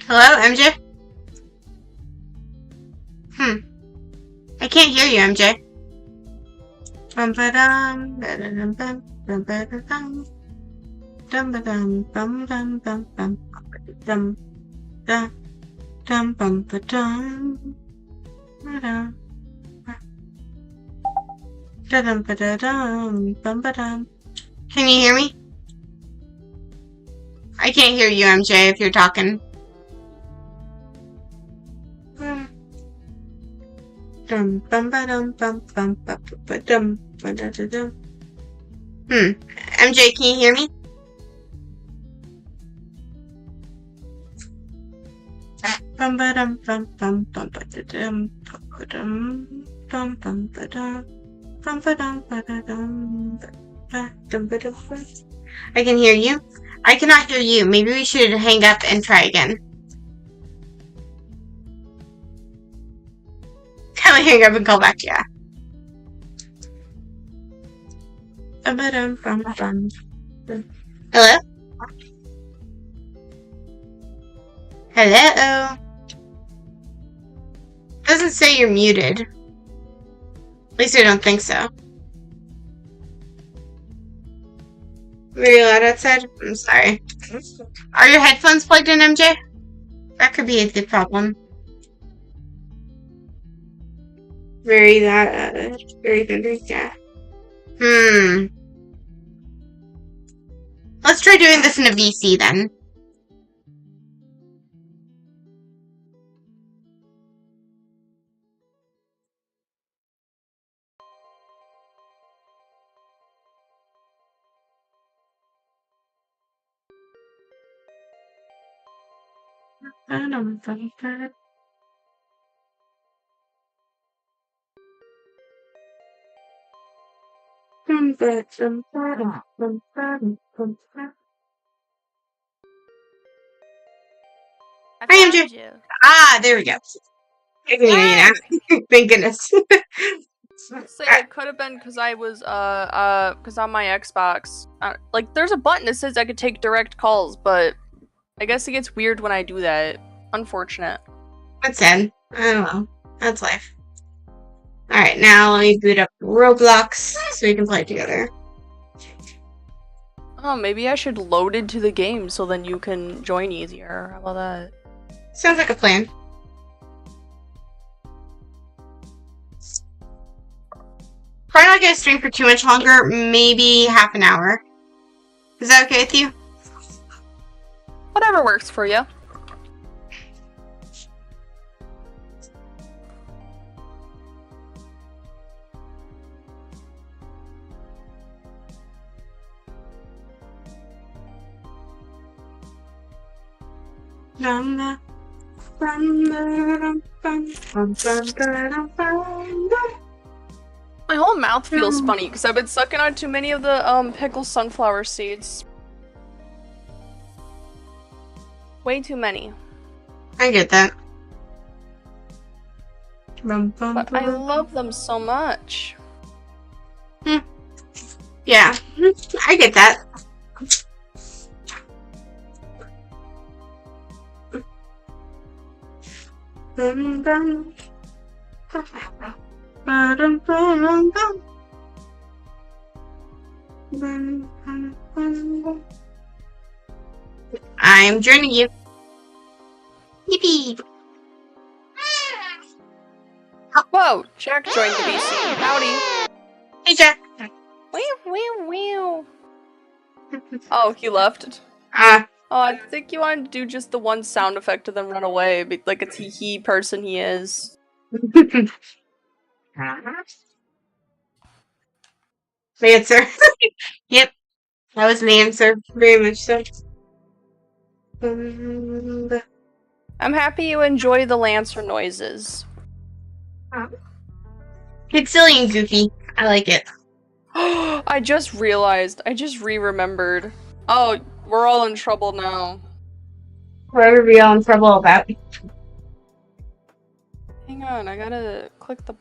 Hello, MJ? I can't hear you, MJ. Bum-ba-dum, ba-da-dum-bum, bum-ba-da-dum. Dum-ba-dum, bum-bum-bum, bum, dum, da, dum, bum-ba-dum, ba-dum, da-dum, ba-da-dum, bum-ba-dum. Can you hear me? I can't hear you, MJ, if you're talking. Dum, bum-ba-dum, bum, ba-ba-dum, ba-da-da-dum. MJ, can you hear me? Bum ba dum bum bum bum ba da dum bum bum ba dum bum ba dum ba da dum ba dum ba dum. I can hear you. I cannot hear you. Maybe we should hang up and try again. Can we hang up and call back? Yeah. Bum ba dum bum bum. Hello? Hello? Doesn't say you're muted. At least I don't think so. Very loud outside? I'm sorry. Are your headphones plugged in, MJ? That could be a good problem. Very loud, very thunder, yeah. Let's try doing this in a VC then. Hi, MJ. Ah, there we go. I can hear you now. Thank goodness. Say it could have been because I was because on my Xbox, like there's a button that says I could take direct calls, but I guess it gets weird when I do that. Unfortunate. That's sad. I don't know. That's life. Alright, now let me boot up Roblox so we can play together. Oh, maybe I should load into the game so then you can join easier. How about that? Sounds like a plan. Probably not gonna stream for too much longer, maybe half an hour. Is that okay with you? Whatever works for you. My whole mouth feels funny because I've been sucking on too many of the pickled sunflower seeds. Way too many. I get that. But I love them so much. Yeah, I get that. I'm joining you. Yippee! Whoa, Jack joined the BC. Howdy. Hey, Jack. Wow. Oh, he left? Uh, Oh, I think you wanted to do just the one sound effect and then run away, like a tee-hee person he is. answer. Yep, that was an answer. Very much so. I'm happy you enjoy the Lancer noises. It's silly and goofy. I like it. I just realized. I just re-remembered. Oh, we're all in trouble now. What are we all in trouble about? Hang on, I gotta click the...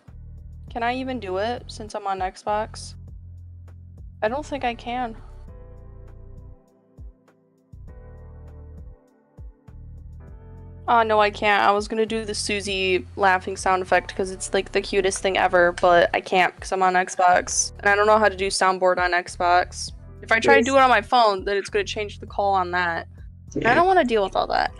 Can I even do it since I'm on Xbox? I don't think I can. Oh, no, I can't. I was gonna do the Susie laughing sound effect because it's like the cutest thing ever, but I can't because I'm on Xbox. And I don't know how to do soundboard on Xbox. If I try to do it on my phone, then it's gonna change the call on that. I don't want to deal with all that.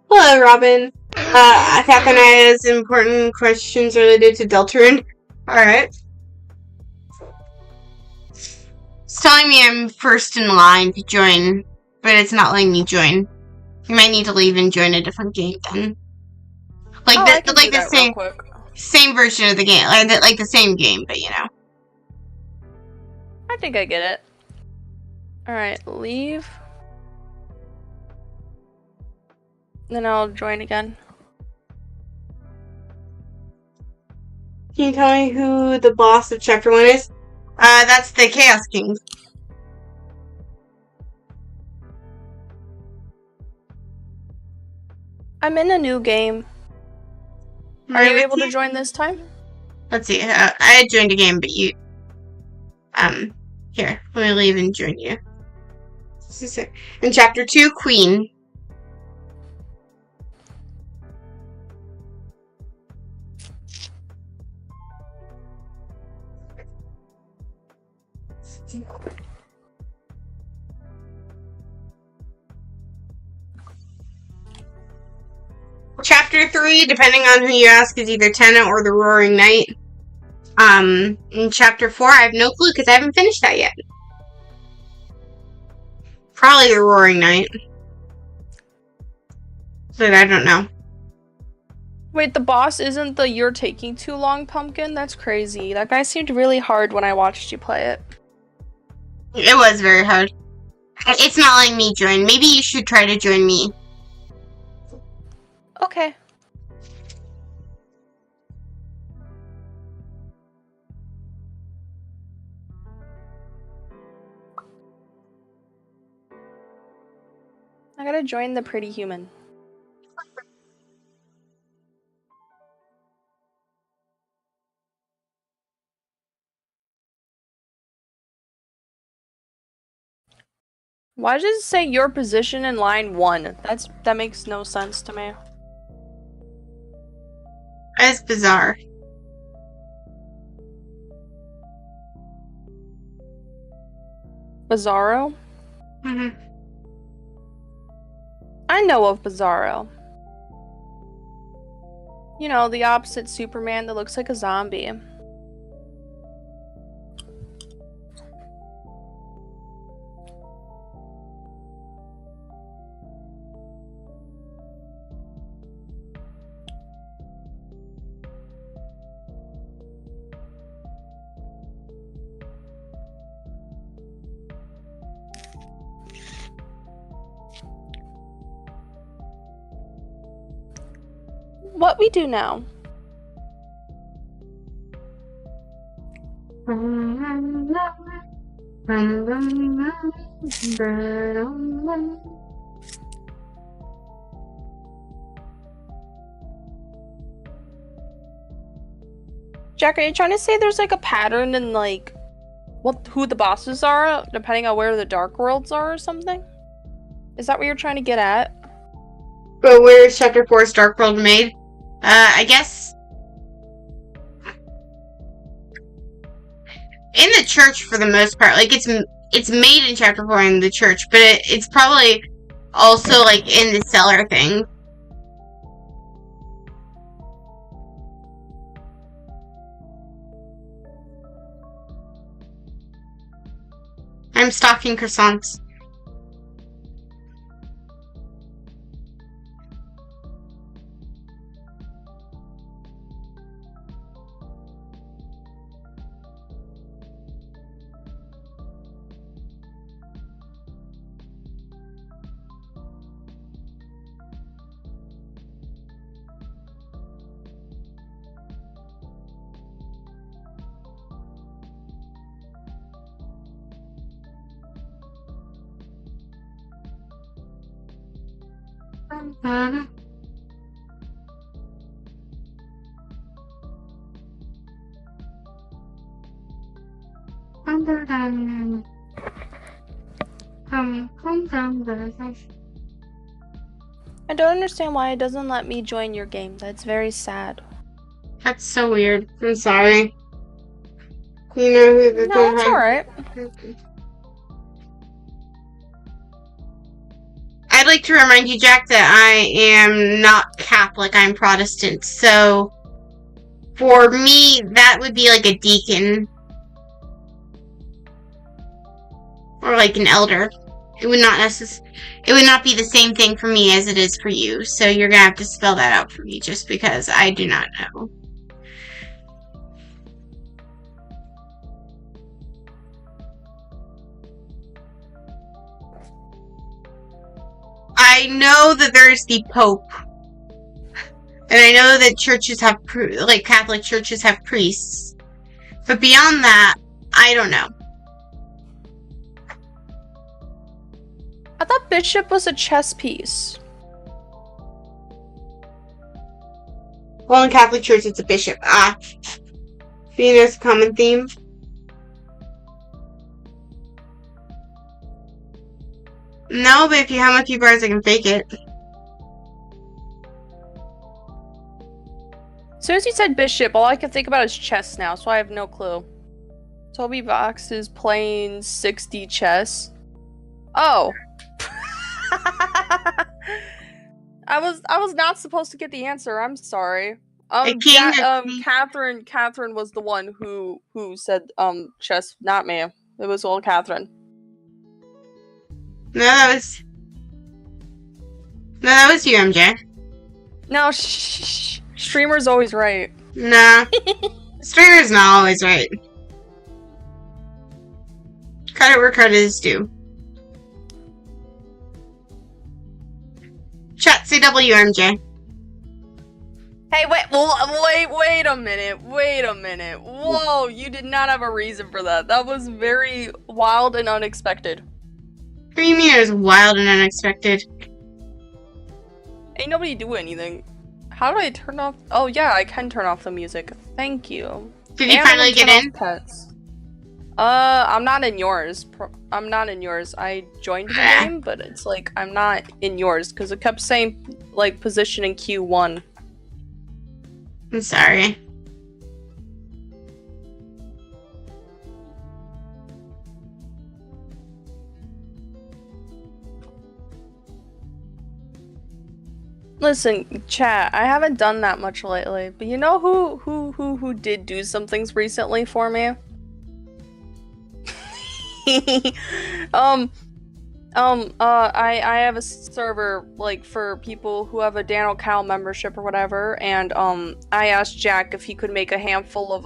Hello, Robin. Catherine has important questions related to Deltarune. Alright. It's telling me I'm first in line to join, but it's not letting me join. You might need to leave and join a different game then. Like I can do the that real quick. same version of the game, like the same game, but you know. I think I get it. Alright, leave. Then I'll join again. Can you tell me who the boss of Chapter 1 is? That's the Chaos King. I'm in a new game. Are you able to join this time? Let's see. I had joined a game, but you... Here. Let me leave and join you. In Chapter 2, Queen. Chapter 3, depending on who you ask, is either Tenant or the Roaring Knight. In Chapter 4, I have no clue because I haven't finished that yet. Probably the Roaring Knight. But I don't know. Wait, the boss isn't the "you're taking too long" pumpkin? That's crazy. That guy seemed really hard when I watched you play it. It was very hard. It's not letting me join. Maybe you should try to join me. Okay. I gotta join the pretty human. Why does it say your position in line 1? That makes no sense to me. That's bizarre. Bizarro? Mm-hmm. I know of Bizarro. You know, the opposite Superman that looks like a zombie. What we do now? Jack, are you trying to say there's like a pattern in like who the bosses are, depending on where the dark worlds are or something? Is that what you're trying to get at? But where is Chapter 4's Dark World made? I guess in the church for the most part. Like it's made in Chapter 4 in the church, but it's probably also like in the cellar thing. I'm stocking croissants. I don't understand why it doesn't let me join your game. That's very sad. That's so weird. I'm sorry. You know who the No, it's alright. I'd like to remind you, Jack, that I am not Catholic. I'm Protestant. So, for me, that would be like a deacon. Or like an elder. It would not be the same thing for me as it is for you. So you're gonna have to spell that out for me just because I do not know. I know that there's the Pope. And I know that churches have, like Catholic churches have priests. But beyond that, I don't know. I thought bishop was a chess piece. Well, in Catholic Church, it's a bishop. Venus, common theme. No, but if you have a few bars, I can fake it. As soon as you said bishop, all I can think about is chess now, so I have no clue. Toby Vox is playing 60 chess. Oh. I was not supposed to get the answer. I'm sorry. Catherine was the one who said chess, not me. It was old Catherine. No, that was you, MJ. No, streamer's always right. Nah. Streamer's not always right. Credit where credit is due. Chat, say WMJ. Hey, wait a minute. Whoa, you did not have a reason for that. That was very wild and unexpected. What do you mean it was wild and unexpected? Ain't nobody do anything. How do I turn off? Oh yeah, I can turn off the music. Thank you. Did you finally get in? Pets. I'm not in yours. I'm not in yours. I joined the game, but it's like I'm not in yours because it kept saying like position in Q1. I'm sorry. Listen, chat, I haven't done that much lately, but you know who did do some things recently for me? I have a server, like, for people who have a Dan Cal membership or whatever, and, I asked Jack if he could make a handful of,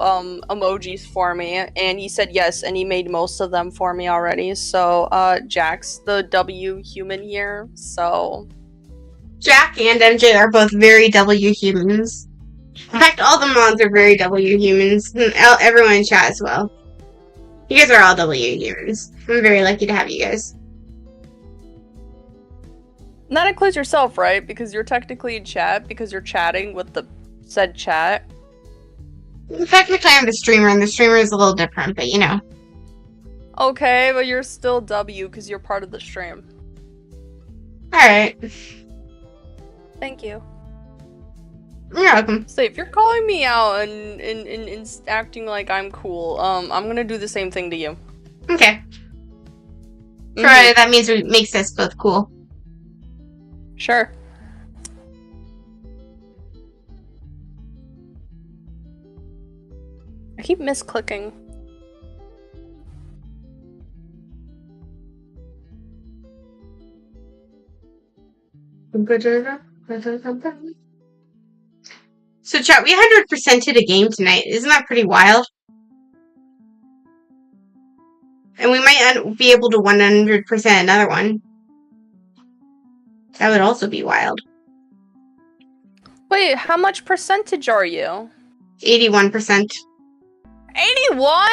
emojis for me, and he said yes, and he made most of them for me already, so, Jack's the W human here, so... Jack and MJ are both very W humans. In fact, all the mods are very W humans, and everyone in chat as well. You guys are all W humans. I'm very lucky to have you guys. And that includes yourself, right? Because you're technically in chat, because you're chatting with the said chat. Technically, I'm the streamer, and the streamer is a little different, but you know. Okay, but you're still W because you're part of the stream. Alright. Thank you. You're welcome. So if you're calling me out and acting like I'm cool, I'm gonna do the same thing to you. Okay. Mhm. That means it makes us both cool. Sure. I keep misclicking. So, chat, we 100%ed a game tonight. Isn't that pretty wild? And we might be able to 100% another one. That would also be wild. Wait, how much percentage are you? 81%. 81?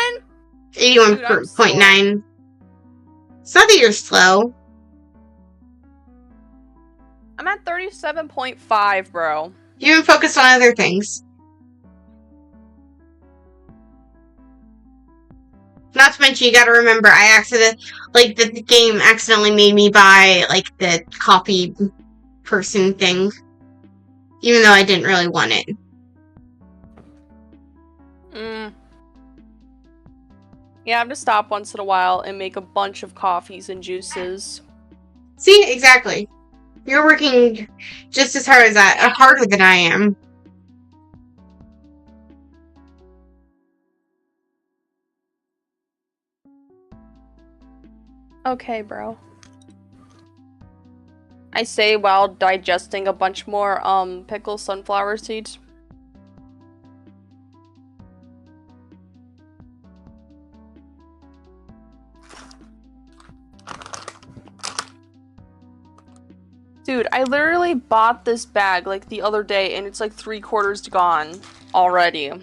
81.9. It's not that you're slow. I'm at 37.5, bro. You've been focused on other things. Not to mention, you gotta remember, the game accidentally made me buy, the coffee person thing. Even though I didn't really want it. Yeah, I have to stop once in a while and make a bunch of coffees and juices. See? Exactly. You're working just as hard as harder than I am. Okay, bro. I say while digesting a bunch more, pickled sunflower seeds. Dude, I literally bought this bag, the other day, and it's, 3/4 gone already.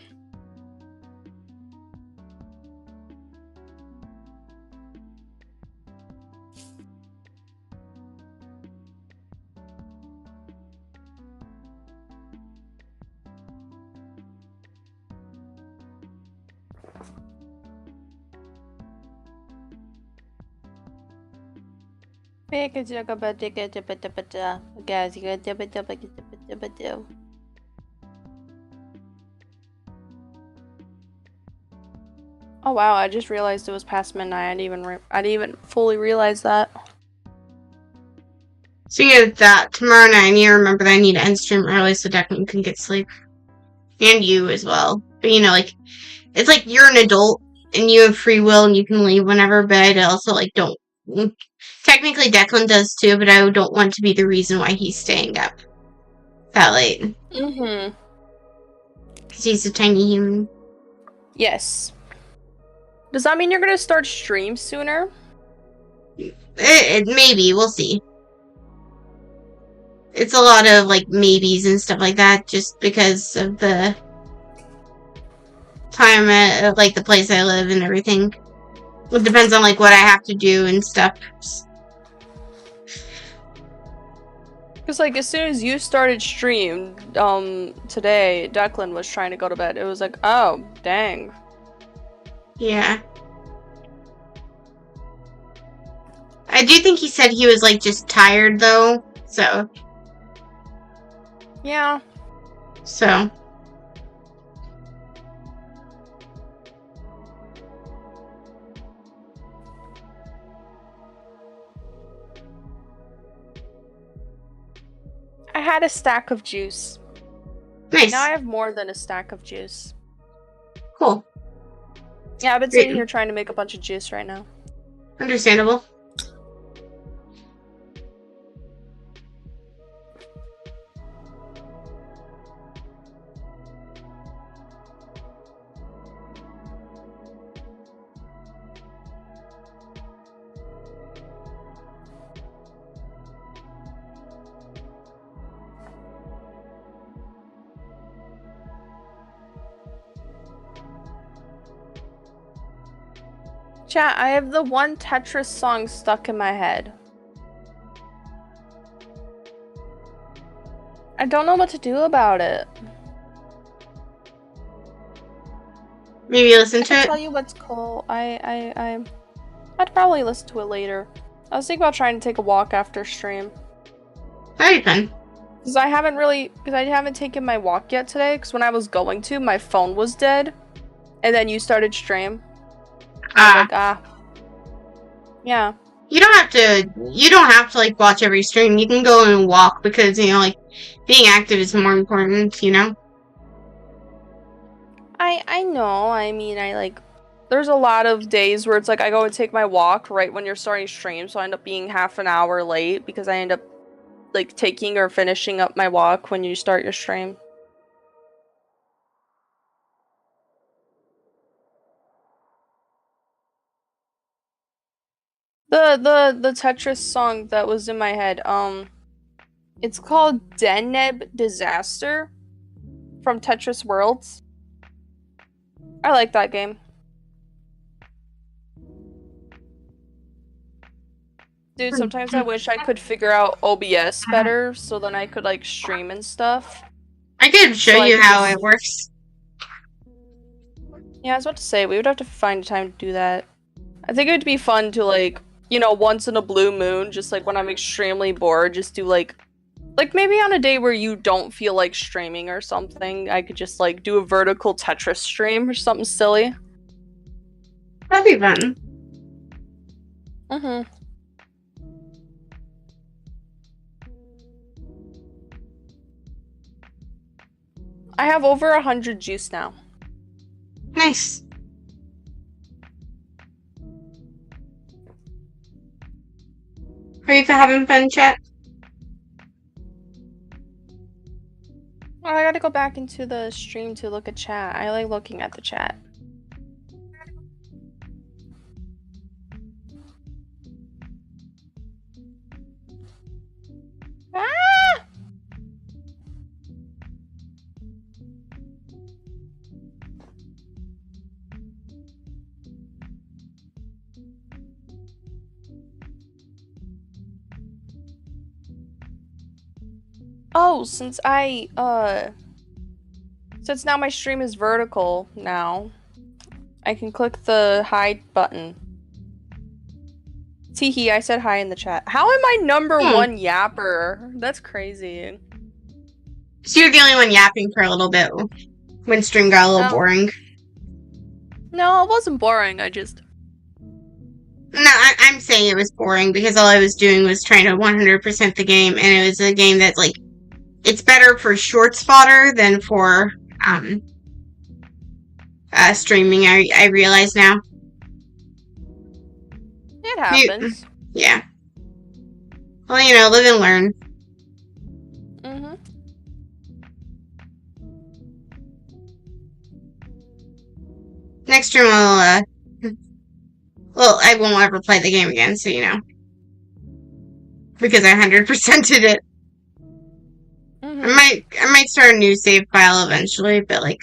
Oh wow, I just realized it was past midnight. I didn't even fully realize that. Speaking of that, tomorrow night, I need to remember that I need to end stream early so Declan can get sleep. And you as well. But it's like you're an adult and you have free will and you can leave whenever, but I also don't. Technically, Declan does too, but I don't want to be the reason why he's staying up that late. Mm-hmm. Because he's a tiny human. Yes. Does that mean you're gonna start stream sooner? Maybe, we'll see. It's a lot of maybes and stuff like that, just because of the time at the place I live and everything. It depends on what I have to do and stuff. Because as soon as you started stream, today, Declan was trying to go to bed. It was oh, dang. Yeah. I do think he said he was just tired though, so. Yeah. So. I had a stack of juice. Nice. Now I have more than a stack of juice. Cool. Yeah, I've been sitting here trying to make a bunch of juice right now. Understandable. Chat, I have the one Tetris song stuck in my head. I don't know what to do about it. Maybe listen I to can it. tell you what's cool. I'd probably listen to it later. I was thinking about trying to take a walk after stream. That'd be fun. Because I haven't taken my walk yet today, because when I was going to, my phone was dead. And then you started stream. I was like, yeah. You don't have to like watch every stream. You can go and walk because, like being active is more important, I know. I mean, there's a lot of days where it's like I go and take my walk right when you're starting stream, so I end up being half an hour late because I end up like taking or finishing up my walk when you start your stream. The Tetris song that was in my head, it's called Deneb Disaster from Tetris Worlds. I like that game. Dude, sometimes I wish I could figure out OBS better so then I could like stream and stuff. I could show you how it works. Yeah, I was about to say, we would have to find time to do that. I think it would be fun to like, once in a blue moon, just like when I'm extremely bored, just do like maybe on a day where you don't feel like streaming or something, I could just like do a vertical Tetris stream or something silly. That'd be fun. Mm-hmm. I have over 100 juice now. Nice. Are you having fun, chat? Oh, I gotta go back into the stream to look at chat. I like looking at the chat. Ah! Oh, since now my stream is vertical now, I can click the hide button. Teehee, I said hi in the chat. How am I number one yapper? That's crazy. So you're the only one yapping for a little bit when stream got a little boring. No, it wasn't boring, I just... No, I'm saying it was boring because all I was doing was trying to 100% the game, and it was a game that's like, it's better for shorts fodder than for streaming. I realize now. It happens. Yeah. Well, live and learn. Mm-hmm. Next stream I won't ever play the game again, so because I 100%ed it. Mm-hmm. I might start a new save file eventually, but like,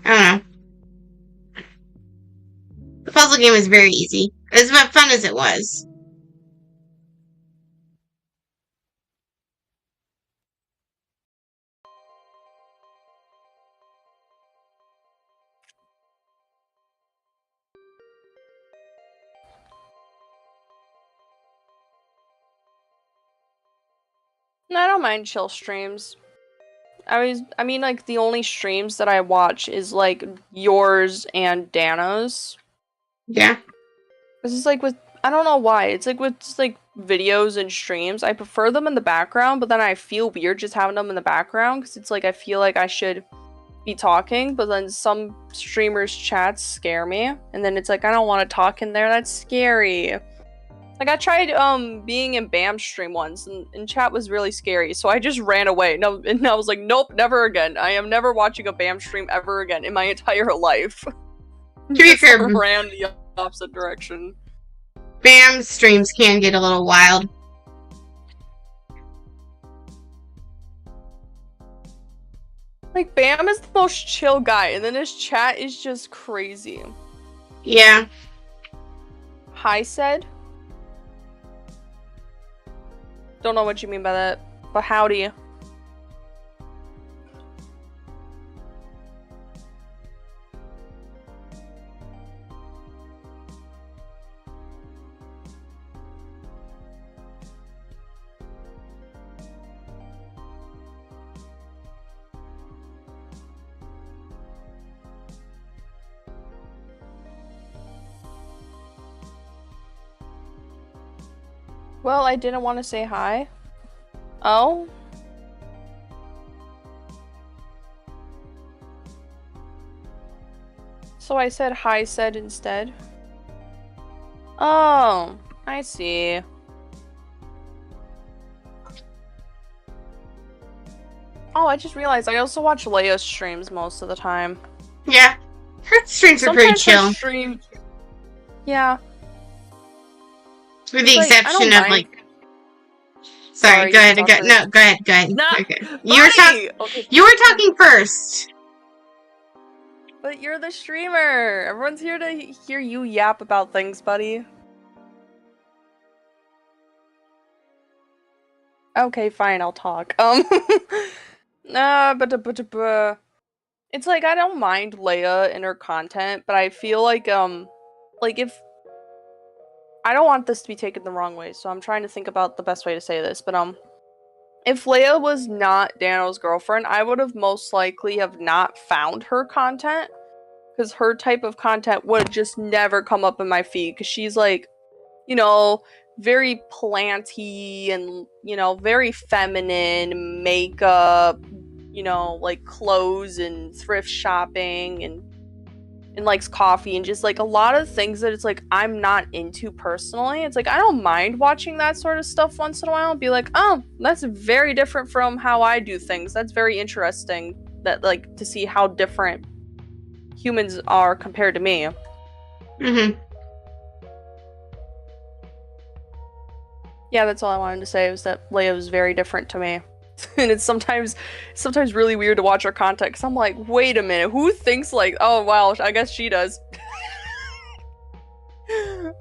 I don't know. The puzzle game is very easy. As fun as it was. No, I don't mind chill streams. I mean, like, the only streams that I watch is, like, yours and Dano's. Yeah. This is, like, I don't know why. It's, like, with, just, like, videos and streams, I prefer them in the background, but then I feel weird just having them in the background, because it's, like, I feel like I should be talking, but then some streamers' chats scare me, and then it's, like, I don't want to talk in there, that's scary. Like, I tried, being in Bam's stream once, and chat was really scary, so I just ran away. No, and I was like, nope, never again. I am never watching a Bam stream ever again in my entire life. To be fair, ran the opposite direction. Bam's streams can get a little wild. Like, Bam is the most chill guy, and then his chat is just crazy. Yeah. Hi, said? Don't know what you mean by that, but howdy. Well, I didn't want to say hi. Oh? So I said hi said instead. Oh, I see. Oh, I just realized I also watch Leia's streams most of the time. Yeah. Her streams are pretty Sometimes her chill. stream... Yeah. With the Like, I exception don't of, mind. like... Sorry, go you ahead. can talk No, first. go ahead. Go ahead. Nah, Okay. You were, buddy! Okay. you were talking first. But you're the streamer. Everyone's here to hear you yap about things, buddy. Okay, fine, I'll talk. But it's like I don't mind Leia and her content, but I feel like if I don't want this to be taken the wrong way, so I'm trying to think about the best way to say this, but if Leia was not Dano's girlfriend, I would have most likely have not found her content, because her type of content would just never come up in my feed, because she's like, you know, very planty and, you know, very feminine, makeup, you know, like clothes and thrift shopping and likes coffee and just like a lot of things that it's like I'm not into personally. It's like I don't mind watching that sort of stuff once in a while and be like, oh, that's very different from how I do things. That's very interesting that like to see how different humans are compared to me. Mm-hmm. Yeah, that's all I wanted to say was that Leia was very different to me. And it's sometimes really weird to watch her content because I'm like, wait a minute, who thinks like, oh wow, I guess she does.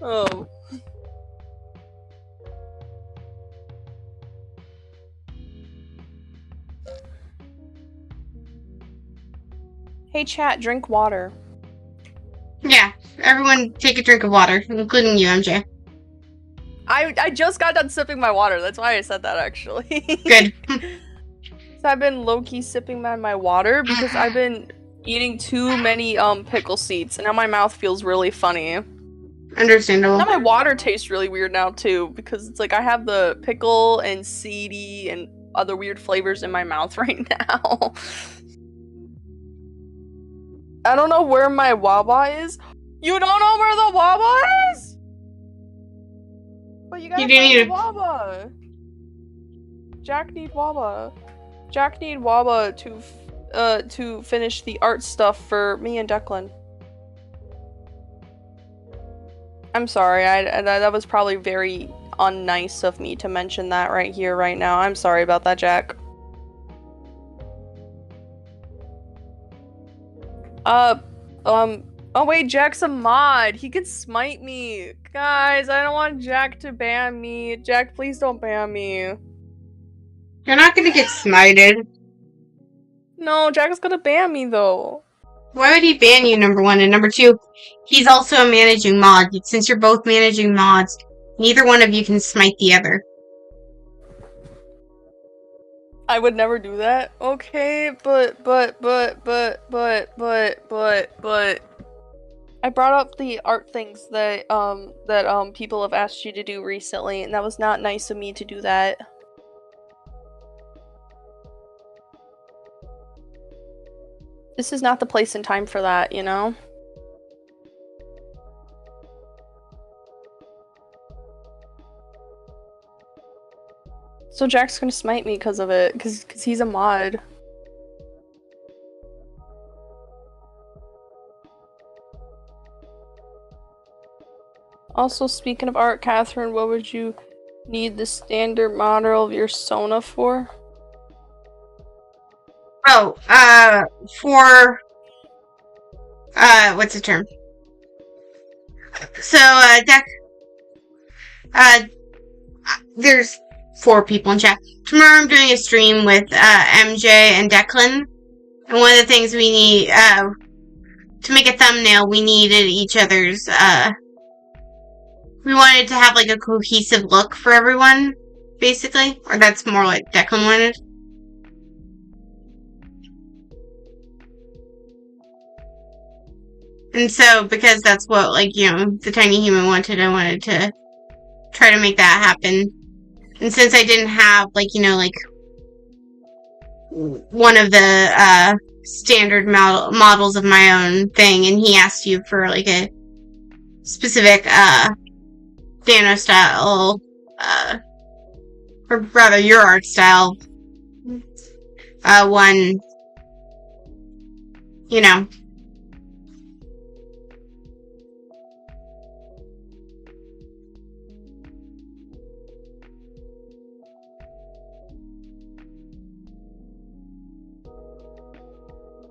Oh. Hey chat, drink water. Yeah. Everyone take a drink of water, including you, MJ. I just got done sipping my water, that's why I said that actually. Good. So I've been low-key sipping on my water because I've been eating too many pickle seeds and now my mouth feels really funny. Understandable. Now my water tastes really weird now too because it's like I have the pickle and seedy and other weird flavors in my mouth right now. I don't know where my Wawa is. You don't know where the Wawa is? But you gotta You do find need the Wawa. Jack need Wawa. Jack need Wawa to finish the art stuff for me and Declan. I'm sorry, that was probably very unnice of me to mention that right here, right now. I'm sorry about that, Jack. Oh wait, Jack's a mod. He can smite me. Guys, I don't want Jack to ban me. Jack, please don't ban me. You're not gonna get smited. No, Jack's gonna ban me though. Why would he ban you, number one? And number two, he's also a managing mod. Since you're both managing mods, neither one of you can smite the other. I would never do that. Okay, but I brought up the art things that people have asked you to do recently, and that was not nice of me to do that. This is not the place and time for that, you know? So Jack's gonna smite me because of it, because he's a mod. Also, speaking of art, Catherine, what would you need the standard model of your Sona for? Oh, for, what's the term? So, there's 4 people in chat. Tomorrow I'm doing a stream with, MJ and Declan. And one of the things we need, to make a thumbnail, we needed each other's, we wanted to have, like, a cohesive look for everyone, basically. Or that's more what Declan wanted. And so, because that's what, like, you know, the tiny human wanted, I wanted to try try to make that happen. And since I didn't have, like, you know, like, one of the standard models of my own thing, and he asked you for, like, a specific Dano style, or rather your art style one, you know.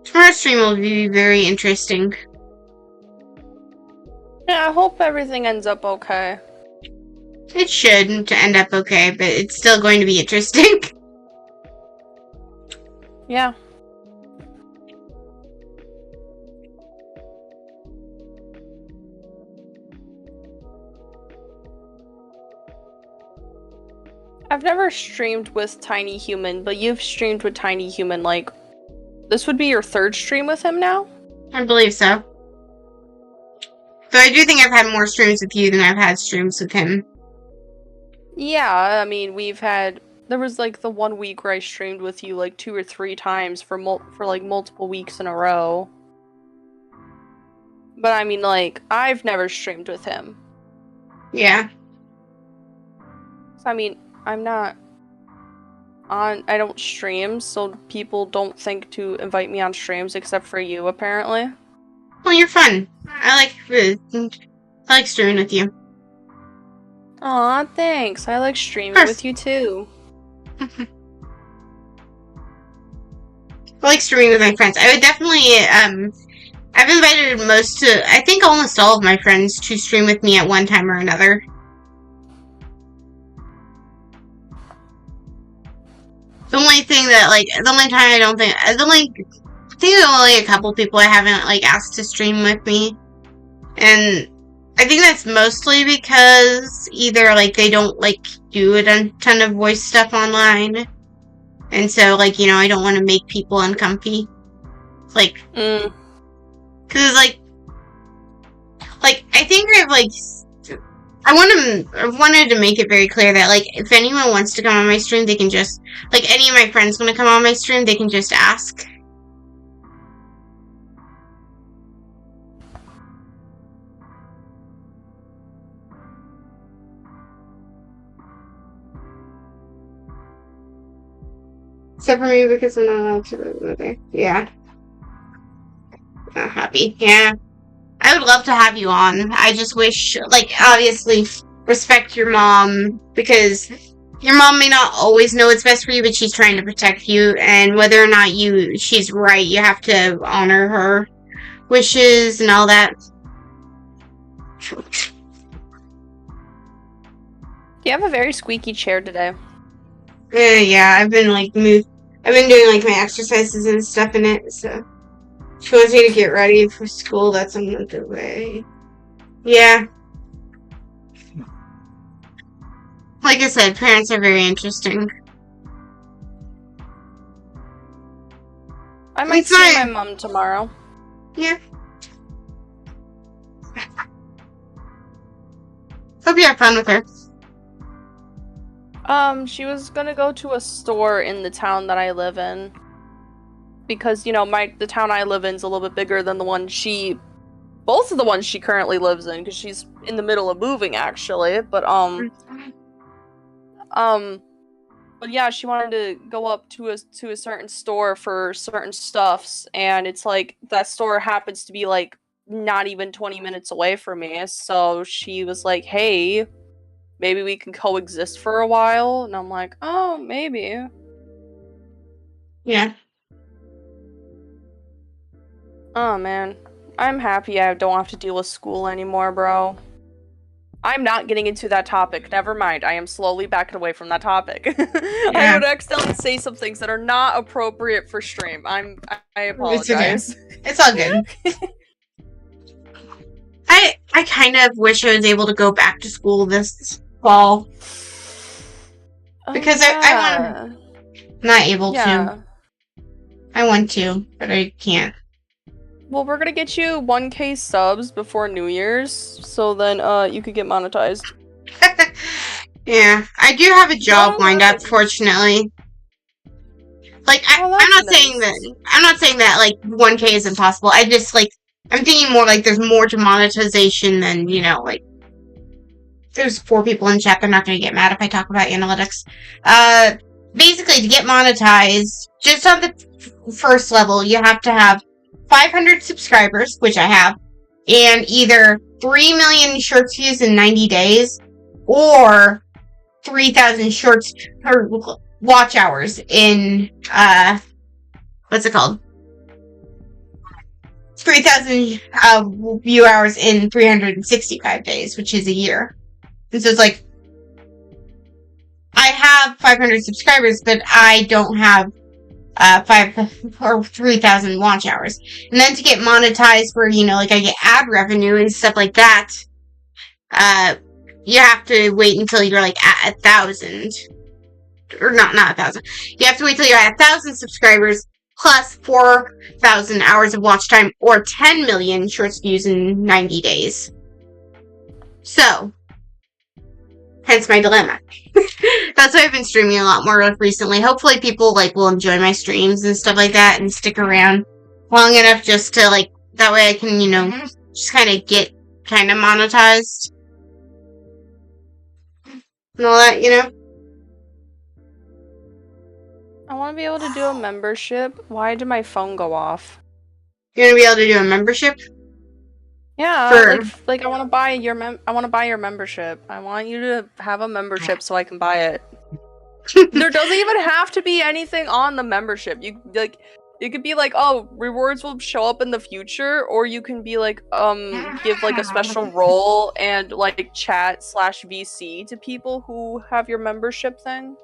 Tomorrow's stream will be very interesting. Yeah, I hope everything ends up okay. It should end up okay, but it's still going to be interesting. Yeah. I've never streamed with Tiny Human, but you've streamed with Tiny Human, like, this would be your third stream with him now? I believe so. Though I do think I've had more streams with you than I've had streams with him. Yeah, I mean, there was like the 1 week where I streamed with you like 2 or 3 times for like multiple weeks in a row. But I mean, like, I've never streamed with him. Yeah. So, I mean, I don't stream, so people don't think to invite me on streams except for you, apparently. Well, you're fun. I like streaming with you. Aw, thanks. I like streaming with you too. I like streaming with my friends. I would definitely, I've invited I think almost all of my friends to stream with me at one time or another. The only a couple people I haven't, like, asked to stream with me. And I think that's mostly because either, like, they don't, like, do a ton of voice stuff online. And so, like, you know, I don't want to make people uncomfy. Like, because, like, I think I wanted to make it very clear that, like, if anyone wants to come on my stream, they can just, like, any of my friends want to come on my stream, they can just ask. Except for me, because I'm not allowed to live there. Yeah. Not happy. Yeah. I would love to have you on. I just wish, like, obviously, respect your mom, because your mom may not always know what's best for you, but she's trying to protect you, and whether or not she's right, you have to honor her wishes and all that. You have a very squeaky chair today. Yeah, I've been doing, like, my exercises and stuff in it, so. She wants me to get ready for school. That's on the way. Yeah. Like I said, parents are very interesting. I might see my mom tomorrow. Yeah. Hope you have fun with her. She was gonna go to a store in the town that I live in. Because, you know, the town I live in is a little bit bigger than both of the ones she currently lives in, because she's in the middle of moving, actually. But yeah, she wanted to go up to a certain store for certain stuffs, and it's like, that store happens to be, like, not even 20 minutes away from me, so she was like, hey, maybe we can coexist for a while, and I'm like, oh, maybe. Yeah. Oh, man. I'm happy I don't have to deal with school anymore, bro. I'm not getting into that topic. Never mind. I am slowly backing away from that topic. Yeah. I would accidentally say some things that are not appropriate for stream. I apologize. It's all good. I kind of wish I was able to go back to school this fall. Because I want to. Not able to. I want to, but I can't. Well, we're gonna get you 1K subs before New Year's, so then you could get monetized. Yeah, I do have a job Oh, lined up, nice. fortunately. Like, Oh, I'm that's not nice. saying that, I'm not saying that, like, 1K is impossible. I just, like, I'm thinking more like there's more to monetization than, you know, like, there's 4 people in chat, they're not gonna get mad if I talk about analytics. Basically, to get monetized, just on the first level, you have to have 500 subscribers, which I have, and either 3 million shorts views in 90 days, or 3,000 shorts or watch hours in, what's it called? 3,000 view hours in 365 days, which is a year. And so it's like, I have 500 subscribers, but I don't have 3,000 watch hours. And then to get monetized where, you know, like I get ad revenue and stuff like that, you have to wait until you're like at 1,000. Or not 1,000. You have to wait till you're at 1,000 subscribers plus 4,000 hours of watch time or 10 million shorts views in 90 days. So, hence my dilemma. That's why I've been streaming a lot more recently. Hopefully people like will enjoy my streams and stuff like that and stick around long enough just to like, that way I can, you know, just kind of get kind of monetized. And all that, you know? I want to be able to do a membership. Why did my phone go off? You're gonna be able to do a membership? Yeah, like I want to buy your membership. I want you to have a membership so I can buy it. There doesn't even have to be anything on the membership. You like, it could be like, oh, rewards will show up in the future, or you can be like, give like a special role and like chat/VC to people who have your membership thing.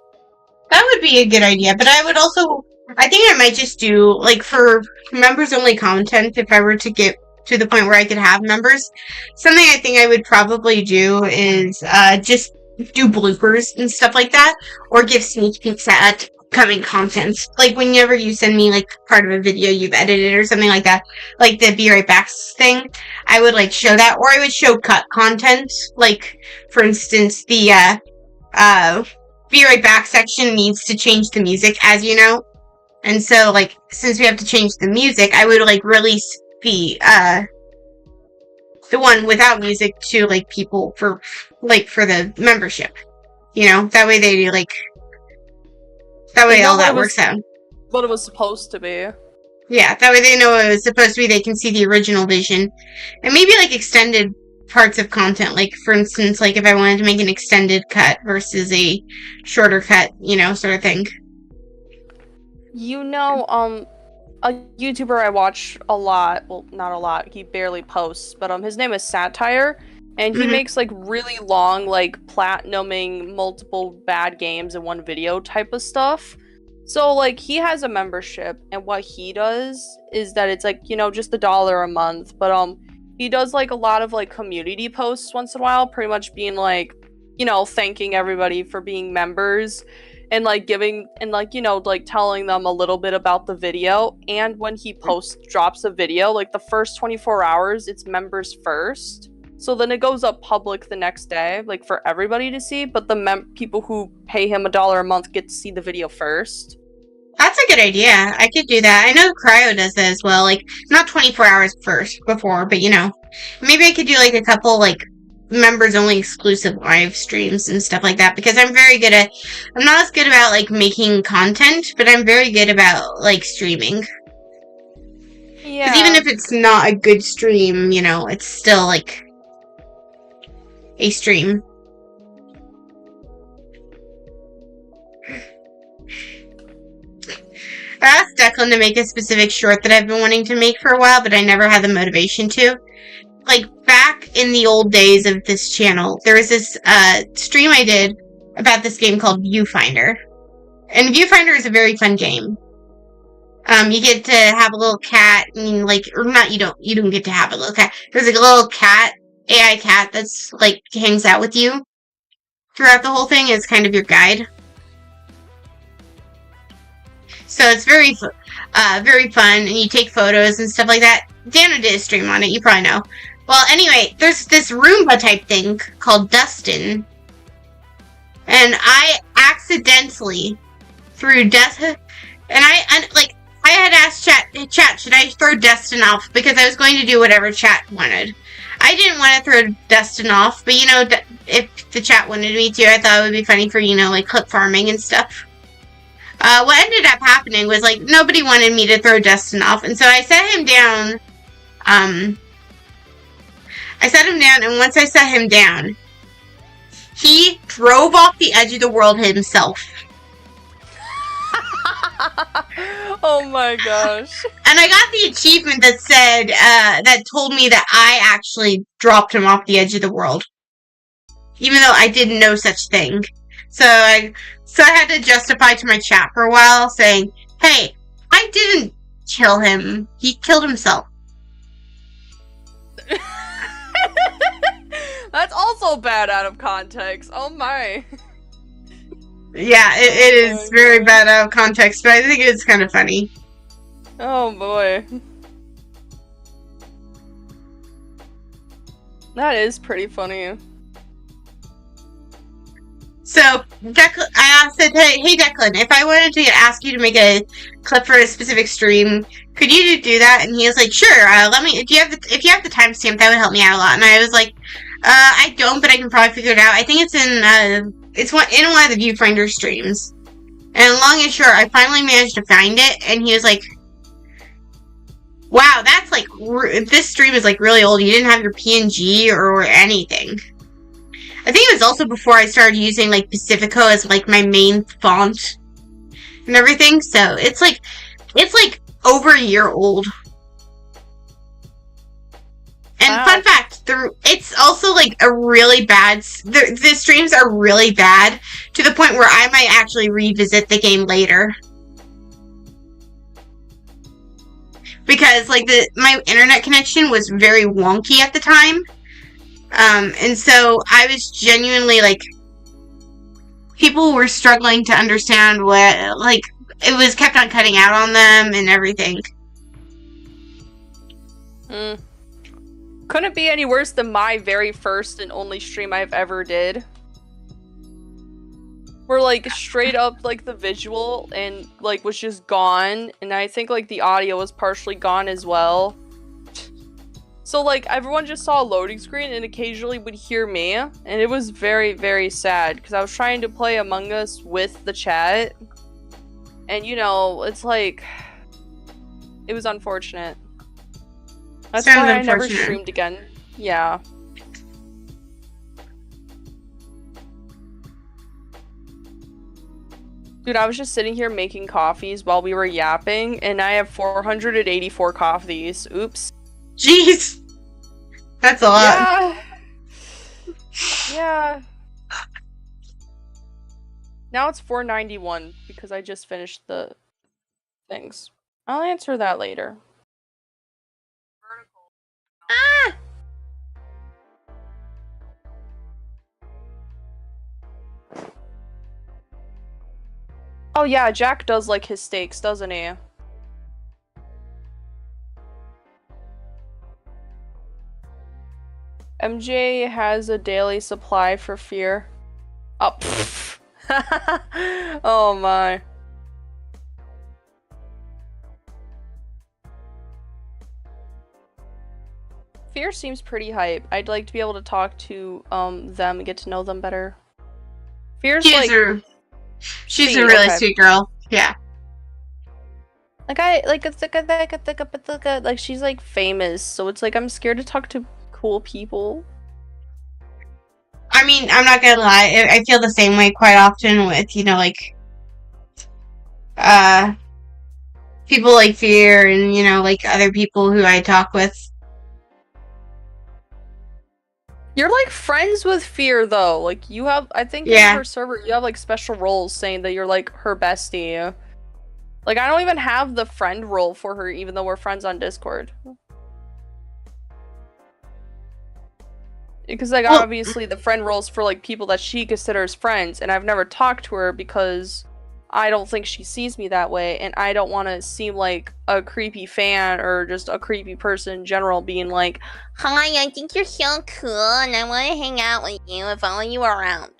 That would be a good idea, but I would also, I think I might just do, like, for members-only content, if I were to get to the point where I could have members, something I think I would probably do is, just do bloopers and stuff like that, or give sneak peeks at upcoming content. Like, whenever you send me, like, part of a video you've edited or something like that, like the Be Right Back thing, I would, like, show that, or I would show cut content, like, for instance, the, Be Right Back section needs to change the music, as you know. And so, like, since we have to change the music, I would, like, release the one without music to, like, people for the membership. You know? That way they, like, that way all that works out. What it was supposed to be. Yeah, that way they know what it was supposed to be, they can see the original vision. And maybe, like, extended parts of content, like for instance, like if I wanted to make an extended cut versus a shorter cut, you know, sort of thing. You know, a YouTuber I watch a lot, well, not a lot, he barely posts, but his name is Satire, and he makes like really long, like platinuming multiple bad games in one video type of stuff. So like he has a membership, and what he does is that it's like, you know, just $1 a month, but he does like a lot of like community posts once in a while, pretty much being like, you know, thanking everybody for being members and like giving and like, you know, like telling them a little bit about the video. And when he drops a video, like the first 24 hours, it's members first. So then it goes up public the next day, like for everybody to see. But the people who pay him $1 a month get to see the video first. That's a good idea. I could do that. I know Cryo does that as well. Like, not 24 hours before, but you know. Maybe I could do like a couple, like, members-only exclusive live streams and stuff like that. Because I'm not as good about, like, making content, but I'm very good about, like, streaming. Yeah. Because even if it's not a good stream, you know, it's still, like, a stream. I asked Declan to make a specific short that I've been wanting to make for a while, but I never had the motivation to. Like, back in the old days of this channel, there was this stream I did about this game called Viewfinder. And Viewfinder is a very fun game. You get to have a little cat, and like, or not, you don't get to have a little cat. There's like a little cat, AI cat, that's like, hangs out with you throughout the whole thing. It's kind of your guide. So it's very fun, and you take photos and stuff like that. Dana did a stream on it, you probably know. Well, anyway, there's this Roomba type thing called Dustin. and I accidentally threw I had asked chat, should I throw Destin off, because I was going to do whatever chat wanted. I didn't want to throw Destin off, but if the chat wanted me to, I thought it would be funny for, clip farming and stuff. What ended up happening was, nobody wanted me to throw Destin off, and so I set him down. And once I set him down, he drove off the edge of the world himself. Oh my gosh. And I got the achievement that said, that told me that I actually dropped him off the edge of the world. Even though I didn't know such thing. So I had to justify to my chat for a while, saying, hey, I didn't kill him. He killed himself. That's also bad out of context. Oh my. Yeah, it is very bad out of context, but I think it's kind of funny. Oh boy. That is pretty funny. So, I said, hey Declan, if I wanted to ask you to make a clip for a specific stream, could you do that? And he was like, sure, if you have the timestamp, that would help me out a lot. And I was like, I don't, but I can probably figure it out. I think it's in one of the Viewfinder streams. And long and short, I finally managed to find it, and he was like, wow, that's this stream is really old. You didn't have your PNG or anything. I think it was also before I started using Pacifico as my main font and everything. So it's over a year old. And wow. Fun fact, it's also a really bad. The streams are really bad to the point where I might actually revisit the game later. Because my internet connection was very wonky at the time. And so I was genuinely people were struggling to understand what, it was kept on cutting out on them and everything. Couldn't be any worse than my very first and only stream I've ever did. Where straight up the visual and was just gone, and I think the audio was partially gone as well. So, everyone just saw a loading screen and occasionally would hear me, and it was very, very sad, because I was trying to play Among Us with the chat, and, it's it was unfortunate. That's why I never streamed again. Yeah. Dude, I was just sitting here making coffees while we were yapping, and I have 484 coffees. Oops. Jeez! That's a lot. Yeah. Now it's 491 because I just finished the things. I'll answer that later. Ah! Oh yeah, Jack does like his steaks, doesn't he? MJ has a daily supply for fear. Oh, oh my. Fear seems pretty hype. I'd like to be able to talk to them and get to know them better. Fear's she's a really sweet girl. Yeah. She's like famous, so it's I'm scared to talk to cool people. I mean, I'm not gonna lie, I feel the same way quite often with, people like Fear and, other people who I talk with. You're friends with Fear though. You have, I think in her server, you have special roles saying that you're her bestie. I don't even have the friend role for her, even though we're friends on Discord. Because obviously the friend roles for people that she considers friends, and I've never talked to her because I don't think she sees me that way, and I don't want to seem like a creepy fan or just a creepy person in general being hi, I think you're so cool and I want to hang out with you and follow you around,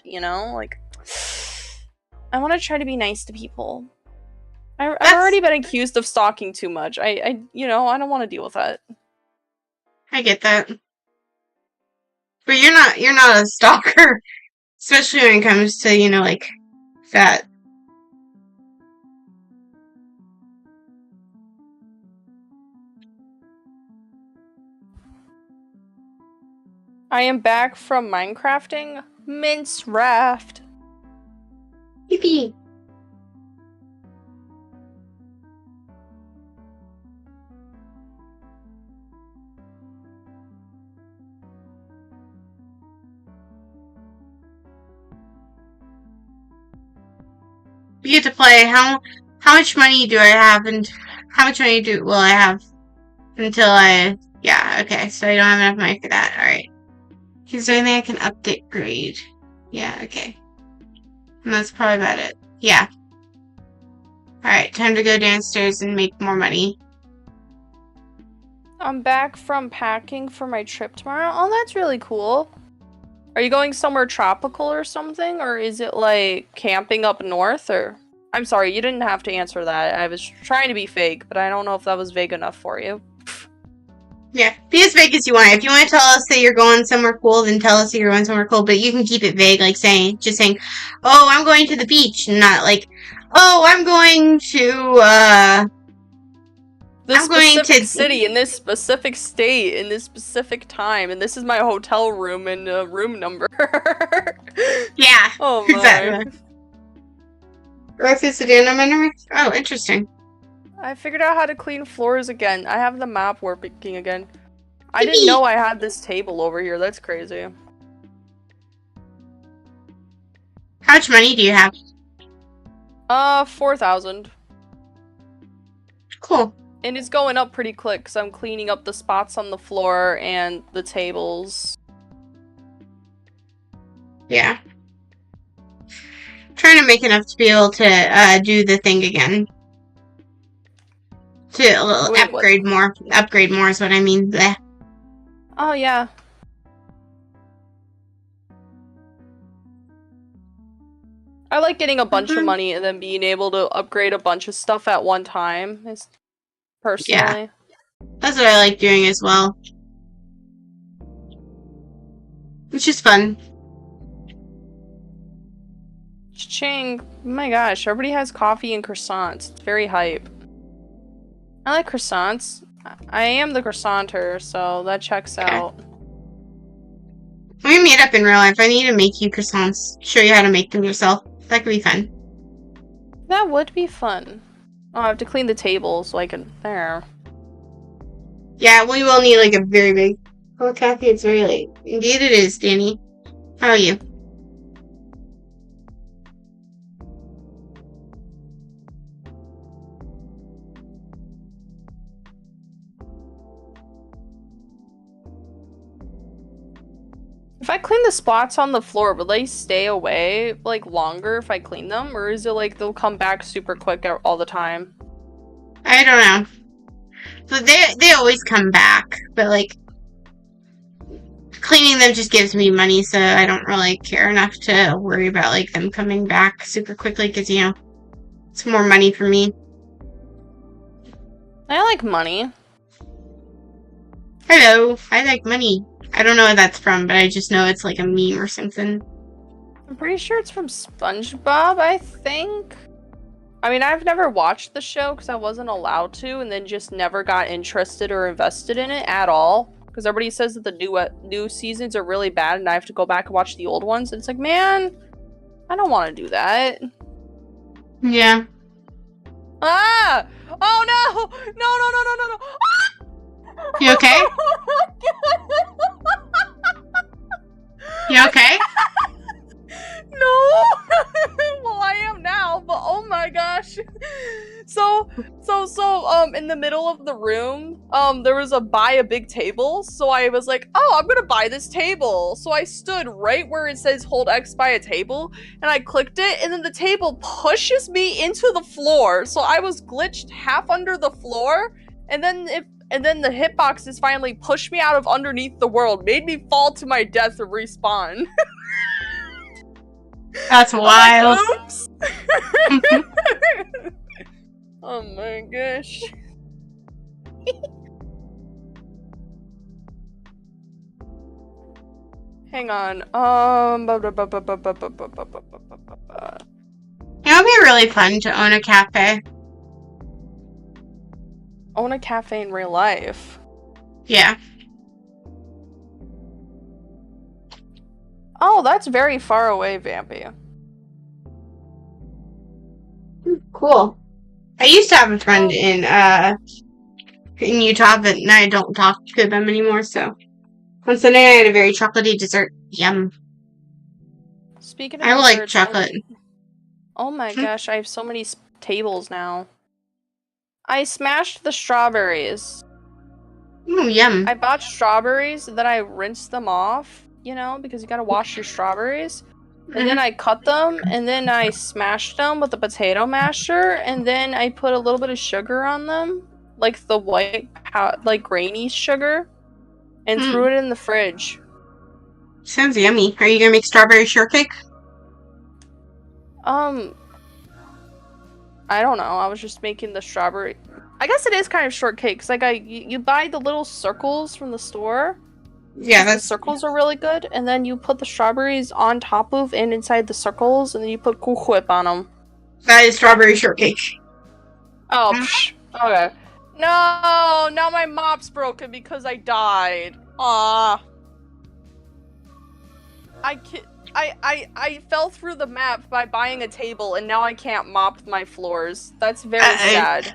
I want to try to be nice to people. I've already been accused of stalking too much. I don't want to deal with that. I get that. But you're not a stalker. Especially when it comes to, like, that. I am back from Minecrafting. Mince raft. Yippee. You get to play. How much money do I have, and how much money will I have until yeah, okay, so I don't have enough money for that. Alright. Is there anything I can upgrade? Yeah, okay. And that's probably about it. Yeah. Alright, time to go downstairs and make more money. I'm back from packing for my trip tomorrow. Oh, that's really cool. Are you going somewhere tropical or something? Or is it like camping up north? Or I'm sorry, you didn't have to answer that. I was trying to be fake, but I don't know if that was vague enough for you. Yeah, be as vague as you want. If you want to tell us that you're going somewhere cool, then tell us that you're going somewhere cool. But you can keep it vague, like just saying, "Oh, I'm going to the beach," and not like, "Oh, I'm going to this specific city in this specific state in this specific time, and this is my hotel room and room number." Yeah. Oh my. Exactly. Breakfast sedan number? Oh, interesting. I figured out how to clean floors again. I have the map working again. I didn't know I had this table over here. That's crazy. How much money do you have? 4,000. Cool. And it's going up pretty quick because I'm cleaning up the spots on the floor and the tables. Yeah. Trying to make enough to be able to do the thing again. To upgrade more. Upgrade more is what I mean. Blech. Oh, yeah. I like getting a bunch of money and then being able to upgrade a bunch of stuff at one time. Personally. Yeah. That's what I like doing as well. It's just fun. Ching. Oh my gosh, everybody has coffee and croissants. It's very hype. I like croissants. I am the croissanter, so that checks out. When we meet up in real life, I need to make you croissants. Show you how to make them yourself. That could be fun. That would be fun. Oh, I have to clean the table so I can... There. Yeah, we will need like a very big... Oh, Kathy, it's very late. Indeed it is, Danny. How are you? If I clean the spots on the floor, will they stay away, like, longer if I clean them? Or is it like they'll come back super quick all the time? I don't know. So they always come back, but, like, cleaning them just gives me money, so I don't really care enough to worry about, like, them coming back super quickly, because, you know, it's more money for me. I like money. Hello, I like money. I don't know what that's from, but I just know it's like a meme or something. I'm pretty sure it's from SpongeBob, I think. I mean, I've never watched the show because I wasn't allowed to, and then just never got interested or invested in it at all. Because everybody says that the new seasons are really bad, and I have to go back and watch the old ones. And it's like, man, I don't want to do that. Yeah. Ah! Oh no! No! Ah! You okay? You okay? No! Well, I am now, but oh my gosh. So, in the middle of the room, there was buy a big table, so I was like, oh, I'm gonna buy this table. So I stood right where it says hold X buy a table, and I clicked it, and then the table pushes me into the floor, so I was glitched half under the floor, and then the hitboxes finally pushed me out of underneath the world, made me fall to my death and respawn. That's wild. Oops. Oh my gosh. Hang on. It would be really fun to own a cafe. Own a cafe in real life. Yeah. Oh, that's very far away, Vampy. Cool. I used to have a friend in Utah, but now I don't talk to them anymore, so. On Sunday I had a very chocolatey dessert. Yum. Speaking of I like desserts, chocolate. Oh my gosh, I have so many tables now. I smashed the strawberries. Ooh, yum. I bought strawberries, then I rinsed them off, you know, because you gotta wash your strawberries. And then I cut them, and then I smashed them with a potato masher, and then I put a little bit of sugar on them, like the white, like grainy sugar, and threw it in the fridge. Sounds yummy. Are you gonna make strawberry shortcake? I don't know. I was just making the strawberry. I guess it is kind of shortcake, cause like you buy the little circles from the store. Yeah, the circles are really good, and then you put the strawberries on top of and inside the circles, and then you put Cool Whip on them. That is strawberry shortcake. Oh, okay. No, now my mop's broken because I died. Aw. I fell through the map by buying a table, and now I can't mop my floors. That's very sad.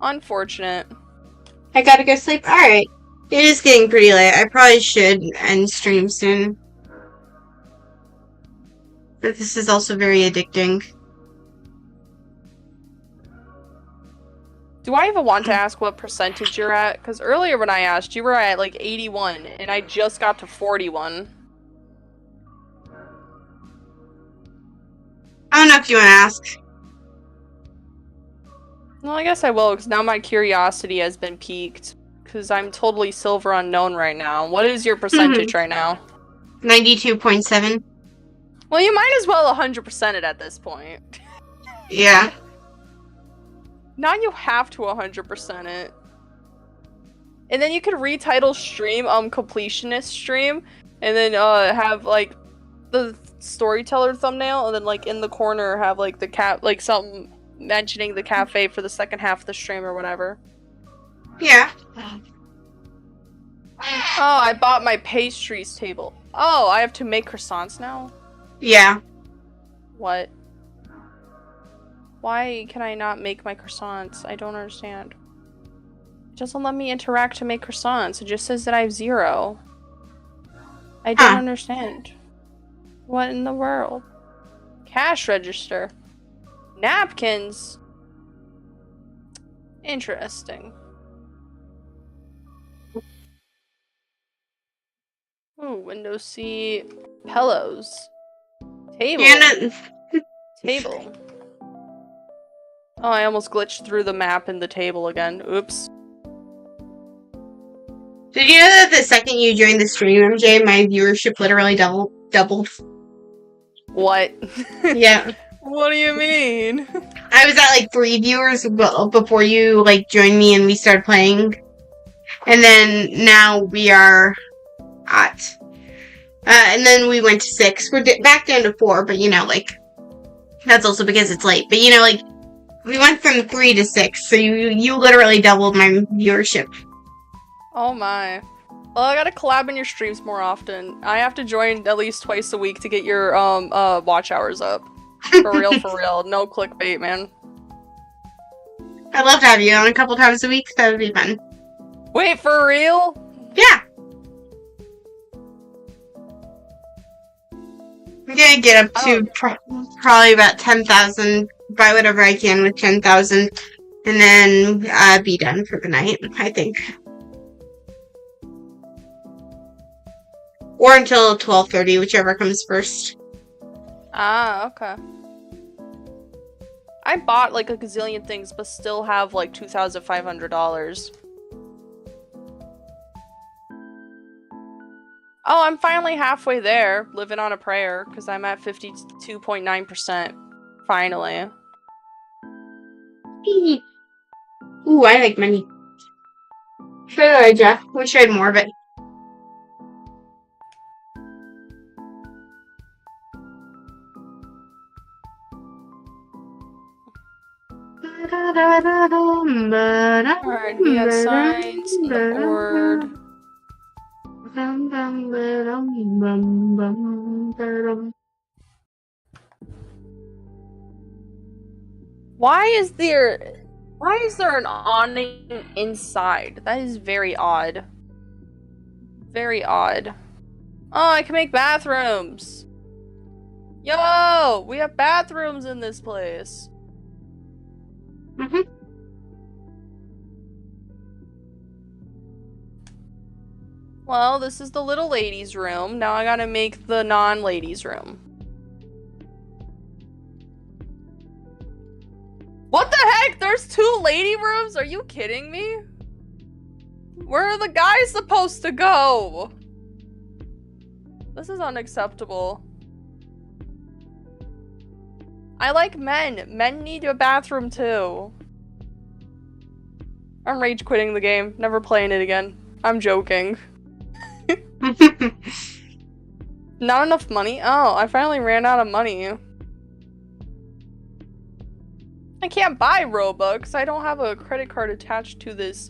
Unfortunate. I gotta go sleep. Alright. It is getting pretty late. I probably should end stream soon. But this is also very addicting. Do I even want to ask what percentage you're at? Because earlier when I asked, you were at like 81, and I just got to 41. I don't know if you want to ask. Well, I guess I will, because now my curiosity has been piqued. Because I'm totally silver unknown right now. What is your percentage right now? 92.7. Well, you might as well 100% it at this point. Yeah. Now you have to 100% it. And then you could retitle stream Completionist stream, and then have like the Storyteller thumbnail, and then like in the corner have like the cat, like something mentioning the cafe for the second half of the stream or whatever. Yeah. Oh, I bought my pastries table. Oh, I have to make croissants now? Yeah. What? Why can I not make my croissants? I don't understand. It doesn't let me interact to make croissants. It just says that I have 0. I don't understand. What in the world? Cash register. Napkins. Interesting. Ooh, window seat. Pillows. Table. Yeah, Table. Oh, I almost glitched through the map and the table again. Oops. Did you know that the second you joined the stream, MJ, my viewership literally doubled? What? Yeah. What do you mean? I was at like 3 viewers before you like joined me and we started playing. And then now we are at and then we went to 6. We're back down to 4, but you know, like that's also because it's late. But you know, like we went from 3 to 6, so you literally doubled my viewership. Oh my. Well, I gotta collab in your streams more often. I have to join at least twice a week to get your watch hours up. For real, for real. No clickbait, man. I'd love to have you on a couple times a week. That would be fun. Wait, for real? Yeah. I'm gonna get up to probably about 10,000, buy whatever I can with 10,000, and then be done for the night, I think. Or until 12:30, whichever comes first. Ah, okay. I bought like a gazillion things, but still have like $2,500. Oh, I'm finally halfway there, living on a prayer, because I'm at 52.9%. Finally. Ooh, I like money. Sure, Jeff. Wish I had more of it. Alright, we got signs and the board. Why is there an awning inside? That is very odd. Very odd. Oh, I can make bathrooms! Yo! We have bathrooms in this place. Mm-hmm. Well, this is the little ladies' room. Now I gotta make the non-ladies' room. What the heck? There's 2 lady rooms? Are you kidding me? Where are the guys supposed to go? This is unacceptable. I like men. Men need a bathroom too. I'm rage quitting the game. Never playing it again. I'm joking. Not enough money? Oh, I finally ran out of money. I can't buy Robux. I don't have a credit card attached to this,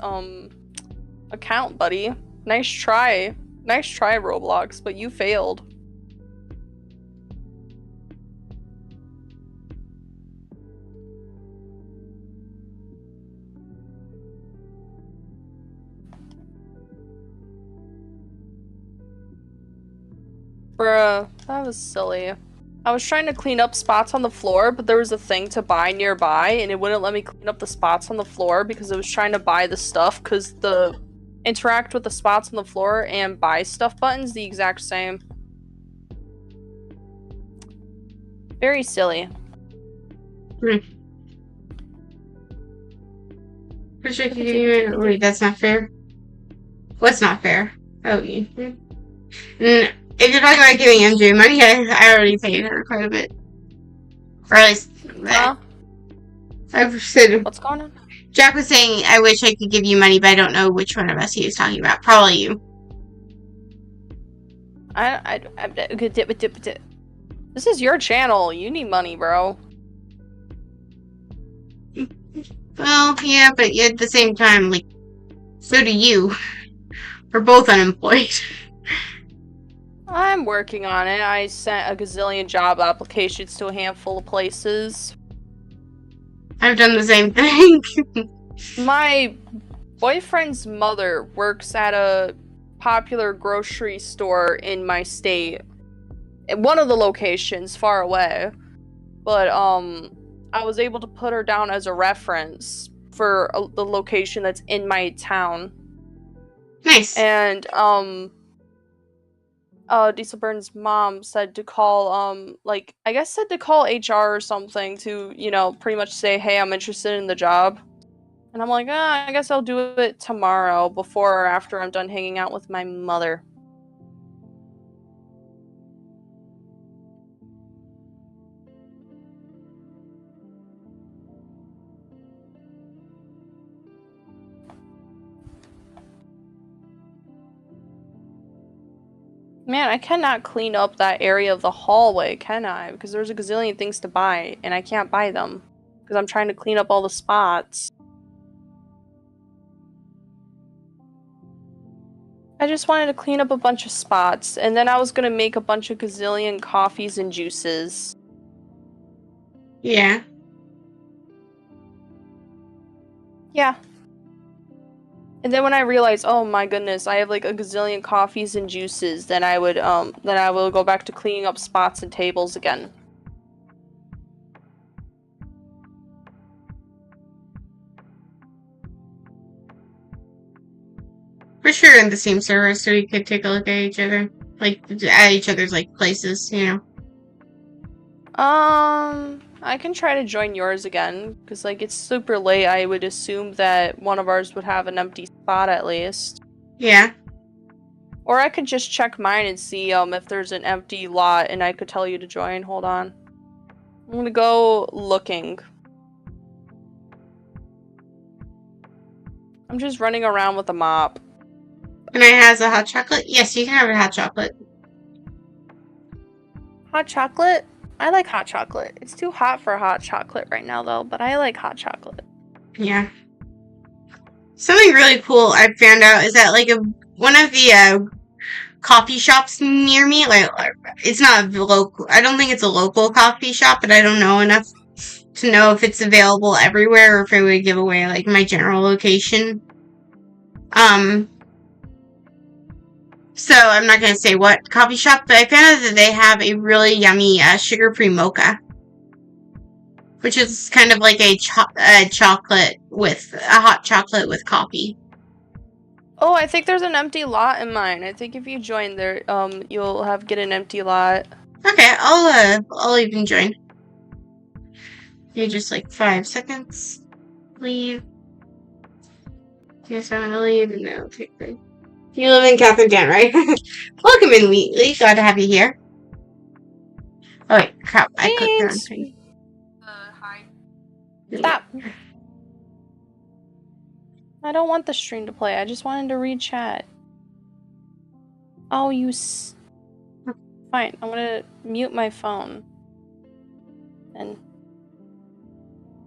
account, buddy. Nice try. Nice try, Roblox, but you failed. Bruh, that was silly. I was trying to clean up spots on the floor, but there was a thing to buy nearby, and it wouldn't let me clean up the spots on the floor because it was trying to buy the stuff, because the interact with the spots on the floor and buy stuff button's the exact same. Very silly. Wait, that's not fair. What's not fair? Oh, you. If you're talking about giving MJ money, I already paid her quite a bit. Or at least, I've said. What's going on? Jack was saying, I wish I could give you money, but I don't know which one of us he was talking about. Probably you. This is your channel. You need money, bro. Well, yeah, but at the same time, like, so do you. We're both unemployed. I'm working on it. I sent a gazillion job applications to a handful of places. I've done the same thing. My boyfriend's mother works at a popular grocery store in my state. At one of the locations far away. But, I was able to put her down as a reference for the location that's in my town. Nice. And, Diesel Burns' mom said to call, like, I guess said to call HR or something to, you know, pretty much say, hey, I'm interested in the job. And I'm like, I guess I'll do it tomorrow, before or after I'm done hanging out with my mother. Man, I cannot clean up that area of the hallway, can I? Because there's a gazillion things to buy, and I can't buy them. Because I'm trying to clean up all the spots. I just wanted to clean up a bunch of spots, and then I was gonna make a bunch of gazillion coffees and juices. Yeah. Yeah. And then when I realized, oh my goodness, I have like a gazillion coffees and juices, then I will go back to cleaning up spots and tables again. For sure in the same server, so we could take a look at each other. Like, at each other's, like, places, you know. I can try to join yours again, because, like, it's super late. I would assume that one of ours would have an empty spot at least. Yeah. Or I could just check mine and see if there's an empty lot and I could tell you to join. Hold on. I'm gonna go looking. I'm just running around with a mop. And I has a hot chocolate? Yes, you can have a hot chocolate. Hot chocolate? I like hot chocolate. It's too hot for hot chocolate right now though, but I like hot chocolate. Yeah. Something really cool I found out is that like one of the coffee shops near me, like it's not a local. I don't think it's a local coffee shop, but I don't know enough to know if it's available everywhere or if it would give away like my general location. So I'm not gonna say what coffee shop, but I found out that they have a really yummy sugar-free mocha, which is kind of like a chocolate with a hot chocolate with coffee. Oh, I think there's an empty lot in mine. I think if you join there, you'll get an empty lot. Okay, I'll even join. You just like 5 seconds. Leave. Yes, I'm gonna leave and then I'll take the. You live in Catherine Jan, right? Welcome in, Wheatley. Glad to have you here. Oh wait, crap! I clicked the wrong Thanks. thing. Hi. Stop. I don't want the stream to play. I just wanted to read chat. Oh, you Fine, I'm gonna mute my phone. And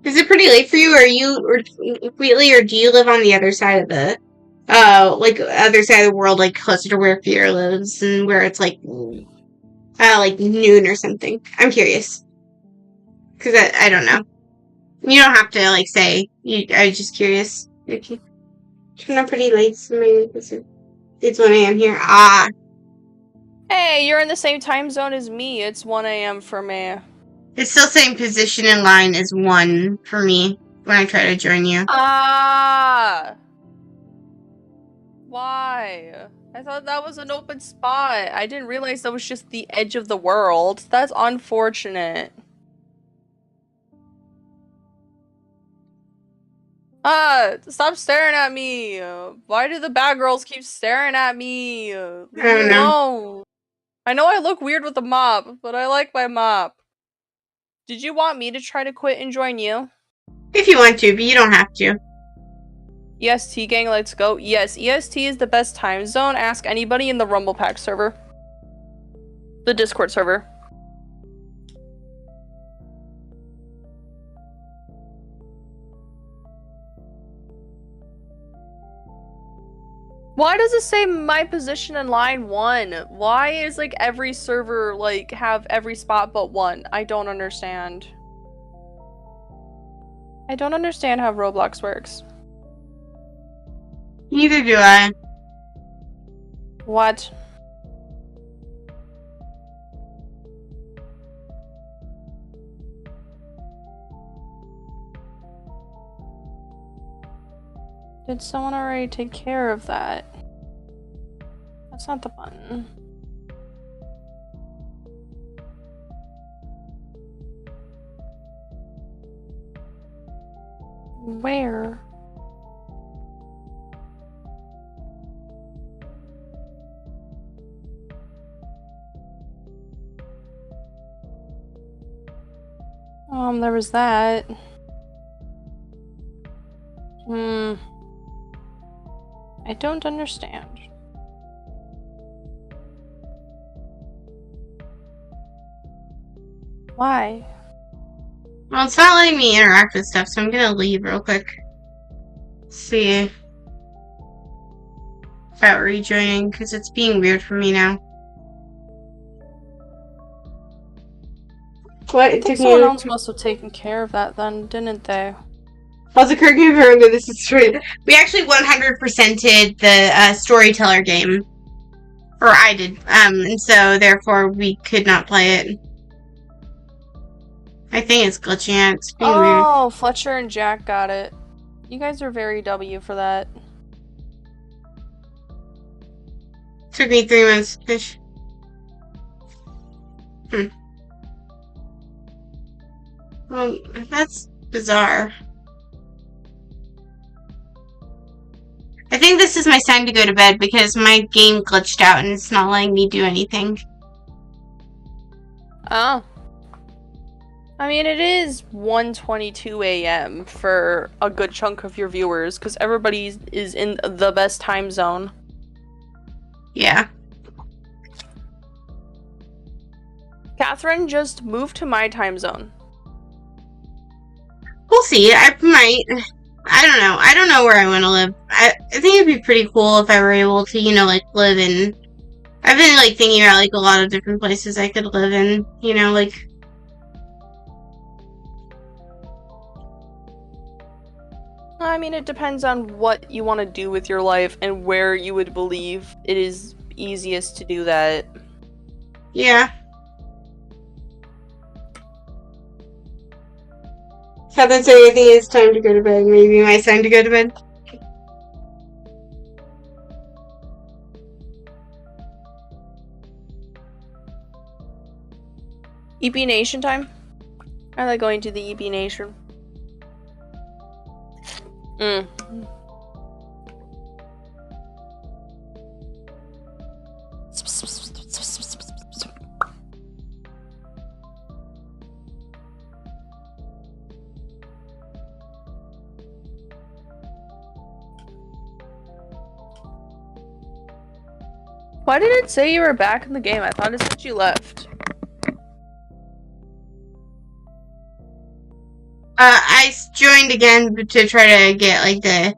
Is it pretty late for you? Are you Wheatley, or do you live on the other side of the, like other side of the world, like closer to where Fear lives, and where it's like noon or something? I'm curious, because I don't know. You don't have to like say. I was just curious. Okay. Turn up pretty late. So maybe it's 1 a.m. here. Ah. hey, you're in the same time zone as me. It's 1 a.m. for me. It's still saying position in line is 1 for me when I try to join you. Ah! Why? I thought that was an open spot. I didn't realize that was just the edge of the world. That's unfortunate. Stop staring at me. Why do the bad girls keep staring at me? Leave me don't know. alone. I know I look weird with the mop, but I like my mop. Did you want me to try to quit and join you? If you want to, but you don't have to. EST gang, let's go. Yes, EST is the best time zone. Ask anybody in the Rumble Pack server. The Discord server. Why does it say my position in line 1? Why is like every server like have every spot but 1? I don't understand. I don't understand how Roblox works. Neither do I. What? Did someone already take care of that? That's not the button. Where? There was that. I don't understand. Why? Well, it's not letting me interact with stuff, so I'm gonna leave real quick. See about rejoining, because it's being weird for me now. What? I think someone else must have taken care of that then, didn't they? Also, Kirk confirmed that this is true. We actually 100%ed the Storyteller game. Or I did. And so, therefore, we could not play it. I think it's glitching out. It's being weird. Oh, Fletcher and Jack got it. You guys are very W for that. Took me 3 months to fish. Well, that's bizarre. I think this is my sign to go to bed because my game glitched out and it's not letting me do anything. Oh. I mean, it is 1:22 a.m. for a good chunk of your viewers, because everybody is in the best time zone. Yeah. Catherine just moved to my time zone. We'll see. I might. I don't know. I don't know where I want to live. I think it'd be pretty cool if I were able to, you know, like, live in... I've been, like, thinking about, like, a lot of different places I could live in, you know, like... I mean, it depends on what you want to do with your life and where you would believe it is easiest to do that. Yeah. Catherine said I think it's time to go to bed. Maybe my time to go to bed. EP Nation time? I like going to the EP Nation. Why did it say you were back in the game? I thought it said you left. I joined again to try to get, like, the...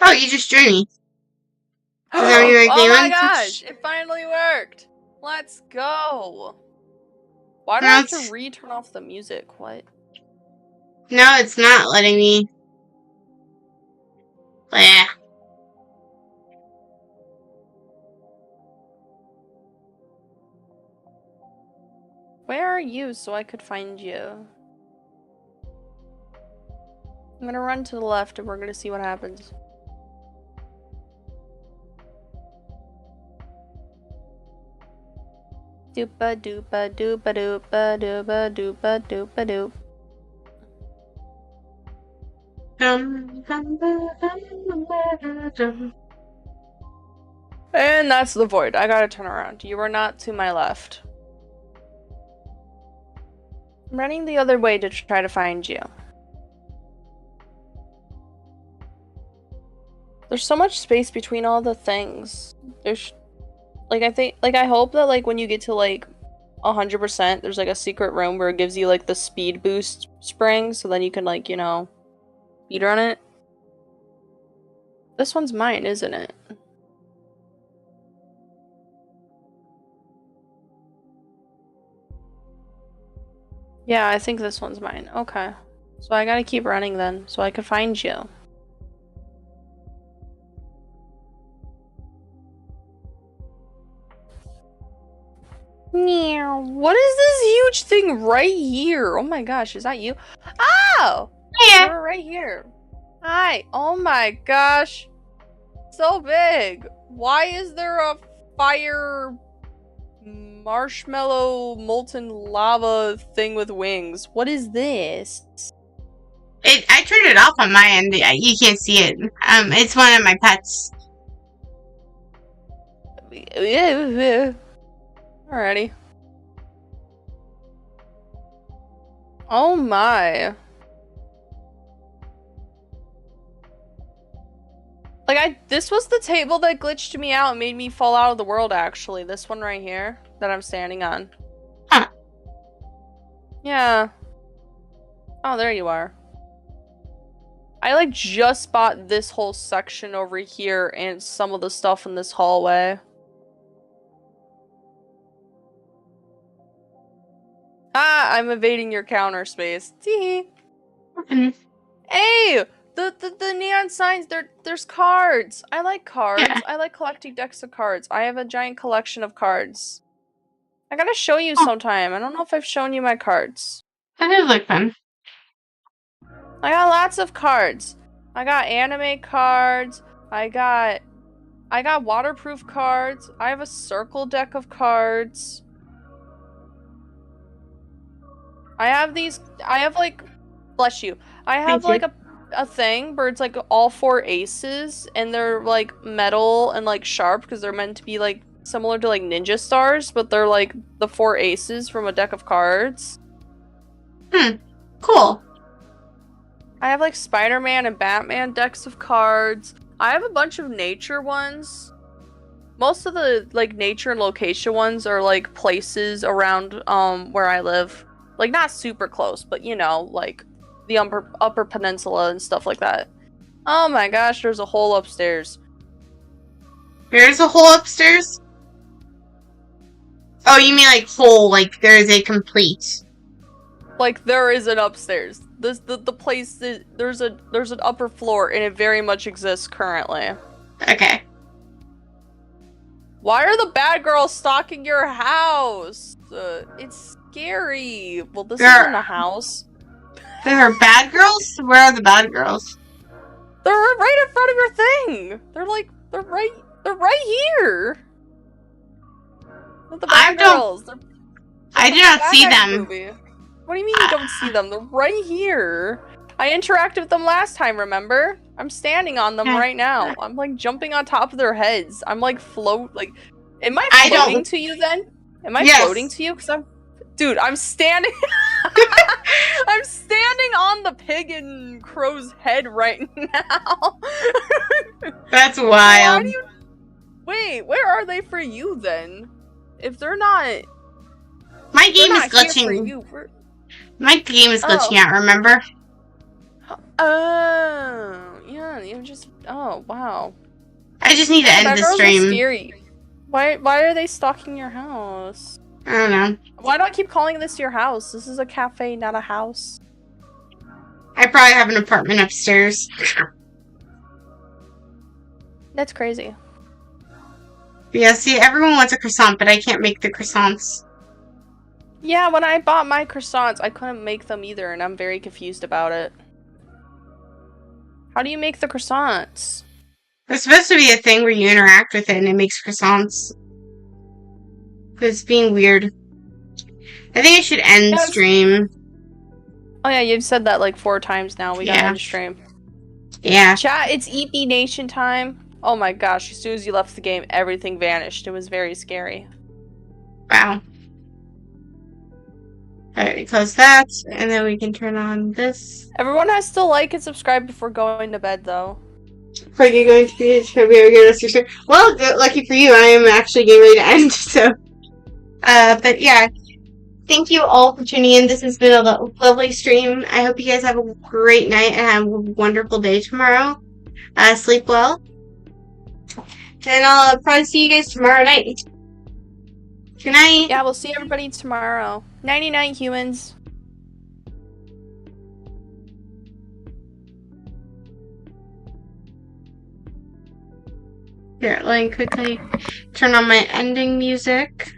Oh, you just joined me. Is that what you were Oh my doing? gosh! It finally worked! Let's go! Why do I No, have it's- to re-turn off the music? What? No, it's not letting me. Bleh. Where are you so I could find you? I'm gonna run to the left and we're gonna see what happens. Doopa doopa doopa doopa doopa doopa doopa doop. And that's the void. I gotta turn around. You are not to my left. I'm running the other way to try to find you. There's so much space between all the things. There's... Like, I hope that, like, when you get to, like, 100%, there's, like, a secret room where it gives you, like, the speed boost spring, so then you can, like, you know, speedrun it. This one's mine, isn't it? Yeah, I think this one's mine. Okay. So I gotta keep running then, so I can find you. Meow. What is this huge thing right here? Oh my gosh, is that you? Oh! Yeah. You're right here. Hi. Oh my gosh. So big. Why is there a fire marshmallow molten lava thing with wings? What is this? I turned it off on my end. You can't see it. It's one of my pets. Alrighty. Oh my. Like, this was the table that glitched me out and made me fall out of the world, actually. This one right here that I'm standing on. Huh. Yeah. Oh, there you are. I, like, just bought this whole section over here and some of the stuff in this hallway. Ah, I'm evading your counter space. Tee. Hey! The neon signs, there's cards. I like cards. Yeah. I like collecting decks of cards. I have a giant collection of cards. I gotta show you Oh. sometime. I don't know if I've shown you my cards. That does look fun. I got lots of cards. I got anime cards. I got waterproof cards. I have a circle deck of cards. I have like Bless you. I have Thank like a thing where it's like all 4 aces, and they're like metal and like sharp because they're meant to be like similar to like ninja stars, but they're like the 4 aces from a deck of cards. Cool. I have like Spider-Man and Batman decks of cards. I have a bunch of nature ones. Most of the like nature and location ones are like places around where I live. Like not super close, but you know, like the upper peninsula and stuff like that. Oh my gosh, there's a hole upstairs. There's a hole upstairs? Oh, you mean like hole, like there is a complete. Like there is an upstairs. The place is, there's an upper floor and it very much exists currently. Okay. Why are the bad girls stalking your house? It's scary. Well, this isn't a house. There are bad girls? Where are the bad girls? They're right in front of your thing. They're right here. They're the bad girls. I do not see them. Movie. What do you mean you don't see them? They're right here. I interacted with them last time, remember? I'm standing on them right now. I'm like jumping on top of their heads. I'm like am I floating to you then? Am I floating to you? Dude, I'm standing I'm standing on the pig and crow's head right now. That's wild. Wait, where are they for you then? If they're not My game is glitching. My game is glitching out, remember? Oh, yeah, oh, wow. I just need to end the stream. Scary. Why are they stalking your house? I don't know. Why do I keep calling this your house? This is a cafe, not a house. I probably have an apartment upstairs. That's crazy. Yeah, see, everyone wants a croissant, but I can't make the croissants. Yeah, when I bought my croissants, I couldn't make them either, and I'm very confused about it. How do you make the croissants? There's supposed to be a thing where you interact with it and it makes croissants. It's being weird. I think I should end stream. Oh yeah, you've said that like 4 times now. We gotta end stream. Yeah. Chat, it's EP Nation time. Oh my gosh, as soon as you left the game, everything vanished. It was very scary. Wow. Alright, close that, and then we can turn on this. Everyone has to like and subscribe before going to bed, though. Are you going to be stream? Well, lucky for you, I am actually getting ready to end, so. But yeah. Thank you all for tuning in. This has been a lovely stream. I hope you guys have a great night and have a wonderful day tomorrow. Sleep well. And I'll probably see you guys tomorrow night. Good night. Yeah, we'll see everybody tomorrow. Nighty-night, humans. Here, let me quickly turn on my ending music.